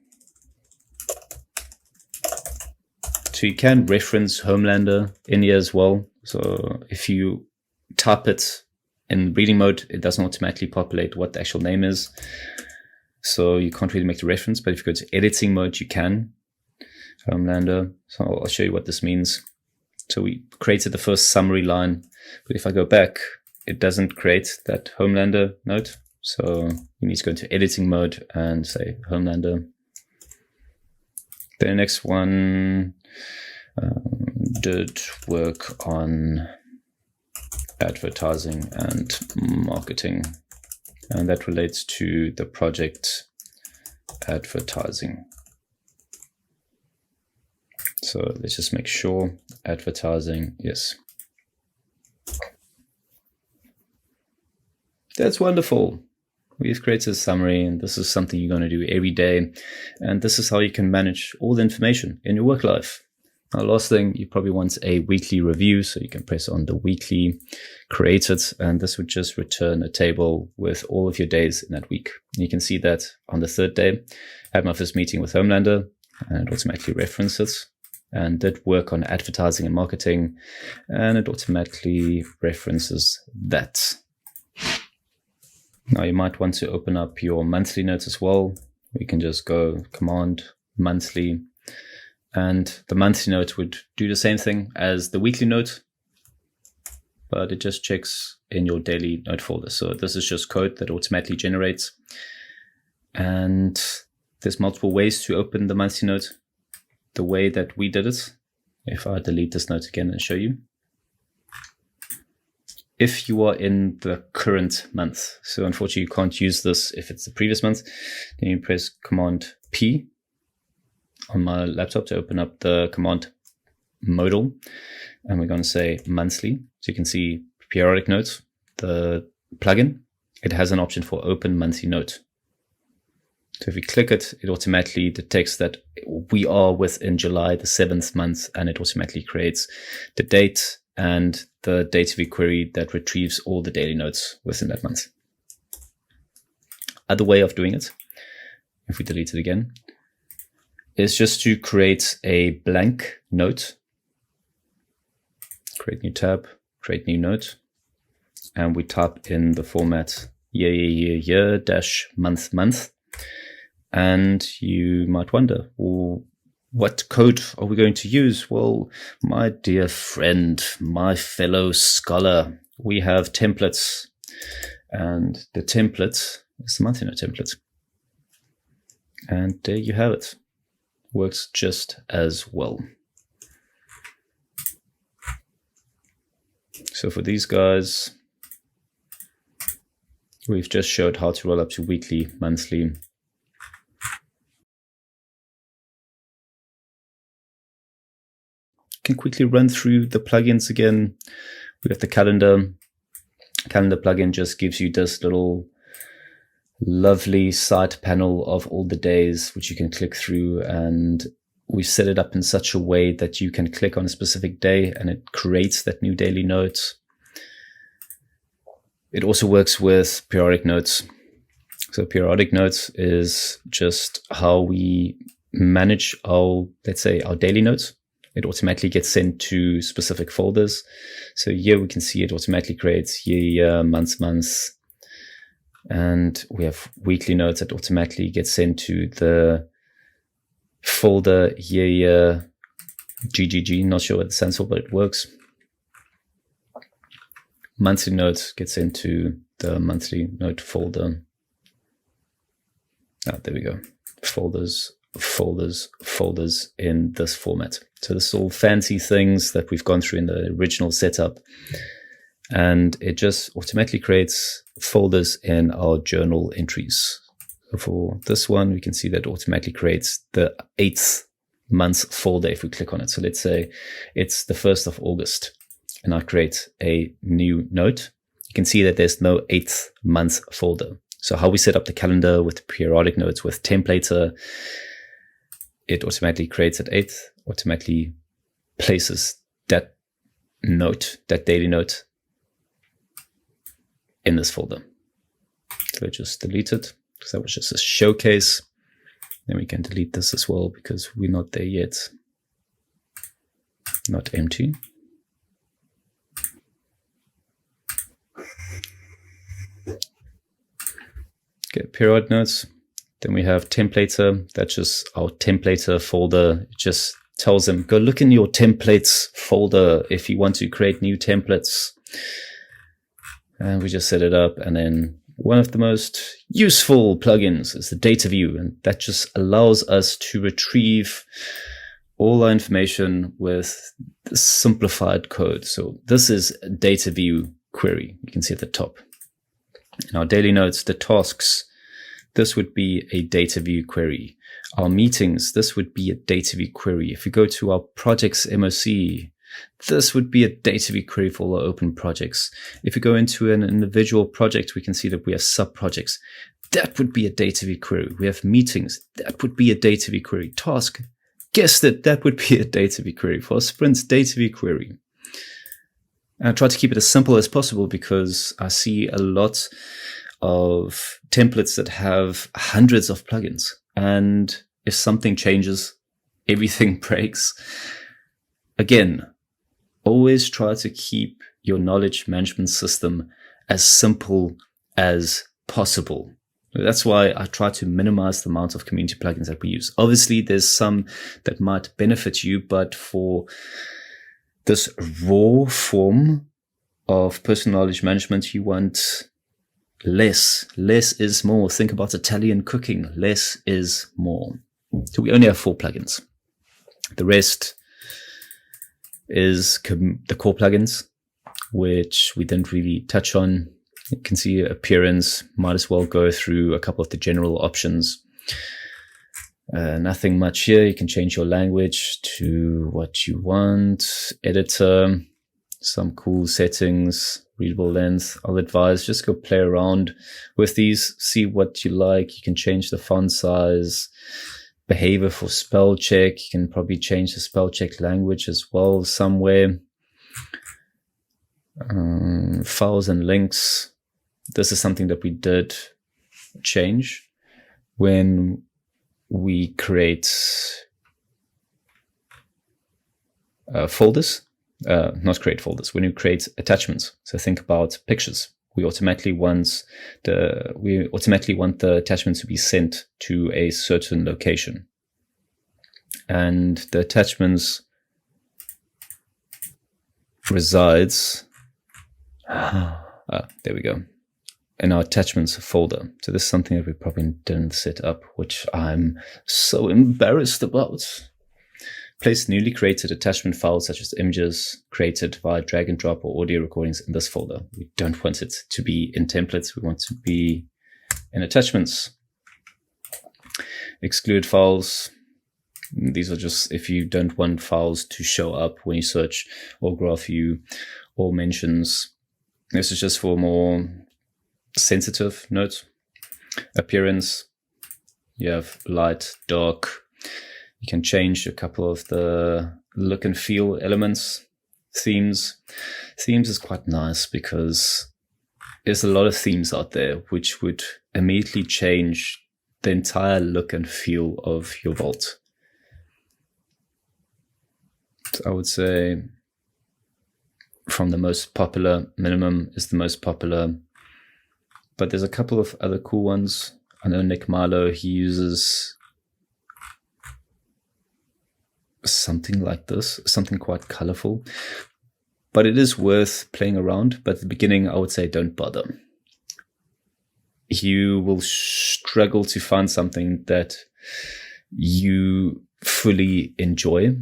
[SPEAKER 1] So you can reference Homelander in here as well. So if you type it in reading mode, it doesn't automatically populate what the actual name is. So you can't really make the reference, but if you go to editing mode, you can. Homelander. So I'll show you what this means. So we created the first summary line, but if I go back, it doesn't create that Homelander note. So you need to go into editing mode and say Homelander. The next one did work on advertising and marketing, and that relates to the project advertising. So let's just make sure advertising, yes. That's wonderful. We've created a summary, and this is something you're going to do every day. And this is how you can manage all the information in your work life. Now, last thing, you probably want a weekly review. So you can press on the weekly, create it, and this would just return a table with all of your days in that week. And you can see that on the third day, I had my first meeting with Homelander, and it automatically references. And did work on advertising and marketing, and it automatically references that. Now you might want to open up your monthly notes as well. We can just go command monthly, and the monthly note would do the same thing as the weekly note, but it just checks in your daily note folder. So this is just code that automatically generates, and there's multiple ways to open the monthly note. The way that we did it, if I delete this note again and show you, if you are in the current month, so unfortunately you can't use this if it's the previous month, then you press Command P on my laptop to open up the command modal, and we're going to say monthly. So you can see periodic notes, the plugin, it has an option for open monthly note. So if we click it, it automatically detects that we are within July, the 7th month, and it automatically creates the date and the date of a query that retrieves all the daily notes within that month. Other way of doing it, if we delete it again, is just to create a blank note, create new tab, create new note, and we type in the format year dash month. And you might wonder, well, what code are we going to use? Well, my dear friend, my fellow scholar, we have templates, and the template is the monthly note template. And there you have it. Works just as well. So for these guys, we've just showed how to roll up to weekly, monthly. Can quickly run through the plugins again. We have the calendar plugin, just gives you this little lovely side panel of all the days which you can click through, and we set it up in such a way that you can click on a specific day and it creates that new daily note. It also works with periodic notes. So periodic notes is just how we manage our, let's say, our daily notes. It automatically gets sent to specific folders. So here we can see it automatically creates year, months, and we have weekly notes that automatically get sent to the folder year, GGG. Not sure what it stands for, but it works. Monthly notes gets into the monthly note folder. There we go. Folders in this format. So this is all fancy things that we've gone through in the original setup. And it just automatically creates folders in our journal entries. So for this one, we can see that automatically creates the 8th month folder if we click on it. So let's say it's the 1st of August and I create a new note. You can see that there's no 8th month folder. So how we set up the calendar with periodic notes with templater, it automatically creates at 8th, automatically places that note, that daily note, in this folder. So I just delete it because that was just a showcase. Then we can delete this as well because we're not there yet. Not empty. Okay, periodic notes. Then we have templater. That's just our templater folder. It just tells them, go look in your templates folder if you want to create new templates. And we just set it up. And then one of the most useful plugins is the data view. And that just allows us to retrieve all our information with the simplified code. So this is a data view query. You can see at the top. In our daily notes, the tasks, this would be a data view query. Our meetings, this would be a data view query. If we go to our projects MOC, this would be a data view query for all our open projects. If we go into an individual project, we can see that we have sub-projects. That would be a data view query. We have meetings. That would be a data view query. Task, guessed it, that would be a data view query. For sprints, data view query. And I try to keep it as simple as possible because I see a lot of templates that have hundreds of plugins. And if something changes, everything breaks. Again, always try to keep your knowledge management system as simple as possible. That's why I try to minimize the amount of community plugins that we use. Obviously, there's some that might benefit you, but for this raw form of personal knowledge management, you want less. Less is more. Think about Italian cooking. Less is more. So we only have 4 plugins. The rest is the core plugins, which we didn't really touch on. You can see appearance. Might as well go through a couple of the general options. Nothing much here. You can change your language to what you want. Editor, some cool settings, readable length. I'll advise just go play around with these, see what you like. You can change the font size, behavior for spell check. You can probably change the spell check language as well somewhere. Files and links. This is something that we did change when we create folders. Not create folders, when you create attachments. So think about pictures. We automatically want the attachment to be sent to a certain location. And the attachments resides, there we go, in our attachments folder. So this is something that we probably didn't set up, which I'm so embarrassed about. Place newly created attachment files such as images created via drag and drop or audio recordings in this folder. We don't want it to be in templates. We want to be in attachments. Exclude files. These are just if you don't want files to show up when you search or graph view or mentions. This is just for more sensitive notes. Appearance. You have light, dark. You can change a couple of the look and feel elements. Themes. Themes is quite nice because there's a lot of themes out there which would immediately change the entire look and feel of your vault. So I would say from the most popular, minimum is the most popular, but there's a couple of other cool ones. I know Nick Marlowe, he uses something like this, something quite colorful, but it is worth playing around. But at the beginning, I would say don't bother. You will struggle to find something that you fully enjoy,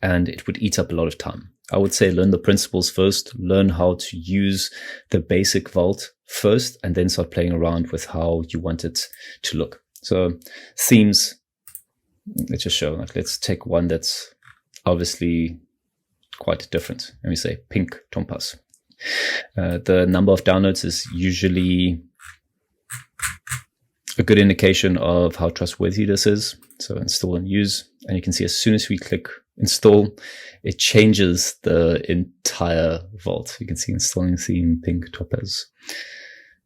[SPEAKER 1] and it would eat up a lot of time. I would say learn the principles first, learn how to use the basic vault first, and then start playing around with how you want it to look. So themes, let's just show, like, let's take one that's obviously quite different. Let me say pink Tompas. The number of downloads is usually a good indication of how trustworthy this is. So install and use, and you can see as soon as we click install, it changes the entire vault. You can see installing theme pink topaz.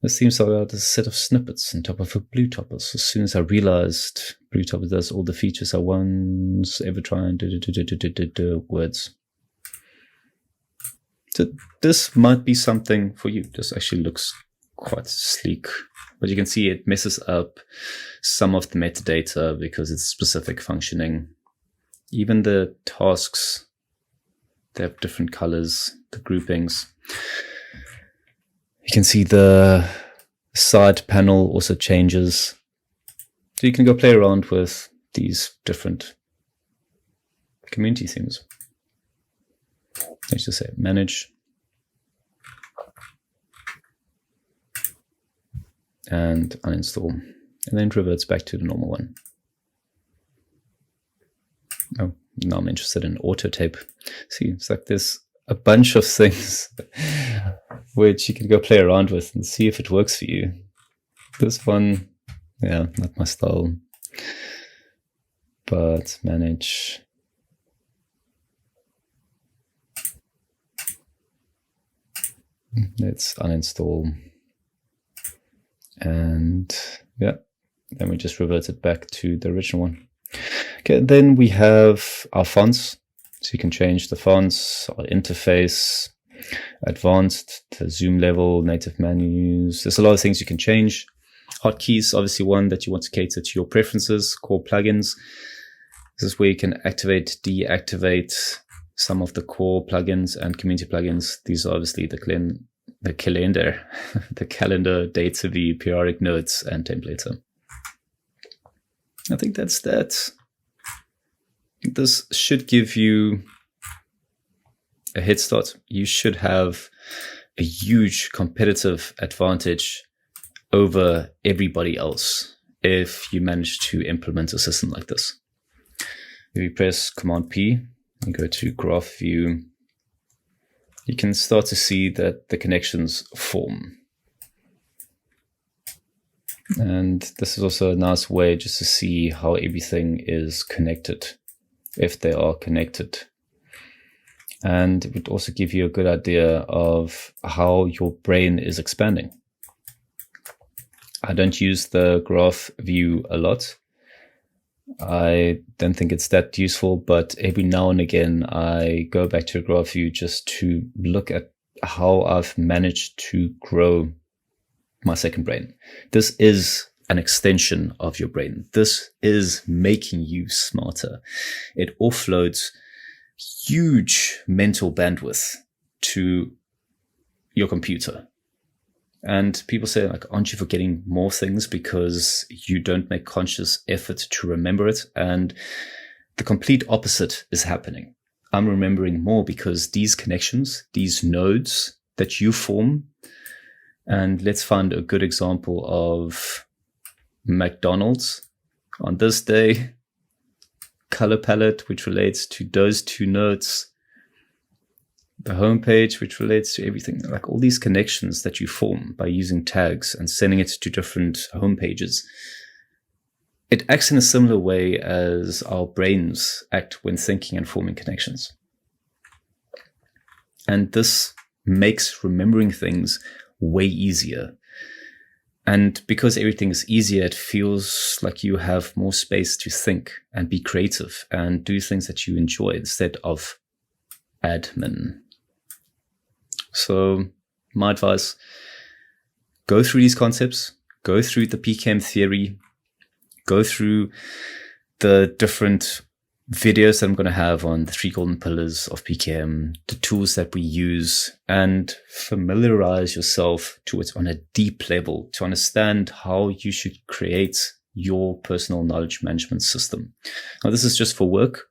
[SPEAKER 1] This theme started out as a set of snippets on top of a blue topaz. As soon as I realized blue topaz does all the features I once ever tried, words. So this might be something for you. This actually looks quite sleek, but you can see it messes up some of the metadata because it's specific functioning. Even the tasks, they have different colors, the groupings. You can see the side panel also changes. So you can go play around with these different community themes. Let's just say manage. And uninstall. And then it reverts back to the normal one. Oh, now I'm interested in auto tape. See, it's like there's a bunch of things which you can go play around with and see if it works for you. This one, yeah, not my style. But manage. Let's uninstall. And yeah, then we just revert it back to the original one. Okay, then we have our fonts. So you can change the fonts, our interface, advanced, the zoom level, native menus. There's a lot of things you can change. Hotkeys, obviously one that you want to cater to your preferences, core plugins. This is where you can activate, deactivate some of the core plugins and community plugins. These are obviously the calendar, the calendar, date CV, periodic notes, and templater. I think that's that. This should give you a head start. You should have a huge competitive advantage over everybody else if you manage to implement a system like this. If you press Command P and go to Graph View, you can start to see that the connections form. And this is also a nice way just to see how everything is connected, if they are connected. And it would also give you a good idea of how your brain is expanding. I don't use the graph view a lot. I don't think it's that useful, but every now and again, I go back to the graph view just to look at how I've managed to grow my second brain. This is an extension of your brain. This is making you smarter. It offloads huge mental bandwidth to your computer. And people say, like, aren't you forgetting more things because you don't make conscious effort to remember it? And the complete opposite is happening. I'm remembering more because these connections, these nodes that you form, and let's find a good example of McDonald's on this day, color palette, which relates to those two nodes, the homepage, which relates to everything, like all these connections that you form by using tags and sending it to different homepages. It acts in a similar way as our brains act when thinking and forming connections. And this makes remembering things way easier. And because everything is easier, it feels like you have more space to think and be creative and do things that you enjoy instead of admin. So my advice, go through these concepts, go through the PKM theory, go through the different videos that I'm going to have on the 3 golden pillars of PKM, the tools that we use, and familiarize yourself to it on a deep level to understand how you should create your personal knowledge management system. Now, this is just for work,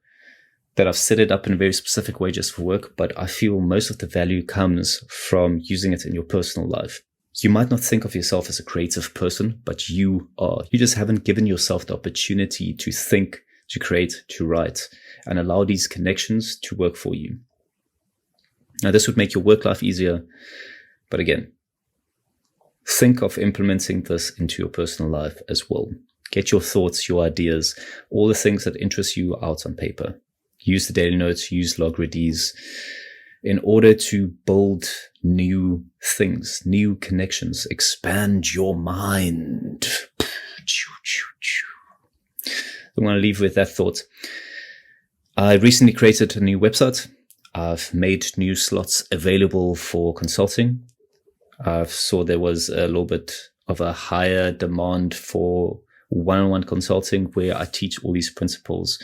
[SPEAKER 1] that I've set it up in a very specific way just for work, but I feel most of the value comes from using it in your personal life. You might not think of yourself as a creative person, but you are. You just haven't given yourself the opportunity to think, to create, to write, and allow these connections to work for you. Now, this would make your work life easier. But again, think of implementing this into your personal life as well. Get your thoughts, your ideas, all the things that interest you out on paper. Use the daily notes, use log-readies in order to build new things, new connections, expand your mind. I want to leave with that thought. I recently created a new website. I've made new slots available for consulting. I saw there was a little bit of a higher demand for one-on-one consulting where I teach all these principles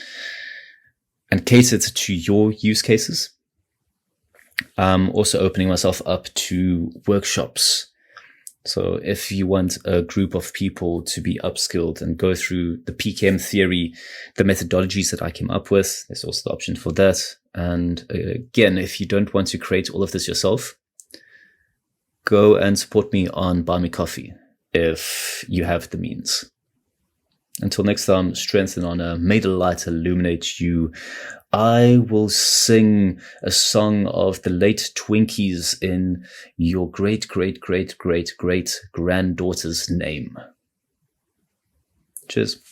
[SPEAKER 1] and cater to your use cases. I'm also opening myself up to workshops. So if you want a group of people to be upskilled and go through the PKM theory, the methodologies that I came up with, there's also the option for that. And again, if you don't want to create all of this yourself, go and support me on Buy Me Coffee if you have the means. Until next time, strength and honor. May the light illuminate you. I will sing a song of the late Twinkies in your great, great, great, great, great granddaughter's name. Cheers.